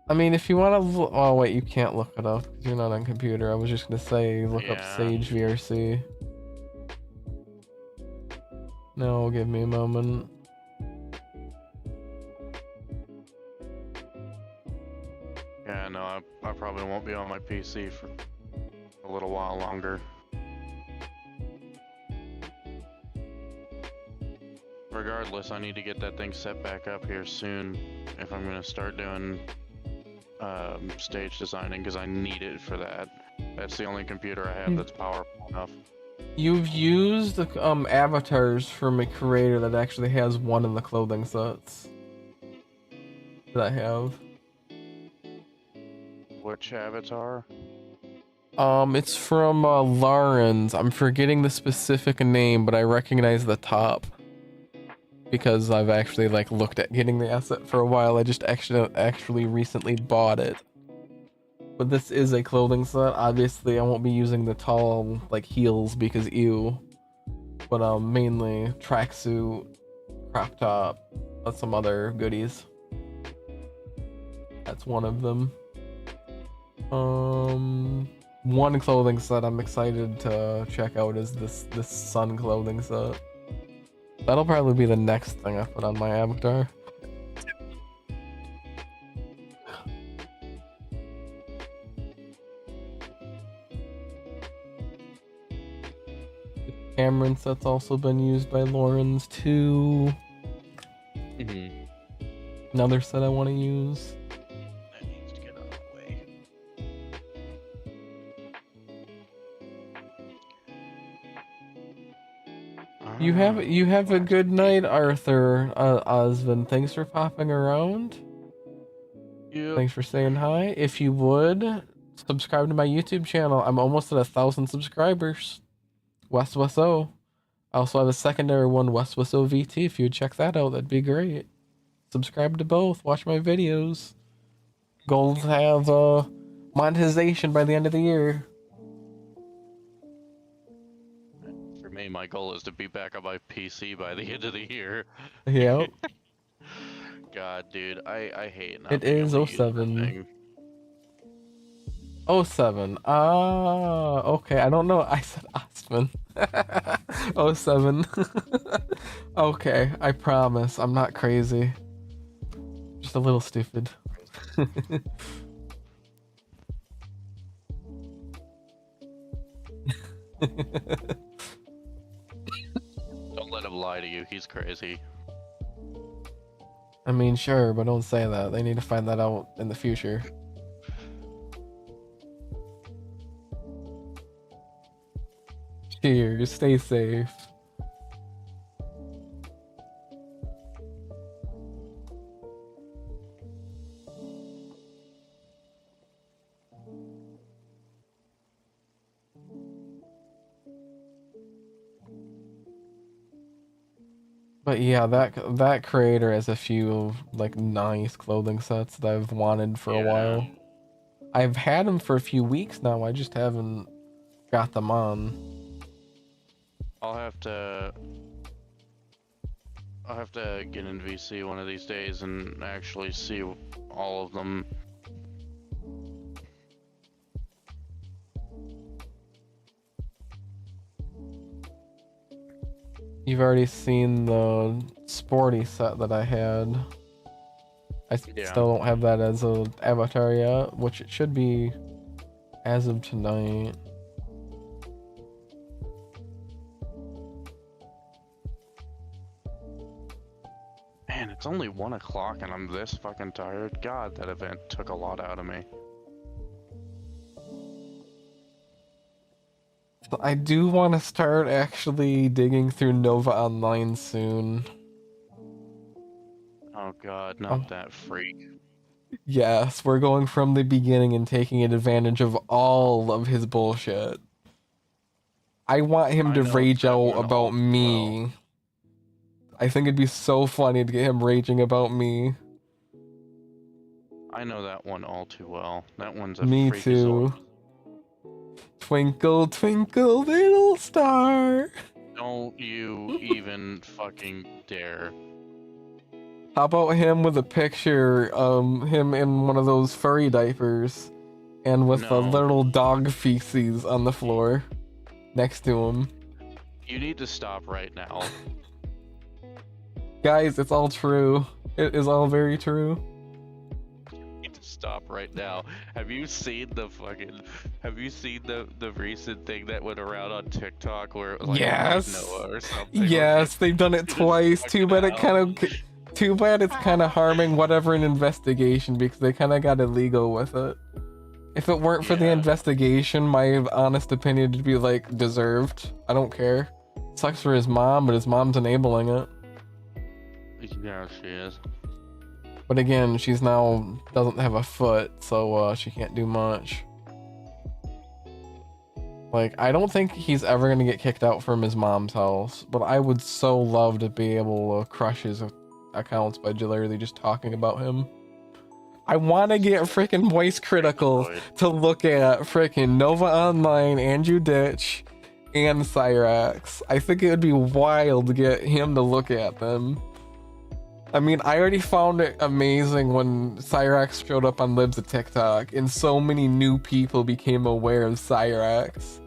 I mean, if you want to, oh wait, you can't look it up because you're not on computer. I was just gonna say look up Yeah. Sage VRC. No, give me a moment. Yeah, no, I probably won't be on my PC for a little while longer. Regardless, I need to get that thing set back up here soon if I'm gonna start doing stage designing because I need it for that. That's the only computer I have that's powerful enough. You've used avatars from a creator that actually has one in the clothing sets that I have. Which avatar? It's from Lawrence. I'm forgetting the specific name, but I recognize the top because I've actually like looked at getting the asset for a while. I just actually recently bought it. But this is a clothing set. Obviously, I won't be using the tall like heels because ew. But mainly tracksuit, crop top, and some other goodies. That's one of them. One clothing set I'm excited to check out is this sun clothing set. That'll probably be the next thing I put on my avatar. Cameron set's also been used by Lauren's too. Another set I want to use. That needs to get out of the way. You have a good night, Arthur. Osvin, thanks for popping around. Yep. Thanks for saying hi. If you would subscribe to my YouTube channel, I'm almost at 1,000 subscribers. WeswesO. I also have a secondary one, WeswesO VT. If you would check that out, that'd be great. Subscribe to both. Watch my videos. Goals have monetization by the end of the year. For me, my goal is to be back on my PC by the end of the year. Yep. God, dude, I hate not It being is able to use that 07. thing. 07. Ah, okay. I don't know. I said Ostman. 07. Okay, I promise. I'm not crazy. Just a little stupid. Don't let him lie to you. He's crazy. I mean, sure, but don't say that. They need to find that out in the future. Cheers. Stay safe. But yeah, that creator has a few like nice clothing sets that I've wanted for a while. I've had them for a few weeks now. I just haven't got them on. I'll have to get in VC one of these days and actually see all of them. You've already seen the sporty set that I had. I still don't have that as a avatar yet, which it should be as of tonight. Man, it's only 1 o'clock and I'm this fucking tired. God, that event took a lot out of me. I do want to start actually digging through Nova Online soon. Oh god, not that freak. Yes, we're going from the beginning and taking advantage of all of his bullshit. I want him to rage out about me. I think it'd be so funny to get him raging about me. I know that one all too well. That one's a Me too. Twinkle, twinkle, little star. Don't you even fucking dare. How about him with a picture of him in one of those furry diapers and with the little dog feces on the floor next to him? You need to stop right now. Guys, it's all true. It is all very true. Stop right now. Have you seen the recent thing that went around on TikTok where it was like Noah or something? Yes, they've done it twice. Too bad it's kind of harming whatever an investigation because they kind of got illegal with it. If it weren't for the investigation, my honest opinion would be like deserved. I don't care. Sucks for his mom, but his mom's enabling it. Yeah, she is. But again, she's now doesn't have a foot, so she can't do much. Like, I don't think he's ever gonna get kicked out from his mom's house, but I would so love to be able to crush his accounts by literally just talking about him. I want to get freaking Voice Critical to look at freaking Nova Online, Andrew Ditch, and Cyrax. I think it would be wild to get him to look at them. I mean, I already found it amazing when Cyrax showed up on Libs of TikTok and so many new people became aware of Cyrax.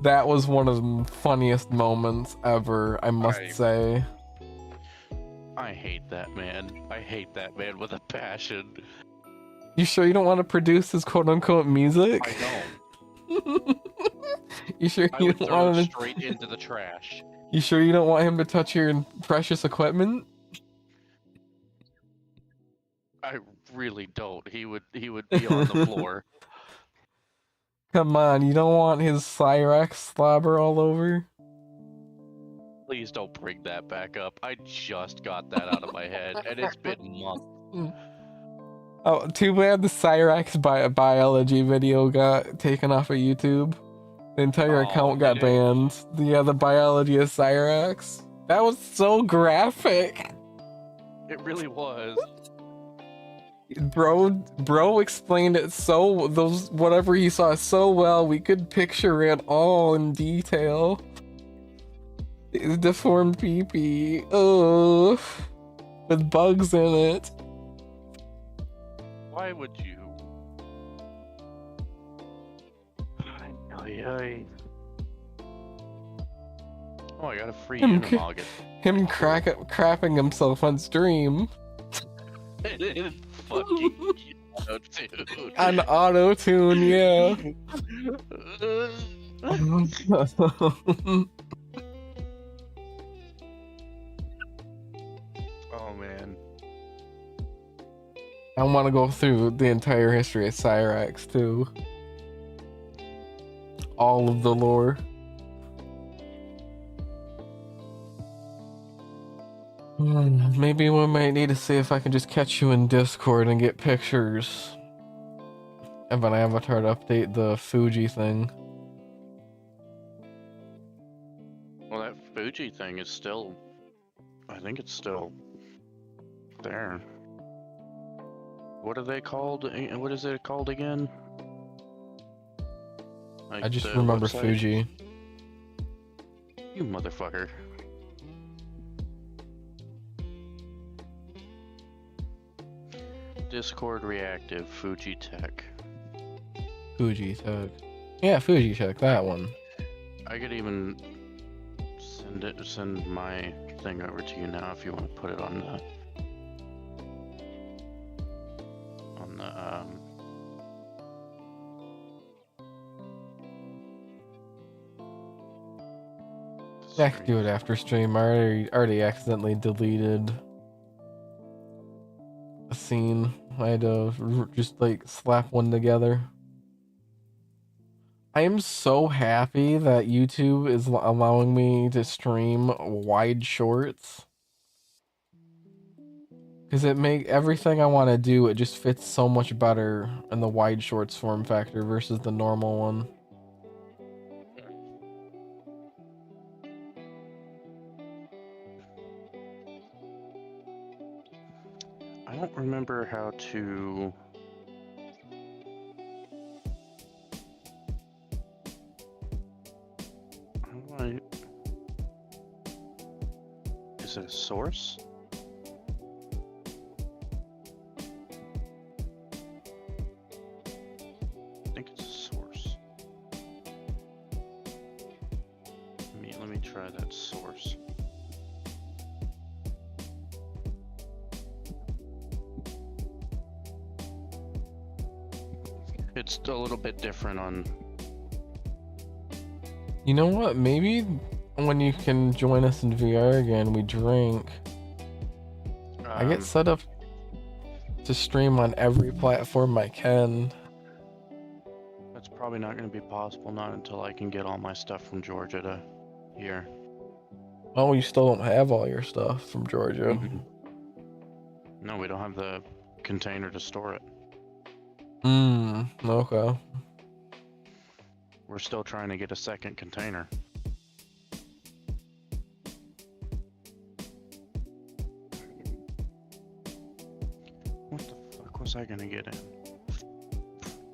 That was one of the funniest moments ever, I must say. I hate that man. I hate that man with a passion. You sure you don't want to produce his quote-unquote music? I don't. You sure you don't want him straight into the trash? You sure you don't want him to touch your precious equipment? I really don't. He would be on the floor. Come on, you don't want his Cyrax slobber all over? Please don't bring that back up. I just got that out of my head, and it's been months. Oh, too bad the Cyrax biology video got taken off of YouTube. The entire Oh, account got dude. banned. Yeah, the biology of Cyrax. That was so graphic. It really was. Bro explained it so, those, whatever he saw so well, we could picture it all in detail. His deformed pee-pee, oh, with bugs in it. Why would you? Oh, I got a free Him, Unimog. him crapping himself on stream. Fucking dude. On auto-tune, yeah. Oh man. I want to go through the entire history of Cyrax too. All of the lore. Maybe we might need to see if I can just catch you in Discord and get pictures of an avatar to update the Fuji thing. Well, that Fuji thing is still. I think it's still there. What are they called? What is it called again? Like I just the remember website? Fuji. You motherfucker. Discord reactive Fuji Tech. Fuji Tech. Yeah, Fuji Tech, that one. I could even send my thing over to you now if you want to put it on the Yeah, I could do it after stream. I already accidentally deleted a scene. I had to just like slap one together. I am so happy that YouTube is allowing me to stream wide shorts. Because it make everything I want to do, it just fits so much better in the wide shorts form factor versus the normal one. I don't remember how to. How do I? Is it a source? I think it's a source. Let me try that source. It's a little bit different on. You know what? Maybe when you can join us in VR again, we drink. I get set up to stream on every platform I can. That's probably not going to be possible, not until I can get all my stuff from Georgia to here. Oh, you still don't have all your stuff from Georgia. No, we don't have the container to store it. Okay. We're still trying to get a second container. What the fuck was I gonna get in?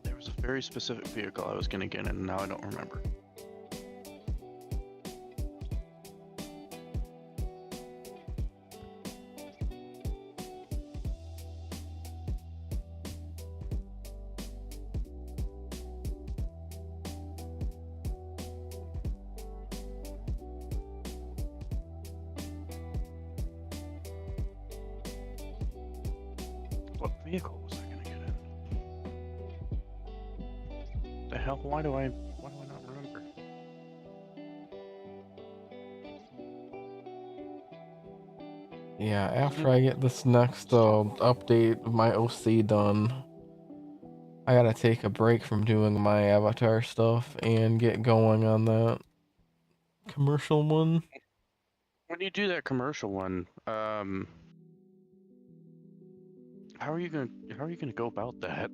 There was a very specific vehicle I was gonna get in, and now I don't remember. What vehicle was I gonna get in? The hell? Why do I not remember? Yeah, after I get this next update of my OC done, I gotta take a break from doing my avatar stuff and get going on that commercial one. When you do that commercial one, how are you gonna go about that?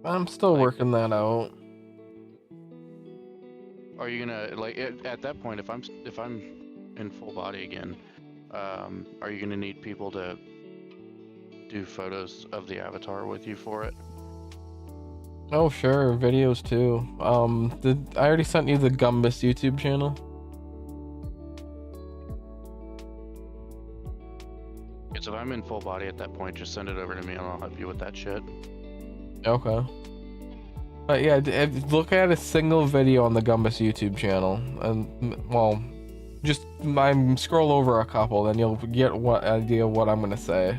I'm still Like- working that out. Are you gonna like at that point if I'm in full body again? Are you gonna need people to do photos of the avatar with you for it? Oh sure, videos too. I already sent you the Gumbus YouTube channel? Because if I'm in full body at that point, just send it over to me and I'll help you with that shit. Okay. But yeah, look at a single video on the Gumbus YouTube channel, and well, just scroll over a couple, then you'll get what idea what I'm gonna say.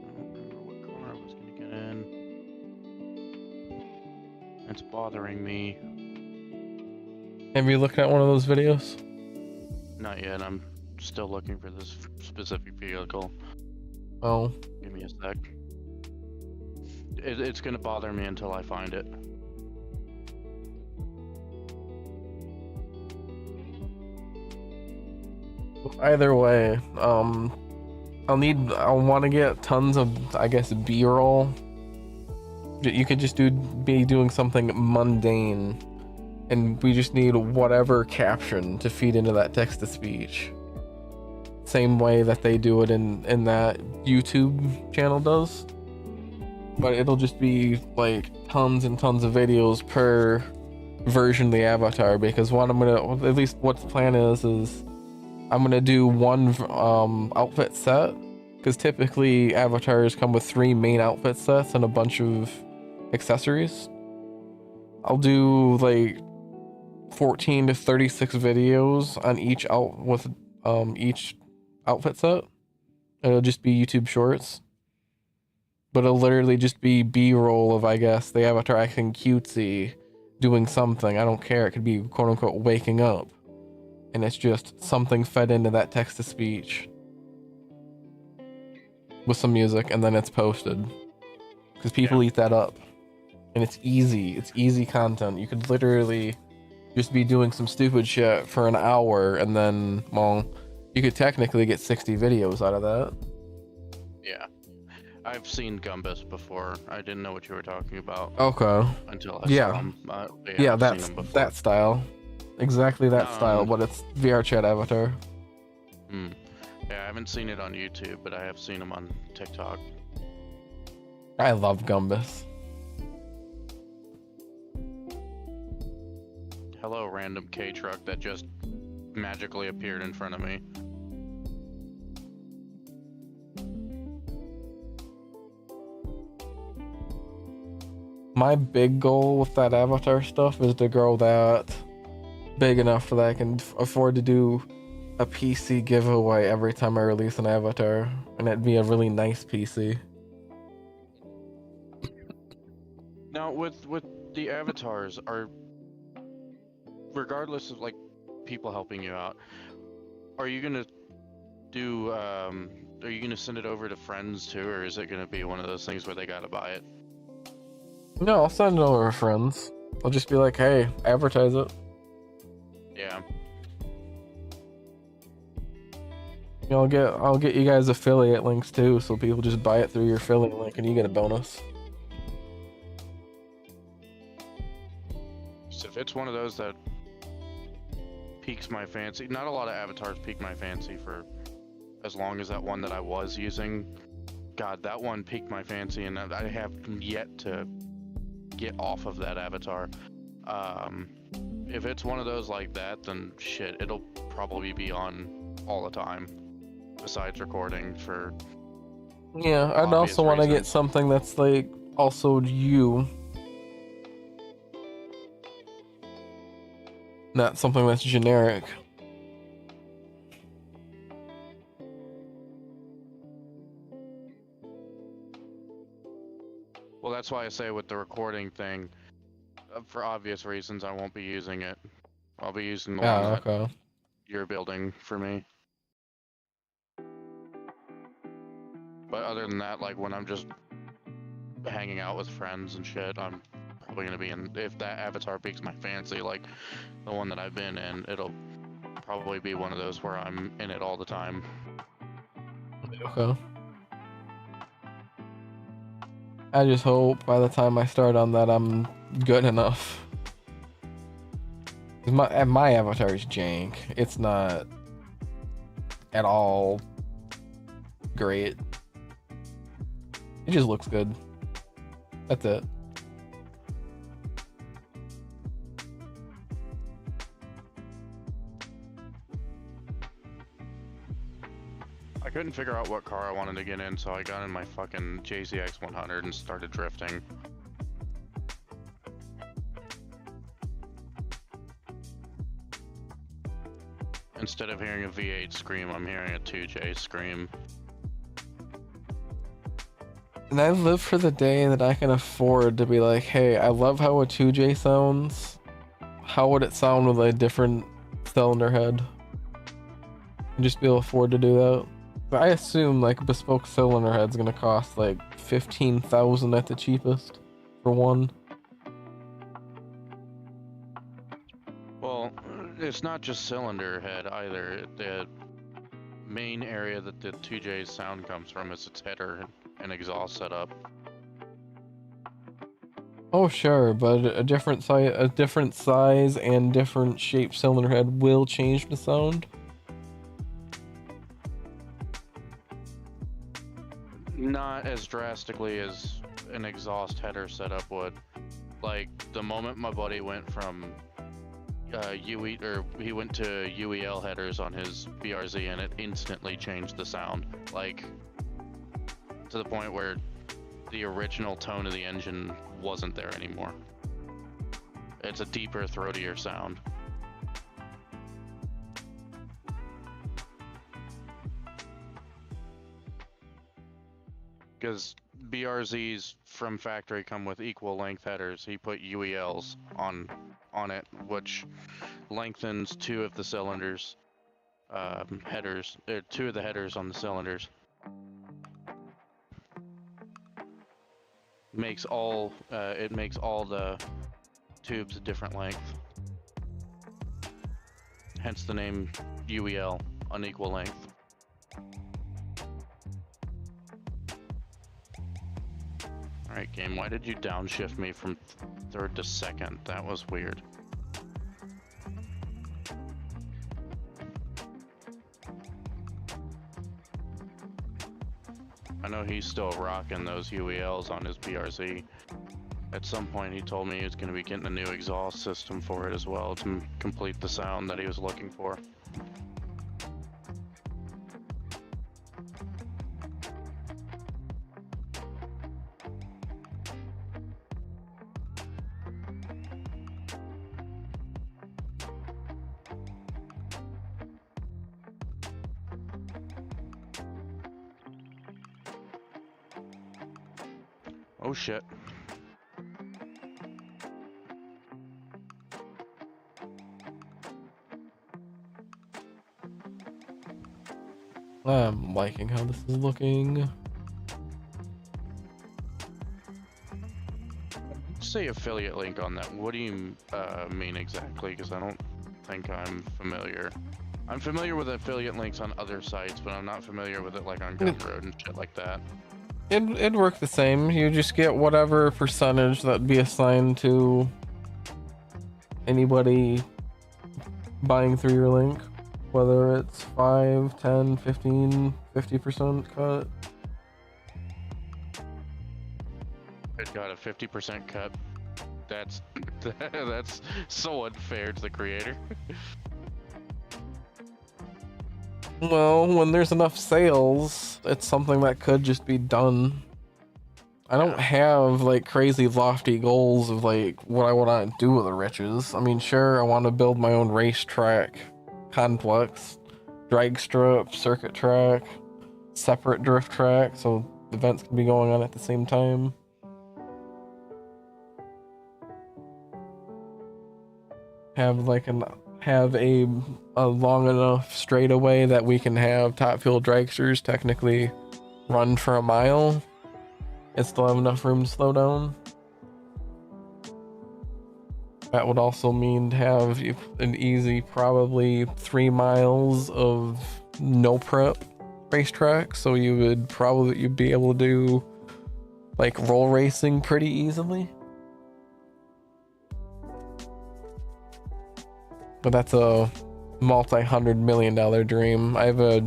I don't remember what car I was gonna get in. It's bothering me. Have you looked at one of those videos? Not yet. I'm still looking for this specific vehicle. Oh. Give me a sec. It's gonna bother me until I find it. Either way, I'll want to get tons of, I guess, B-roll. You could just be doing something mundane, and we just need whatever caption to feed into that text-to-speech. Same way that they do it in that YouTube channel does. But it'll just be like tons and tons of videos per version of the avatar, because what I'm gonna, at least what the plan is I'm gonna do one outfit set, because typically avatars come with 3 main outfit sets and a bunch of accessories. I'll do like 14 to 36 videos on each each outfit set. It'll just be YouTube shorts, but it'll literally just be B-roll of, I guess, the avatar acting cutesy, doing something. I don't care. It could be quote unquote waking up, and it's just something fed into that text-to-speech with some music, and then it's posted, because people eat that up, and it's easy content. You could literally just be doing some stupid shit for an hour, and then, well, you could technically get 60 videos out of that. Yeah. I've seen Gumbus before. I didn't know what you were talking about Okay. until I Yeah. saw him. Yeah, I've that's seen him before. that style. Exactly that style, but it's VR chat avatar. Yeah, I haven't seen it on YouTube, but I have seen him on TikTok. I love Gumbus. Hello, random K truck that just magically appeared in front of me. My big goal with that avatar stuff is to grow that big enough that I can afford to do a PC giveaway every time I release an avatar, and it'd be a really nice PC. Now, with the avatars, regardless of like people helping you out, are you gonna do are you gonna send it over to friends too, or is it gonna be one of those things where they gotta buy it? No, I'll send it over to friends. I'll just be like, hey, advertise it. Yeah. I'll get you guys affiliate links too, so people just buy it through your affiliate link and you get a bonus. So if it's one of those that piques my fancy, not a lot of avatars pique my fancy for as long as that one that I was using. God, that one piqued my fancy, and I have yet to get off of that avatar. If it's one of those like that, then shit, it'll probably be on all the time. Besides recording for Yeah, I'd obvious also want to get reasons. something that's like also you. Not something that's generic. Well, that's why I say with the recording thing, for obvious reasons, I won't be using it. I'll be using the one Yeah, that okay. you're building for me. But other than that, like when I'm just hanging out with friends and shit, I'm probably gonna be in, if that avatar piques my fancy, like the one that I've been in, it'll probably be one of those where I'm in it all the time. Okay. I just hope by the time I start on that, I'm good enough. 'Cause my avatar is jank. It's not at all great. It just looks good. That's it. I couldn't figure out what car I wanted to get in, so I got in my fucking JZX 100 and started drifting. Instead of hearing a V8 scream, I'm hearing a 2J scream. And I live for the day that I can afford to be like, hey, I love how a 2J sounds. How would it sound with a different cylinder head? And just be able to afford to do that. But I assume like a bespoke cylinder head's gonna cost like 15,000 at the cheapest for one. Well, it's not just cylinder head either. The main area that the 2J's sound comes from is its header and exhaust setup. Oh sure, but a different size and different shaped cylinder head will change the sound. Not as drastically as an exhaust header setup would. Like the moment my buddy went from he went to UEL headers on his BRZ, and it instantly changed the sound. Like to the point where the original tone of the engine wasn't there anymore. It's a deeper, throatier sound. Because BRZs from factory come with equal length headers. He put UELs on it, which lengthens two of the cylinders headers, two of the headers on the cylinders. Makes all it makes all the tubes a different length. Hence the name UEL, unequal length. Alright game, why did you downshift me from third to second? That was weird. I know he's still rocking those UELs on his BRZ. At some point he told me he was going to be getting a new exhaust system for it as well to complete the sound that he was looking for. Oh shit. I'm liking how this is looking. Say affiliate link on that. What do you mean exactly? Because I don't think I'm familiar. I'm familiar with affiliate links on other sites, but I'm not familiar with it like on Gumroad and shit like that. It'd work the same. You just get whatever percentage that'd be assigned to anybody buying through your link. Whether it's 5, 10, 15, 50% cut. It got a 50% cut. That's that's so unfair to the creator. Well, when there's enough sales, it's something that could just be done. I don't have like crazy lofty goals of like what I want to do with the riches. I mean, sure, I want to build my own racetrack complex, drag strip, circuit track, separate drift track, so events can be going on at the same time. have like have a long enough straightaway that we can have top fuel dragsters technically run for a mile and still have enough room to slow down. That would also mean to have an easy probably 3 miles of no prep racetrack, so you'd be able to do like roll racing pretty easily. But that's a multi-$100 million dream. I have a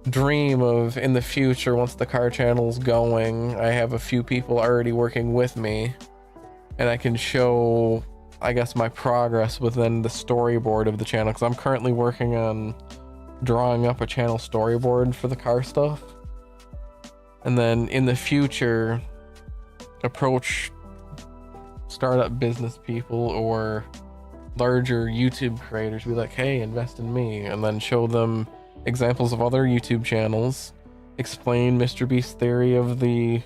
dream of, in the future, once the car channel's going, I have a few people already working with me, and I can show, I guess, my progress within the storyboard of the channel, because I'm currently working on drawing up a channel storyboard for the car stuff. And then in the future, approach startup business people or larger YouTube creators, be like, hey, invest in me, and then show them examples of other YouTube channels, explain Mr. Beast's theory of the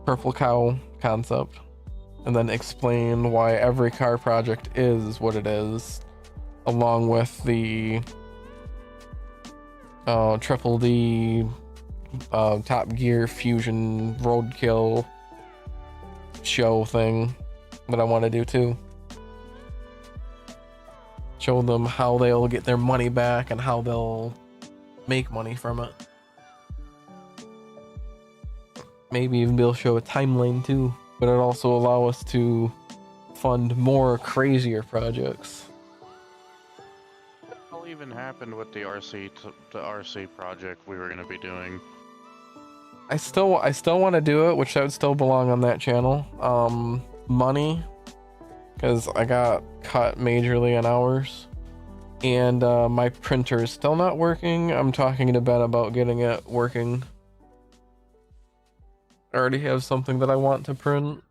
purple cow concept, and then explain why every car project is what it is, along with the Triple D Top Gear Fusion Roadkill show thing that I want to do too. Show them how they'll get their money back and how they'll make money from it. Maybe even be able to show a timeline too, but it also allow us to fund more crazier projects. What even happened with the RC project we were going to be doing? I still want to do it, which that would still belong on that channel. Money, because I got cut majorly on hours, and my printer is still not working. I'm talking to Ben about getting it working. I already have something that I want to print.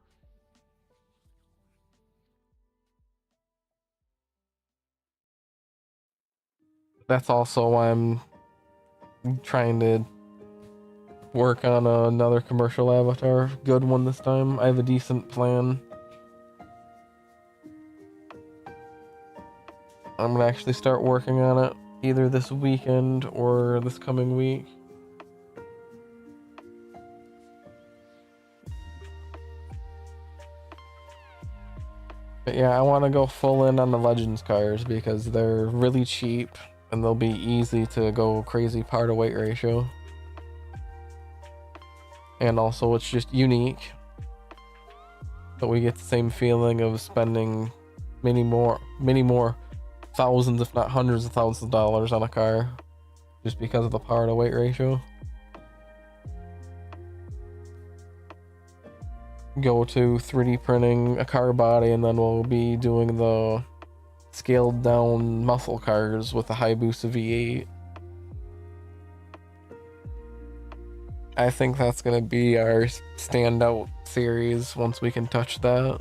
That's also why I'm trying to work on another commercial avatar. Good one this time. I have a decent plan. I'm gonna actually start working on it either this weekend or this coming week. But yeah, I want to go full in on the Legends cars because they're really cheap and they'll be easy to go crazy power to weight ratio. And also it's just unique. But we get the same feeling of spending many more thousands, if not hundreds of thousands of dollars on a car just because of the power to weight ratio. Go to 3D printing a car body, and then we'll be doing the scaled down muscle cars with the Hayabusa V8. I think that's gonna be our standout series once we can touch that.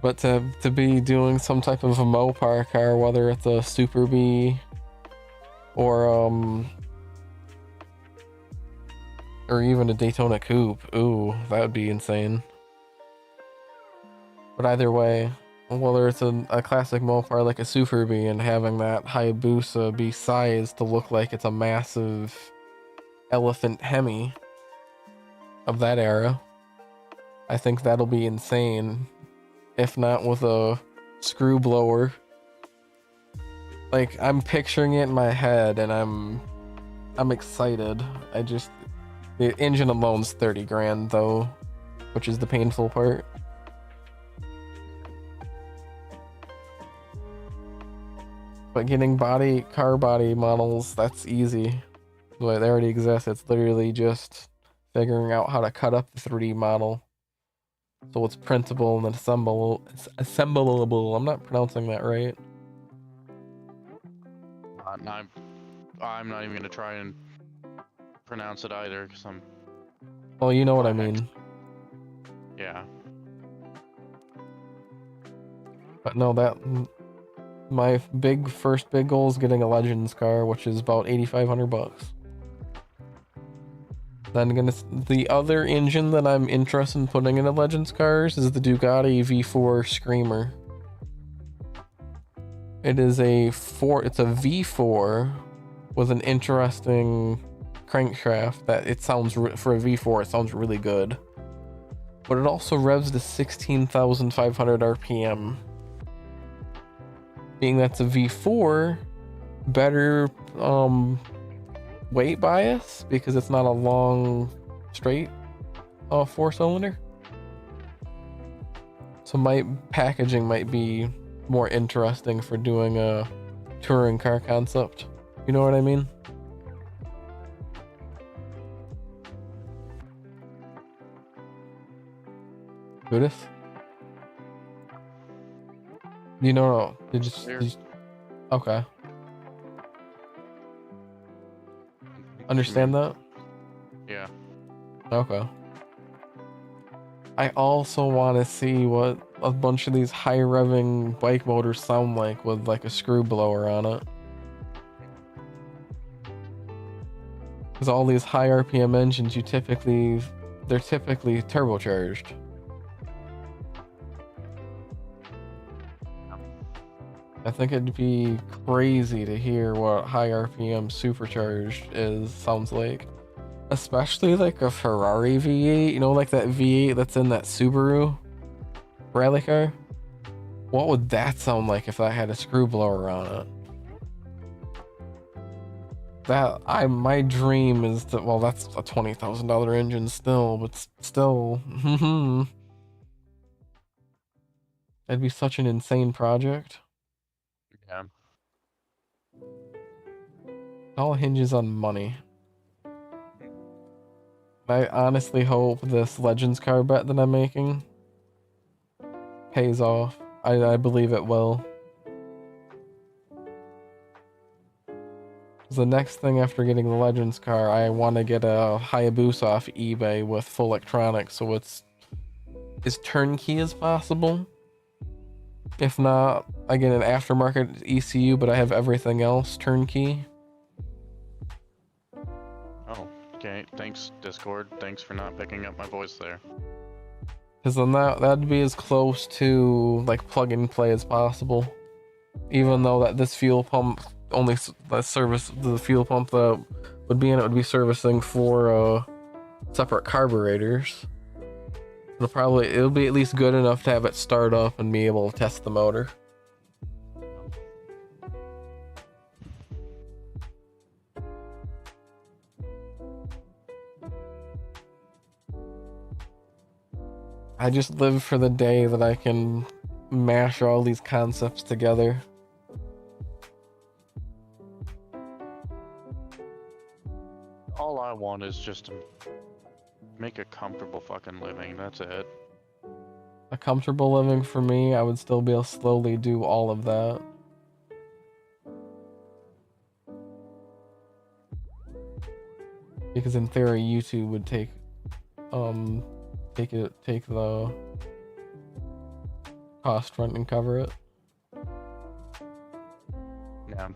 But to be doing some type of a Mopar car, whether it's a Super B or even a Daytona Coupe, ooh, that would be insane. But either way, whether it's a classic Mopar like a Super B and having that Hayabusa be sized to look like it's a massive elephant Hemi of that era, I think that'll be insane. If not with a screw blower. Like, I'm picturing it in my head and I'm excited. The engine alone's 30 grand though, which is the painful part. But getting car body models, that's easy. They already exist. It's literally just figuring out how to cut up the 3D model so it's printable and then assemblable. I'm not pronouncing that right. I'm not even gonna try and pronounce it either, because I'm... Well, you know what I mean. Yeah. But no, my first big goal is getting a Legends car, which is about $8,500. Then the other engine that I'm interested in putting into Legends cars is the Ducati V4 Screamer. It is it's a V4 with an interesting crankshaft that it sounds, for a V4, it sounds really good. But it also revs to 16,500 RPM. Being that's a V4, better weight bias because it's not a long straight 4-cylinder. So packaging might be more interesting for doing a touring car concept. You know what I mean? Buddhist? You know, okay. Understand that? Yeah. Okay. I also want to see what a bunch of these high revving bike motors sound like with like a screw blower on it. Because all these high RPM engines, they're typically turbocharged. I think it'd be crazy to hear what high RPM supercharged sounds like. Especially like a Ferrari V8, you know, like that V8 that's in that Subaru rally car. What would that sound like if that had a screw blower on it? My dream is that, well, that's a $20,000 engine still, but still, that'd be such an insane project. Yeah. It all hinges on money. I honestly hope this Legends car bet that I'm making pays off. I believe it will. The next thing after getting the Legends car, I want to get a Hayabusa off eBay with full electronics, so it's as turnkey as possible. If not, I get an aftermarket ECU, but I have everything else turnkey. Oh, okay. Thanks, Discord. Thanks for not picking up my voice there. Because then that'd be as close to like plug and play as possible. Even though that this fuel pump only service the fuel pump that would be in it would be servicing for separate carburetors. It'll be at least good enough to have it start up and be able to test the motor. I just live for the day that I can mash all these concepts together. All I want is just to make a comfortable fucking living. That's it. A comfortable living for me, I would still be able to slowly do all of that. Because in theory, YouTube would take the cost front and cover it. Yeah.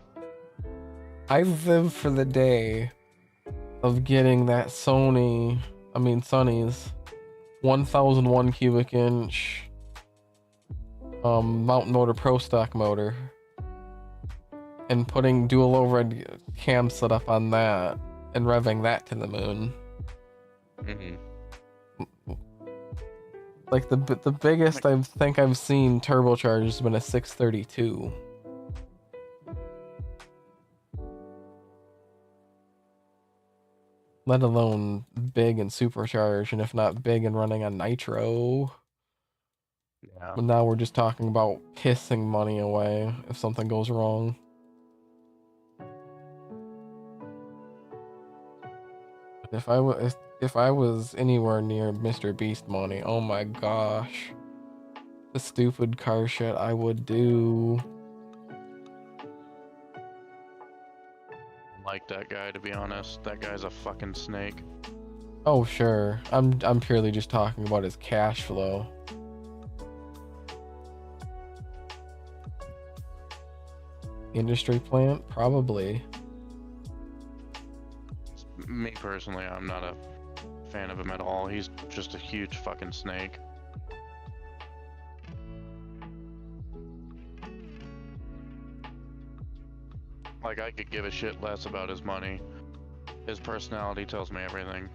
I live for the day of getting that Sony's 1001 cubic inch mountain motor pro stock motor and putting dual overhead cam setup on that and revving that to the moon. Like the biggest I think I've seen turbocharged has been a 632. Let alone big and supercharged, and if not big and running on nitro. Yeah. But now we're just talking about pissing money away if something goes wrong. If I was anywhere near Mr. Beast money, oh my gosh. The stupid car shit I would do. Like that guy, to be honest. That guy's a fucking snake. Oh sure. I'm purely just talking about his cash flow. Industry plant? Probably. Me personally, I'm not a fan of him at all. He's just a huge fucking snake. Like, I could give a shit less about his money. His personality tells me everything.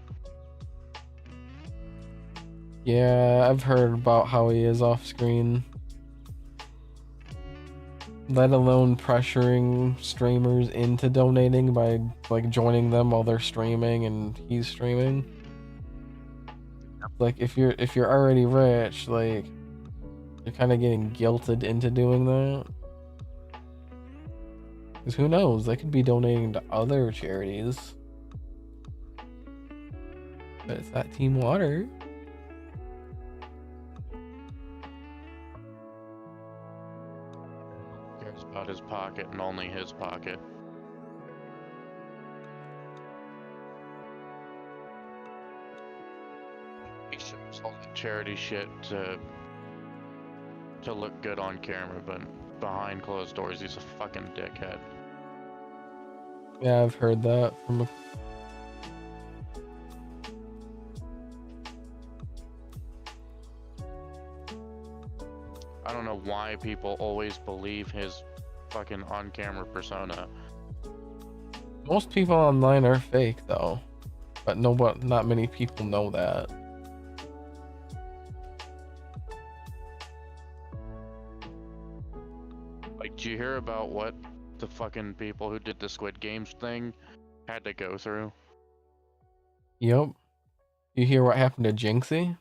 Yeah, I've heard about how he is off screen. Let alone pressuring streamers into donating by like joining them while they're streaming and he's streaming. Like if you're already rich, like you're kind of getting guilted into doing that. Because who knows, they could be donating to other charities. But it's that Team Water. Cares about his pocket and only his pocket. He shows all the charity shit to look good on camera, but behind closed doors, he's a fucking dickhead. Yeah, I've heard that from I don't know why people always believe his fucking on-camera persona. most people online are fake though. But not many people know that. Like, did you hear about what the fucking people who did the Squid Games thing had to go through? Yep. You hear what happened to Jinxie?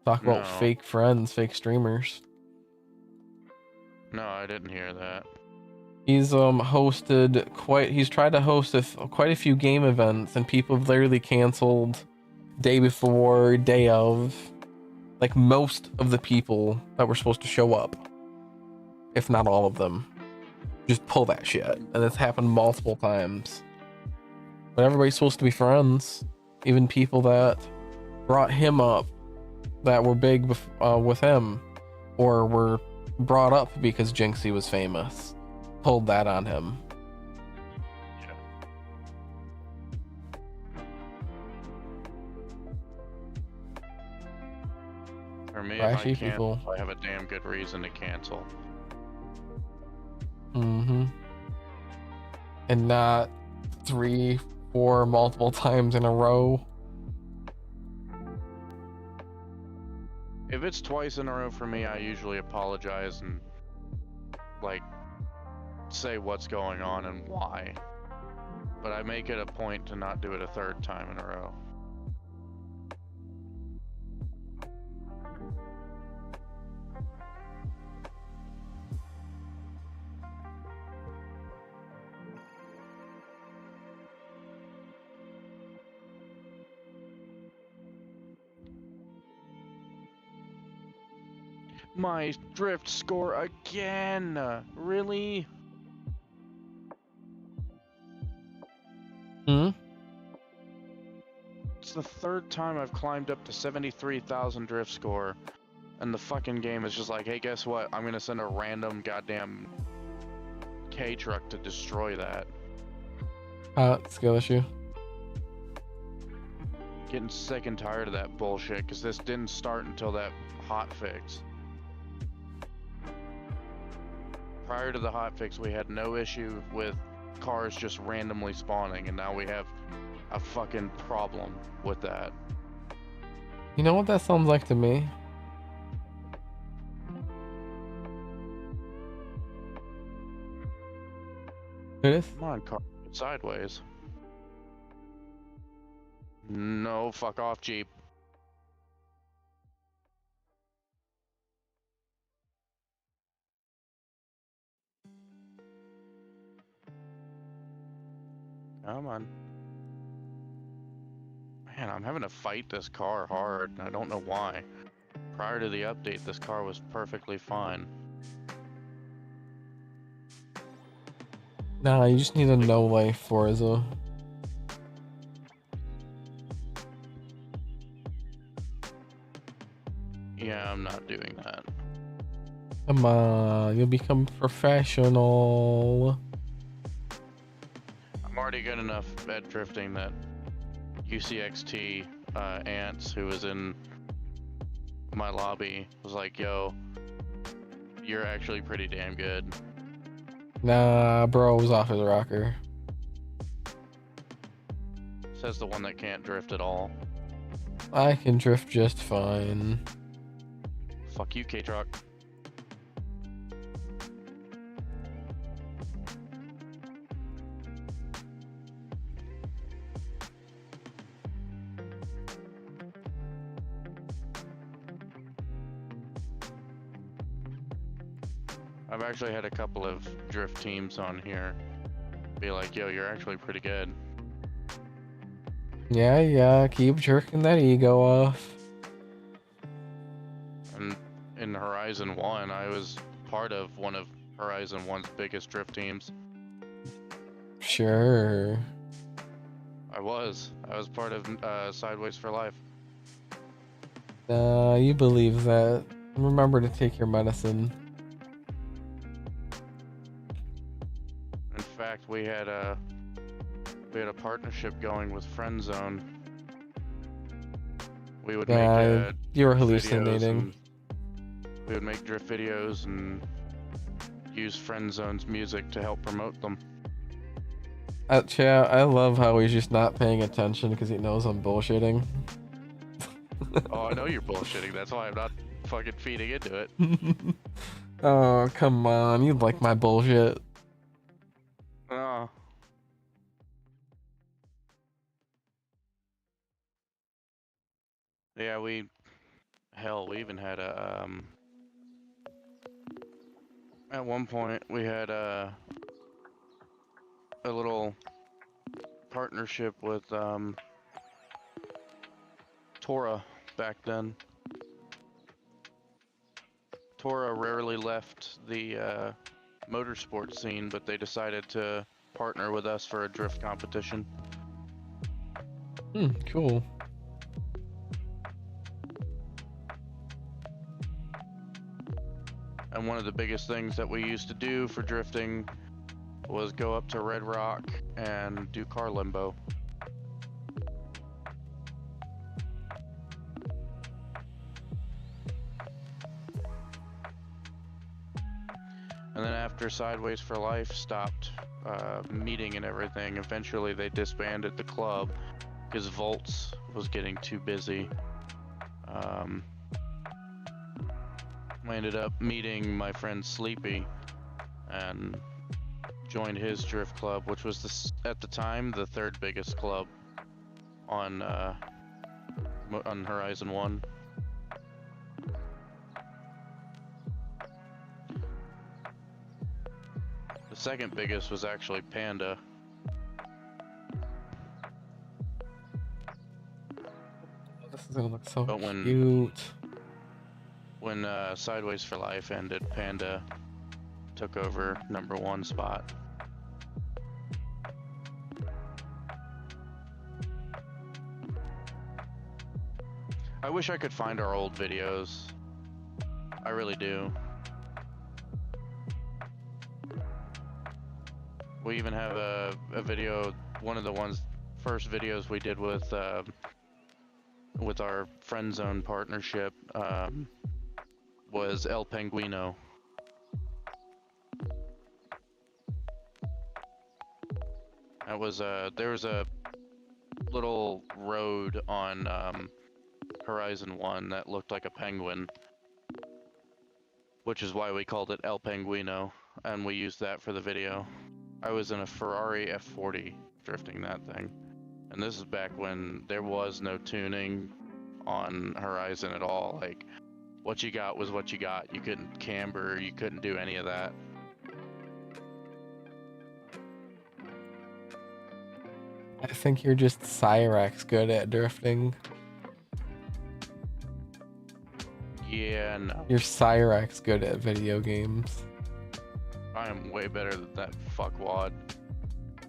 Talk about No. fake friends, fake streamers. No, I didn't hear that. He's he's tried to host quite a few game events and people have literally canceled day before, day of. Like most of the people that were supposed to show up, if not all of them, just pull that shit. And it's happened multiple times. But everybody's supposed to be friends. Even people that brought him up, that were big with him, or were brought up because Jinxie was famous, pulled that on him. For me, Trashy if I cancel, people. I have a damn good reason to cancel. Mm-hmm. And not 3, 4 multiple times in a row. If it's twice in a row for me, I usually apologize and, like, say what's going on and why. But I make it a point to not do it a third time in a row. My drift score again! Really? Hmm? It's the third time I've climbed up to 73,000 drift score, and the fucking game is just like, hey, guess what? I'm gonna send a random goddamn K truck to destroy that. Skill issue. Getting sick and tired of that bullshit, because this didn't start until that hotfix. Prior to the hotfix, we had no issue with cars just randomly spawning, and now we have a fucking problem with that. You know what that sounds like to me? Curtis? Come on, car, get sideways. No, fuck off, Jeep. Come on. Man, I'm having to fight this car hard, and I don't know why. Prior to the update, this car was perfectly fine. Nah, you just need a no-life Forza. Yeah, I'm not doing that. Come on, you'll become professional. I'm already good enough at drifting that UCXT Ants, who was in my lobby, was like, "Yo, you're actually pretty damn good." Nah, bro was off his rocker. Says the one that can't drift at all. I can drift just fine. Fuck you, K-Truck. I've actually had a couple of drift teams on here be like, "Yo, you're actually pretty good." Yeah, keep jerking that ego off. And in Horizon 1, I was part of one of Horizon 1's biggest drift teams. Sure. I was part of Sideways for Life. You believe that. Remember to take your medicine. In fact, we had a partnership going with Friend Zone. We would make you were drift videos hallucinating. and we would make drift videos and use Friend Zone's music to help promote them. Chat, I love how he's just not paying attention because he knows I'm bullshitting. Oh, I know you're bullshitting. That's why I'm not fucking feeding into it. Oh, come on. You like my bullshit. Oh. Yeah, we even had a at one point we had a little partnership with Tora back then. Tora rarely left the motorsport scene, but they decided to partner with us for a drift competition. Cool. And one of the biggest things that we used to do for drifting was go up to Red Rock and do car limbo. And then after Sideways for Life stopped meeting and everything, eventually they disbanded the club because Volts was getting too busy. I ended up meeting my friend Sleepy and joined his drift club, which was at the time the third biggest club on Horizon 1. The second biggest was actually Panda. This is gonna look so But cute. When Sideways for Life ended, Panda took over #1 spot. I wish I could find our old videos. I really do. We even have a video, one of the first videos we did with our Friend Zone partnership was El Penguino. That was there was a little road on Horizon 1 that looked like a penguin, which is why we called it El Penguino, and we used that for the video. I was in a Ferrari F40 drifting that thing, and this is back when there was no tuning on Horizon at all. Like, what you got was what you got. You couldn't camber, you couldn't do any of that. I think you're just Cyrax good at drifting. Yeah, no. You're Cyrax good at video games. I am way better than that fuckwad.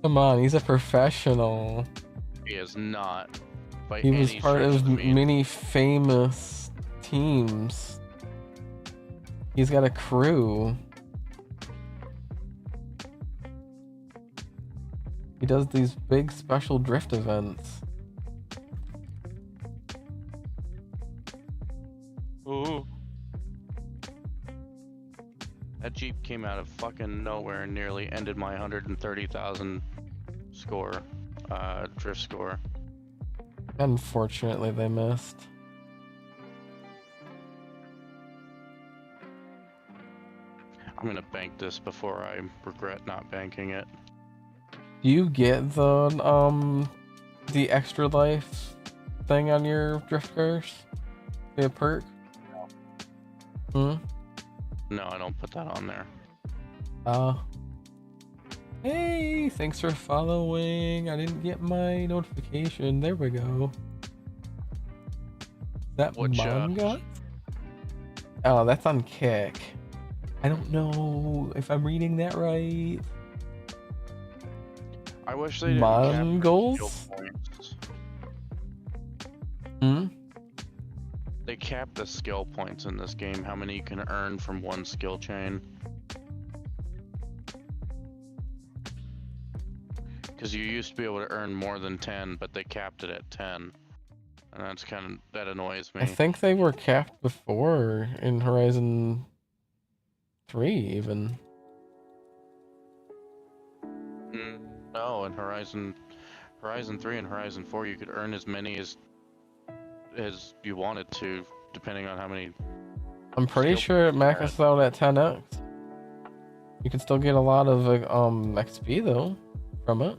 Come on, he's a professional. He is not. By He was any part stretch of the means. many famous teams. He's got a crew. He does these big special drift events. came out of fucking nowhere and nearly ended my 130,000 score, drift score. Unfortunately, they missed. I'm gonna bank this before I regret not banking it. Do you get the extra life thing on your drift cars? The perk? Hmm? No, I don't put that on there. Hey, thanks for following. I didn't get my notification. There we go. Is that Which, manga? Oh, that's on Kick. I don't know if I'm reading that right. I wish they didn't Mongols? cap skill points. Hmm? They cap the skill points in this game, how many you can earn from one skill chain. Because you used to be able to earn more than 10, but they capped it at 10. And that annoys me. I think they were capped before in Horizon 3 even. No, in Horizon 3 and Horizon 4 you could earn as many as you wanted to, depending on how many. I'm pretty sure it maxes out at 10x. You can still get a lot of XP though from it.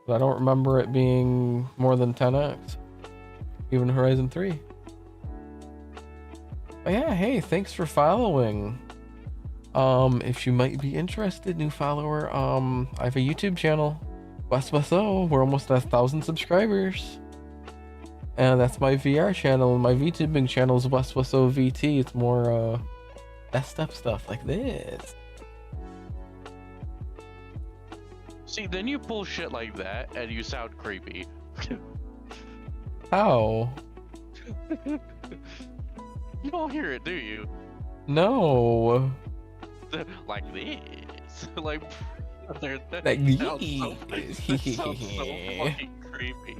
But I don't remember it being more than 10x. Even Horizon 3. But yeah, hey, thanks for following. If you might be interested, new follower, I have a YouTube channel, WeswesO. We're almost at 1,000 subscribers. And that's my VR channel. My VTubing channel is WeswesO VT. It's more, messed up stuff like this. See, then you pull shit like that and you sound creepy. How? You don't hear it, do you? No. Like this. Like Like that sounds so fucking creepy.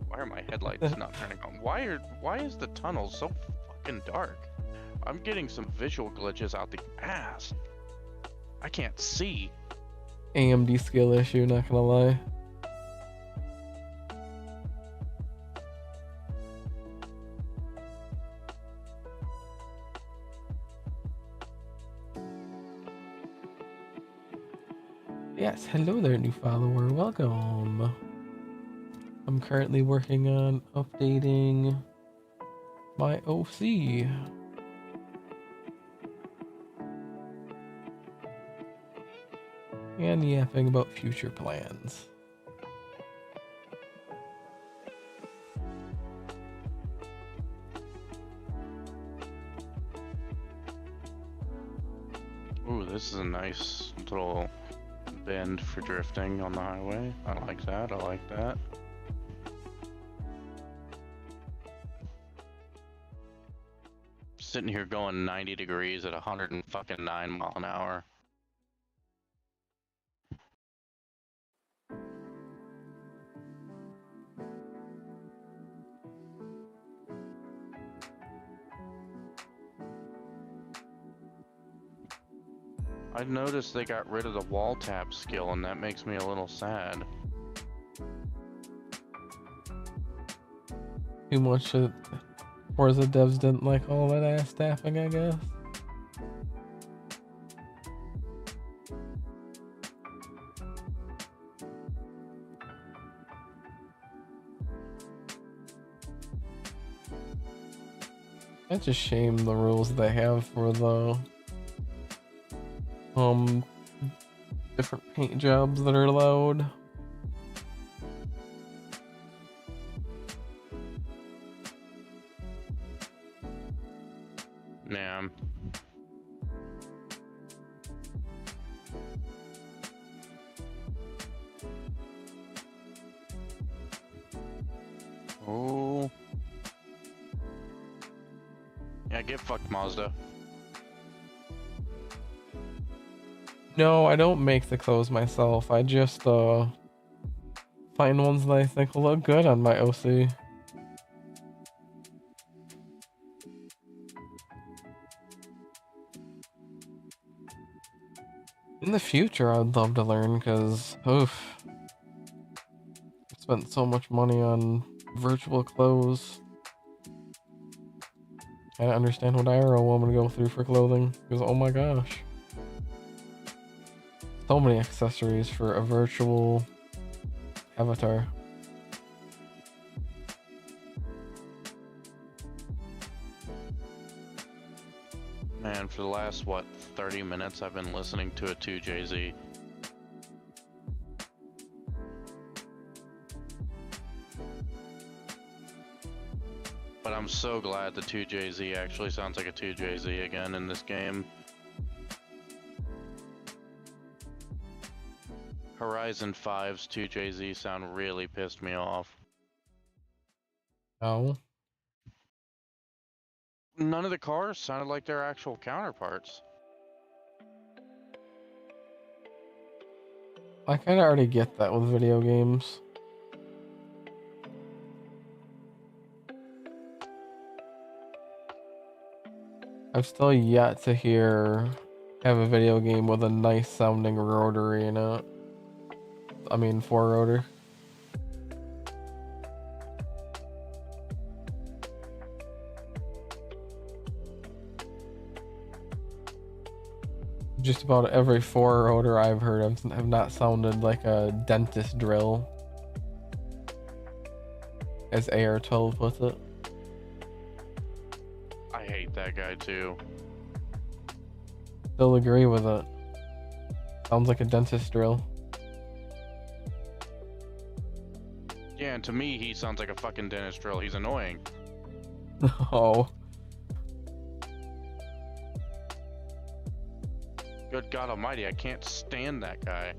Why are my headlights not turning on? Why is the tunnel so fucking dark? I'm getting some visual glitches out the ass. I can't see. AMD skill issue, not gonna lie. Yes, hello there, new follower. Welcome. I'm currently working on updating my OC. And yapping about future plans. Ooh, this is a nice little bend for drifting on the highway. I like that. I like that. Sitting here going 90 degrees at 109 miles an hour. I noticed they got rid of the wall tap skill, and that makes me a little sad. Too much of Forza devs didn't like all that ass staffing, I guess. That's a shame the rules they have for the different paint jobs that are allowed. Yeah. Oh. Yeah, get fucked, Mazda. No, I don't make the clothes myself. I just find ones that I think will look good on my OC. In the future, I'd love to learn because, oof, I spent so much money on virtual clothes. I don't understand what IRL woman go through for clothing because, oh my gosh, so many accessories for a virtual avatar. Man, for the last, what, 30 minutes I've been listening to a 2JZ. But I'm so glad the 2JZ actually sounds like a 2JZ again in this game. Horizon 5's 2JZ sound really pissed me off. Oh, None of the cars sounded like their actual counterparts. I kind of already get that with video games. I've still yet to have a video game with a nice sounding rotary in it. I mean, 4-rotor. Just about every 4-rotor I've heard of have not sounded like a dentist drill, as AR12 puts it. I hate that guy too. Still agree with it. Sounds like a dentist drill. Yeah, and to me, he sounds like a fucking dentist drill. He's annoying. Oh. Good God Almighty, I can't stand that guy.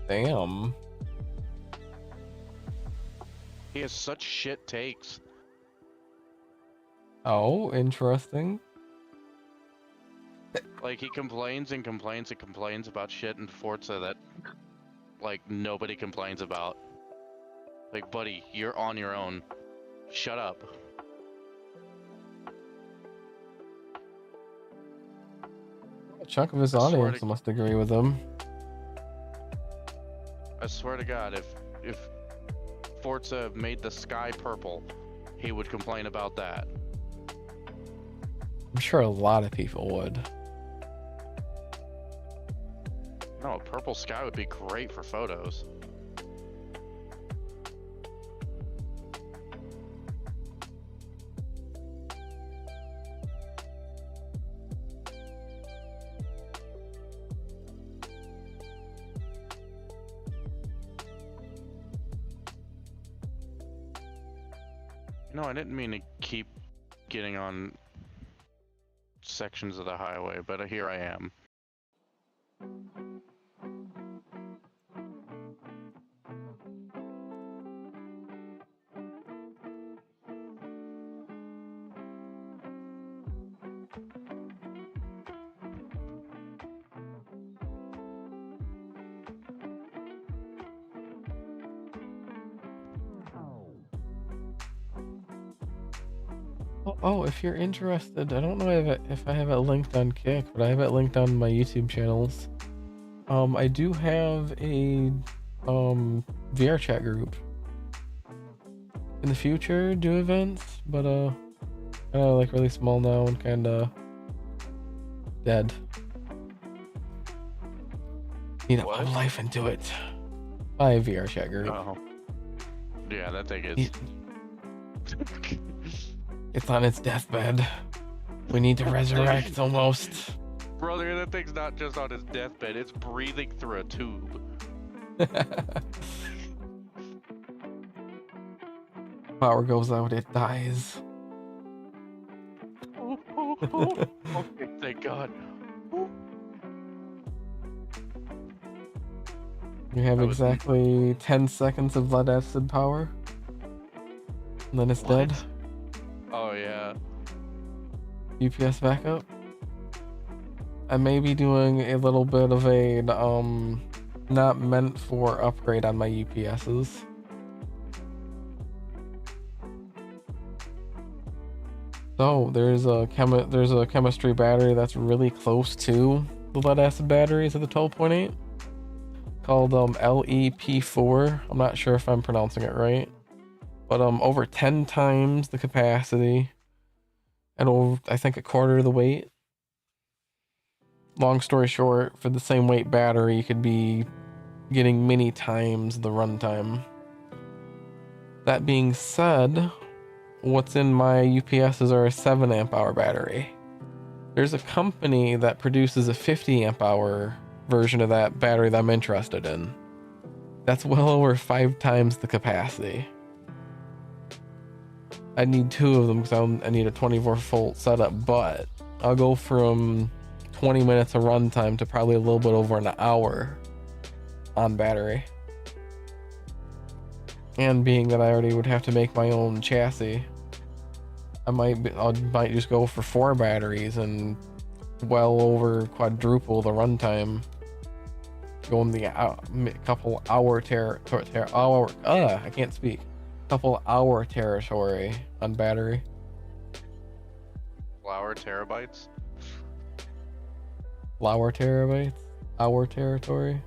Damn. He has such shit takes. Oh, interesting. Like, he complains and complains and complains about shit in Forza that, like, nobody complains about. Like, buddy, you're on your own. Shut up. A chunk of his I swear audience must agree with him. I swear to God, if Forza made the sky purple, he would complain about that. I'm sure a lot of people would. No, a purple sky would be great for photos. No, I didn't mean to keep getting on sections of the highway, but here I am. Oh, if you're interested, I don't know if I have it linked on Kick, but I have it linked on my YouTube channels. I do have a VR chat group. In the future, do events, but kind of like really small now and kind of dead. Need to put life into it. My VR chat group. Oh. Yeah, that thing is. It's on its deathbed. We need to resurrect almost. Brother, that thing's not just on its deathbed, it's breathing through a tube. Power goes out, it dies. Okay, thank God. You have That was- exactly 10 seconds of lead acid power. And then it's dead. What? Oh, yeah. UPS backup. I may be doing a little bit of a not meant for upgrade on my UPSs. So there's a chemistry battery that's really close to the lead acid batteries of the 12.8, called LEP4. I'm not sure if I'm pronouncing it right, but over 10 times the capacity and over, I think, a quarter of the weight. Long story short, for the same weight battery, you could be getting many times the runtime. That being said, what's in my UPSs are a 7 amp hour battery. There's a company that produces a 50 amp hour version of that battery that I'm interested in. That's well over 5 times the capacity. I need 2 of them because I need a 24 volt setup, but I'll go from 20 minutes of runtime to probably a little bit over an hour on battery. And being that I already would have to make my own chassis, I might just go for 4 batteries and well over quadruple the runtime. Going the couple hour I can't speak. Couple hour territory on battery. Flower terabytes. Flower terabytes. Hour territory.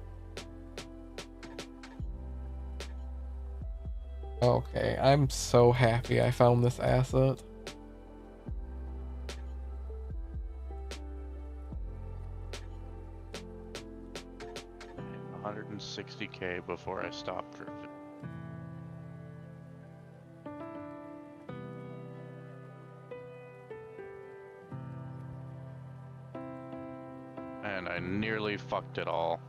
Okay, I'm so happy I found this asset. 160K before I stopped drifting. And I nearly fucked it all.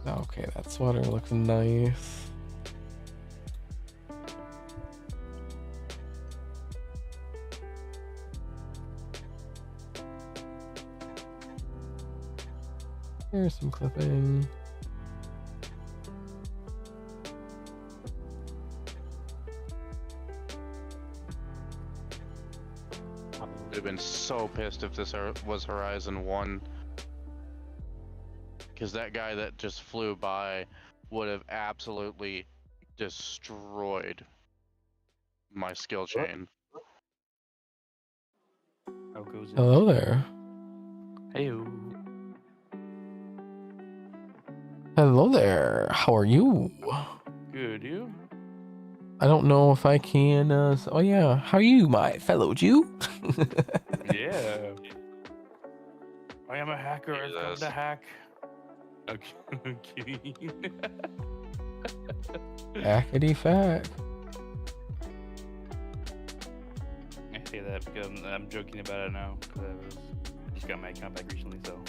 Okay, that sweater looks nice. Here's some clipping. I would have been so pissed if this was Horizon 1. Because that guy that just flew by would have absolutely destroyed my skill chain. How goes it? Hello there. Heyo. Hello there. How are you? Good, you? I don't know if I can. Oh yeah. How are you, my fellow Jew? Yeah. I am a hacker. I've come Jesus. to hack. Okay, I'm kidding. Hackety fact. I say that because I'm joking about it now. Because I just got my account back recently, so.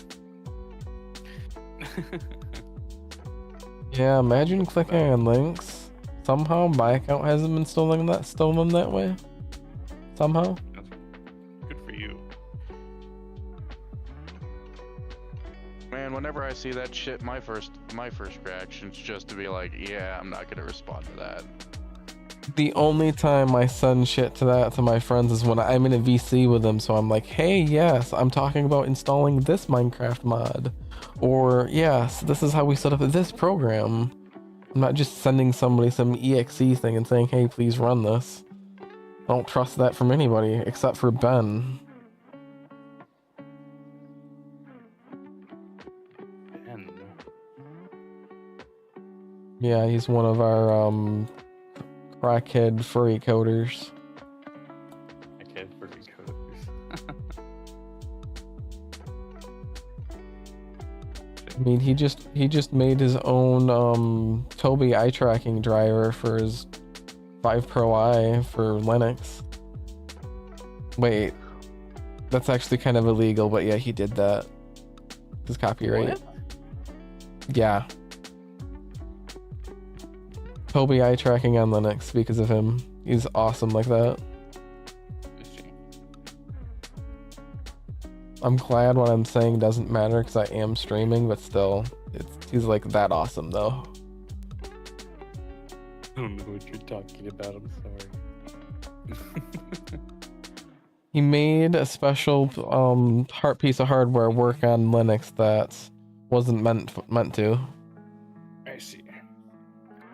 Yeah, imagine clicking on links. Somehow my account hasn't been stolen that way. Somehow. Good for you. Man, whenever I see that shit, my first reaction's just to be like, yeah, I'm not gonna respond to that. The only time I send shit to that to my friends is when I'm in a VC with them, so I'm like, hey, yes, I'm talking about installing this Minecraft mod. Or, yes, this is how we set up this program. I'm not just sending somebody some exe thing and saying, hey, please run this. I don't trust that from anybody, except for Ben. Ben. Yeah, he's one of our, crackhead furry coders. Okay, for good coders. I mean, he just made his own Toby eye tracking driver for his 5 Pro I for Linux. Wait, that's actually kind of illegal, but yeah, he did that. His copyright. What? Yeah. Toby eye tracking on Linux because of him. He's awesome like that. I'm glad what I'm saying doesn't matter because I am streaming, but still, he's like that awesome though. I don't know what you're talking about. I'm sorry. He made a special piece of hardware work on Linux that wasn't meant to.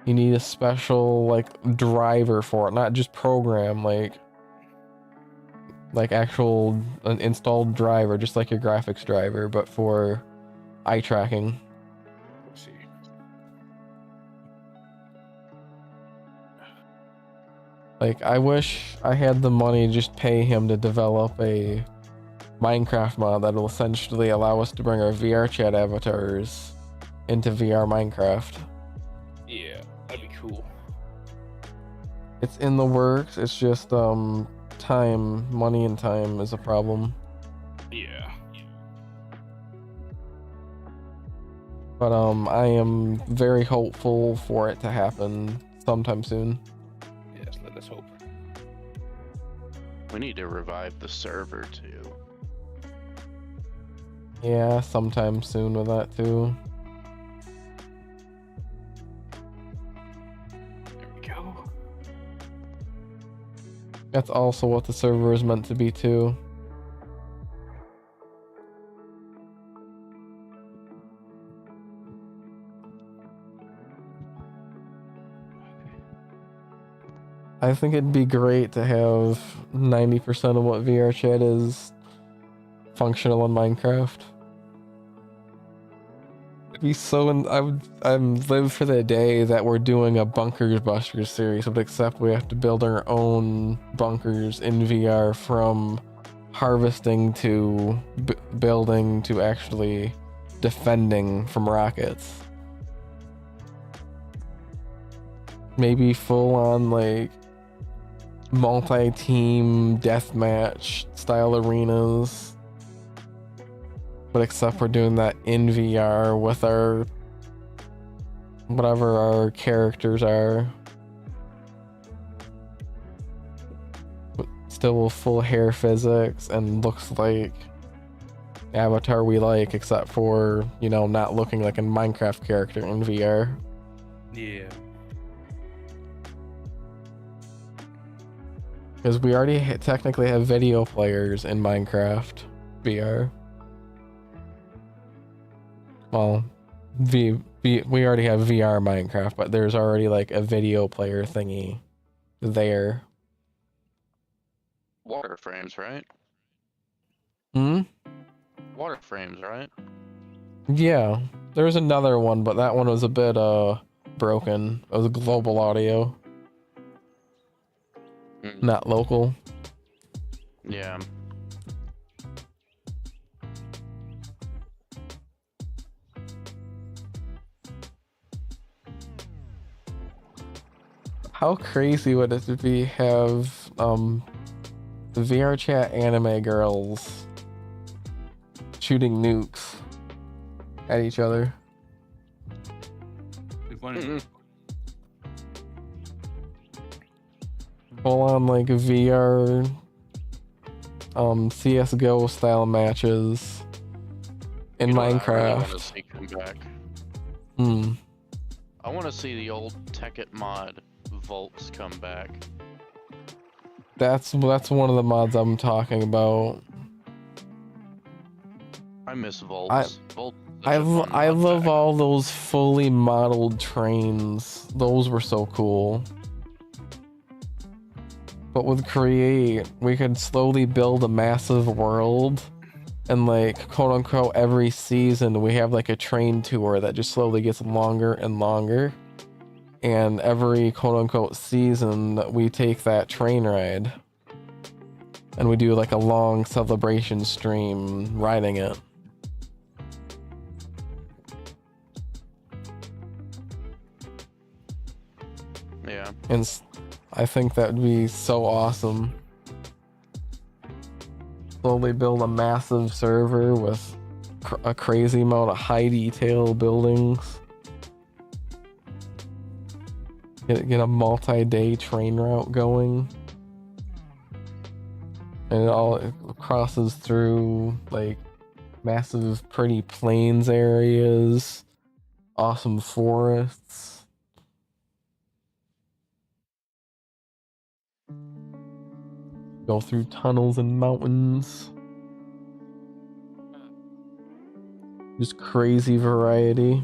You need a special like driver for it, not just program, like actual an installed driver, just like your graphics driver, but for eye tracking. Let's see. Like, I wish I had the money to just pay him to develop a Minecraft mod that'll essentially allow us to bring our VR chat avatars into VR Minecraft. Yeah, that'd be cool. It's in the works, it's just time, money and time is a problem. Yeah. But I am very hopeful for it to happen sometime soon. Yes, let us hope. We need to revive the server too. Yeah, sometime soon with that too. There we go. That's also what the server is meant to be too. I think it'd be great to have 90% of what VR chat is functional in Minecraft. It'd be so, I'm live for the day that we're doing a Bunkers Busters series, but except we have to build our own bunkers in VR, from harvesting to building to actually defending from rockets. Maybe full on like multi-team deathmatch style arenas, but except we're doing that in VR with our whatever our characters are, but still with full hair physics and looks like avatar we like, except for, you know, not looking like a Minecraft character in VR. Yeah. Because we already technically have video players in Minecraft VR. Well, we already have VR Minecraft, but there's already like a video player thingy there. Water frames, right? Hmm? Water frames, right? Yeah. There's another one, but that one was a bit broken. It was global audio, not local. Yeah. How crazy would it be have the VR chat anime girls shooting nukes at each other? Full on like VR CS:GO style matches in You know what I really Minecraft. want to see come back? Hmm. I want to see the old Tekkit mod vaults come back. That's one of the mods I'm talking about. I miss vaults. I love all those fully modeled trains. Those were so cool. But with Create, we could slowly build a massive world, and like quote unquote every season we have like a train tour that just slowly gets longer and longer. And every quote unquote season we take that train ride and we do like a long celebration stream riding it. Yeah. And I think that would be so awesome. Slowly build a massive server with a crazy amount of high detail buildings. Get a multi-day train route going. And it crosses through like massive pretty plains areas, awesome forests. Go through tunnels and mountains. Just crazy variety.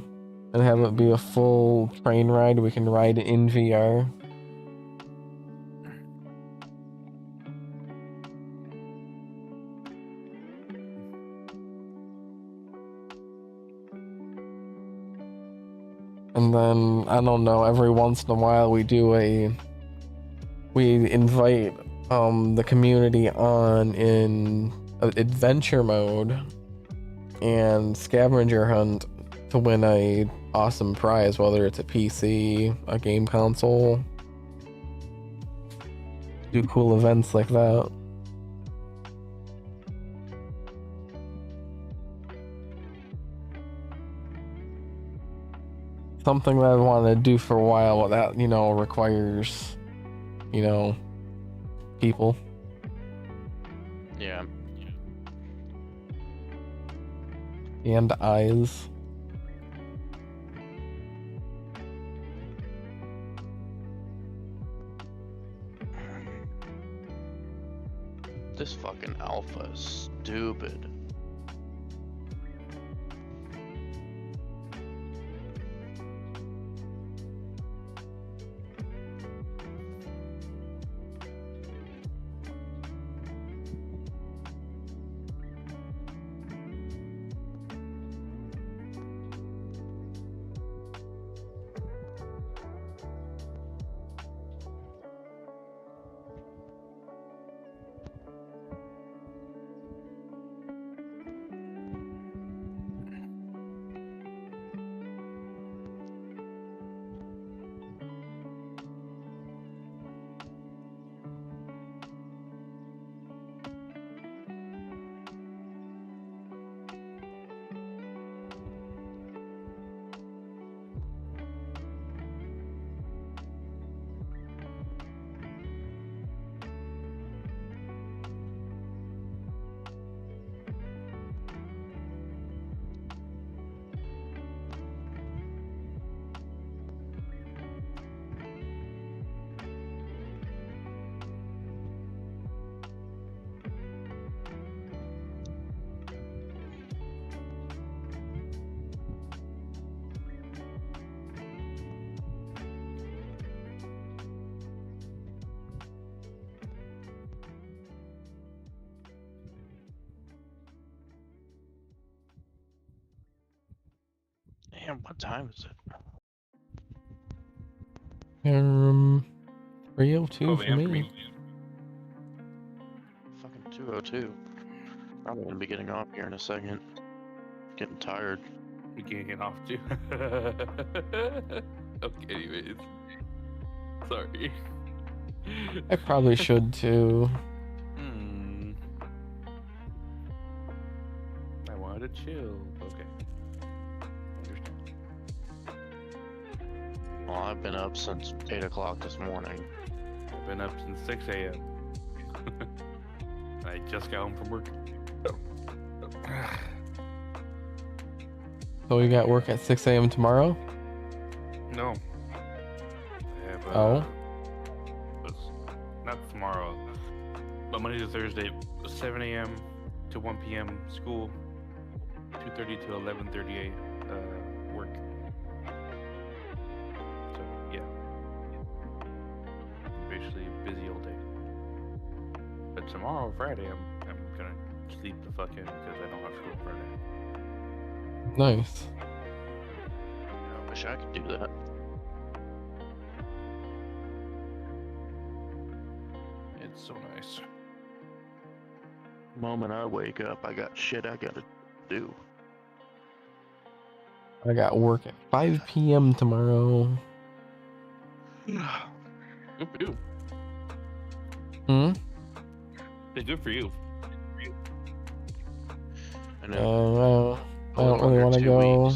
and have it be a full train ride we can ride in VR. And then, I don't know, every once in a while we invite the community on in adventure mode and scavenger hunt to win a awesome prize, whether it's a PC, a game console. Do cool events like that. Something that I wanted to do for a while that, you know, requires, you know, people. Yeah. And eyes. This fucking alpha is stupid. Damn, what time is it? 3:02 for me. Fucking 2:02. Probably gonna be getting off here in a second. Getting tired. We can't get off too. Okay, anyways. Sorry. I probably should too. I wanted to chill. Okay. Understand. Well, I've been up since 8 o'clock this morning. I've been up since 6 a.m. I just got home from work. So we got work at 6 a.m. tomorrow? No. I have, Oh? Not tomorrow, but Monday to Thursday, 7 a.m. to 1 p.m. school, 2:30 to 11:30 work. So yeah, basically busy all day. But tomorrow, Friday, I'm gonna sleep the fuck in because I don't have school Friday. Nice. I wish I could do that. It's so nice. The moment I wake up, I got shit I gotta do. I got work at 5 p.m. tomorrow. Good for you. Hmm? Hey, good for you. And in I don't really want to go.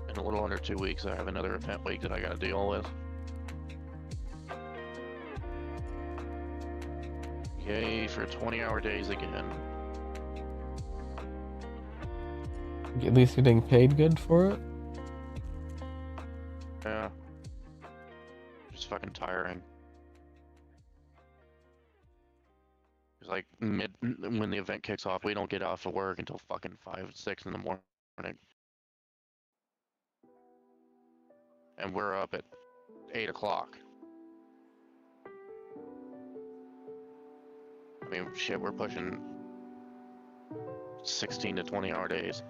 In a little under 2 weeks, I have another event week that I gotta deal with. Yay for 20-hour days again. At least getting paid good for it? Yeah. Just fucking tiring. It's like when the event kicks off, we don't get off of work until fucking 5, 6 in the morning. and we're up at 8 o'clock. I mean, shit, we're pushing 16 to 20-hour days.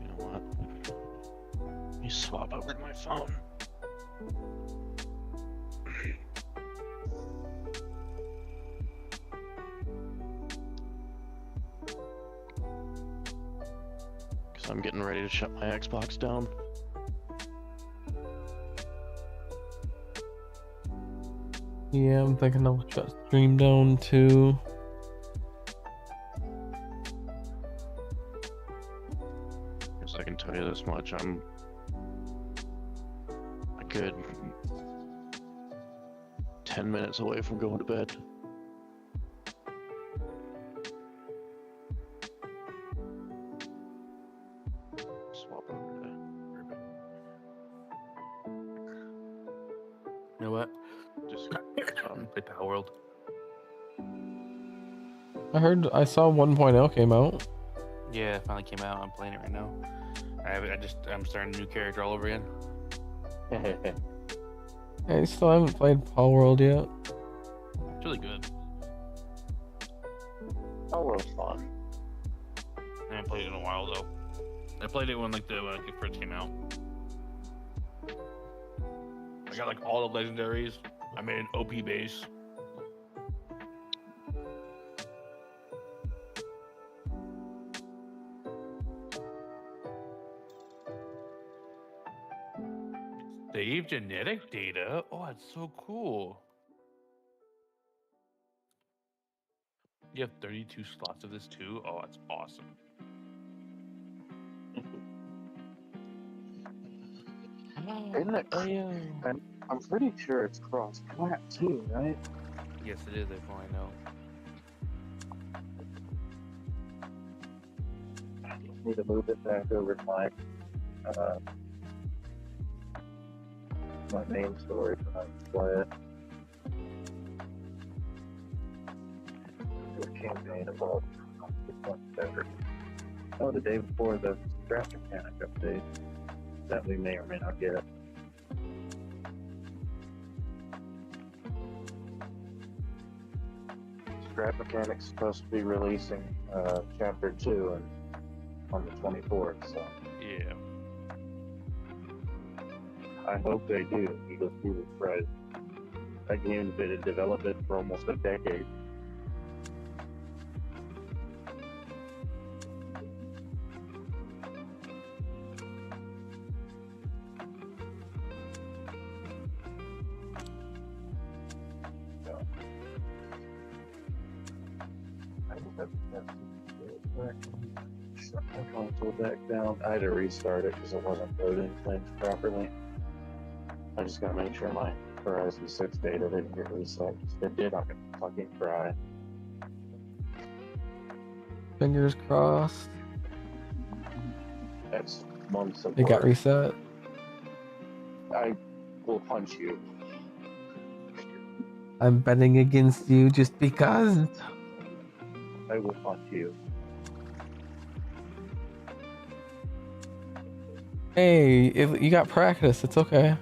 You know what? Let me swap over to my phone. Because I'm getting ready to shut my Xbox down. Yeah, I'm thinking I'll shut stream down too. Because I can tell you this much, I'm a good 10 minutes away from going to bed. Swap over to... You know what? Just Play Power World. I saw 1.0 came out. Yeah, it finally came out. I'm playing it right now. I'm starting a new character all over again. I still haven't played Paul World yet. It's really good. Oh, well, fun. I haven't played it in a while though. I played it when it first came out. I got like all the legendaries. I made an OP base. Save genetic data? Oh, that's so cool. You have 32 slots of this too? Oh, that's awesome. Isn't it? Oh, yeah. I'm pretty sure it's cross-plat too, right? Yes, it is, if I know. Need to move it back over to my my main story so I can play it. The campaign evolved much better. Oh, the day before the draft mechanic update that we may or may not get. Scrap Mechanic's supposed to be releasing Chapter 2 on the 24th, so Yeah. I hope they do, because he was right. That game's been in development for almost a decade. So, I think that's shut my console back down. I had to restart it because it wasn't loading things properly. I just gotta make sure my Horizon 6 data didn't get reset. If it did, I'm gonna fucking cry. Fingers crossed. That's months of It got work. reset. I will punch you. I'm betting against you just because. I will punch you. Hey, you got practice. It's okay.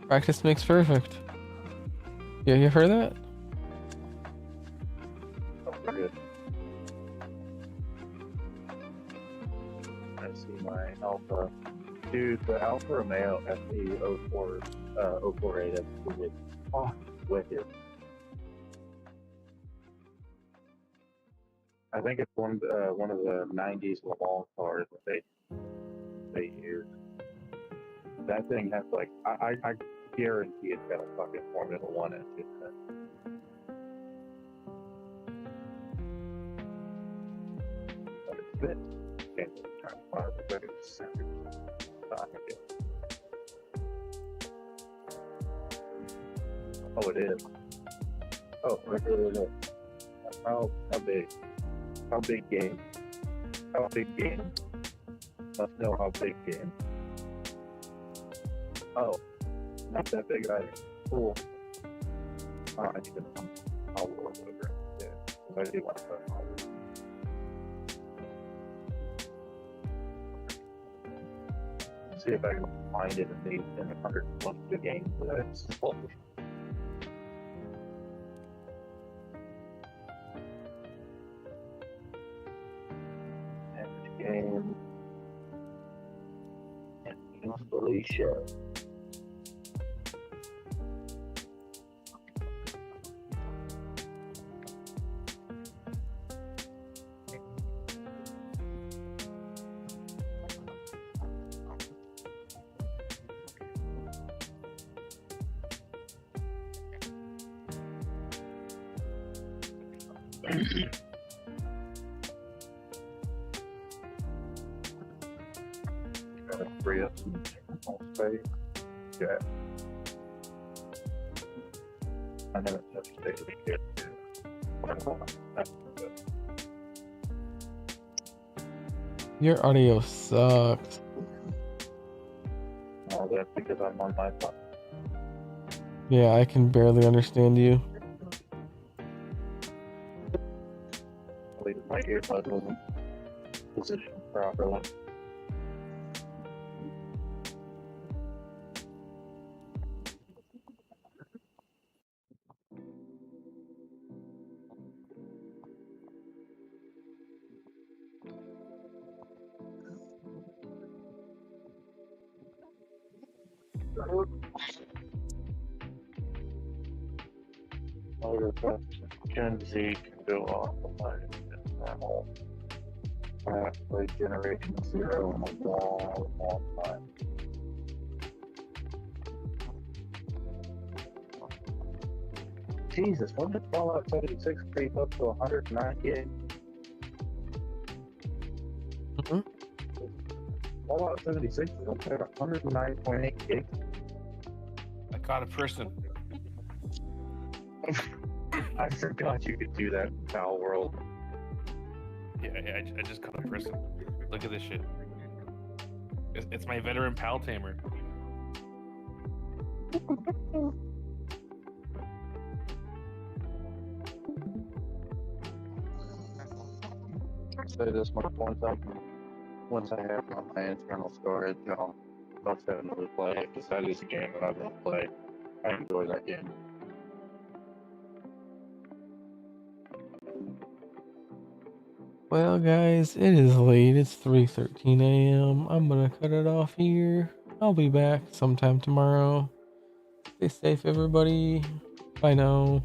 Practice makes perfect. Yeah, you heard that? Oh, we're good. I see my Alpha. Dude, the Alfa Romeo FE 048 is wicked. Oh, wicked. I think it's one of the 90s Le Mans cars that they use. That thing has like I guarantee it's got a fucking Formula One engine in it. But it's fit. Can't really try to fire the way it's centered. Oh, it is. Oh, right there. How big? How big game? How big game? Must know how big game. Oh, not that big either. Cool. I need to I'll work over. Yeah, 'cause I do want to play Hollow. See if I can find it in the 100 games that it's full. Average game. And installation. Gotta free up some internal space. Yeah. I never touched it with it. Your audio sucks. Oh, that's because I'm on my phone. Yeah, I can barely understand you. I believe my earbud wasn't positioned properly. Motor Gen Z can go off the line. It's normal. I have played Generation Zero in a long time. Jesus, when did Fallout 76 creep up to 109 gigs? Mhm. Fallout 76 is up at 109.8 gigs. I caught a person. I forgot you could do that in Pal World. Yeah, I just caught a person. Look at this shit. It's my veteran pal tamer. Say this much one time. Once I have it on my internal storage, I'll definitely play it because that is a game that I'm going to play. I enjoy that game. Well, guys, it is late. It's 3:13 a.m. I'm gonna cut it off here. I'll be back sometime tomorrow. Stay safe, everybody. Bye now.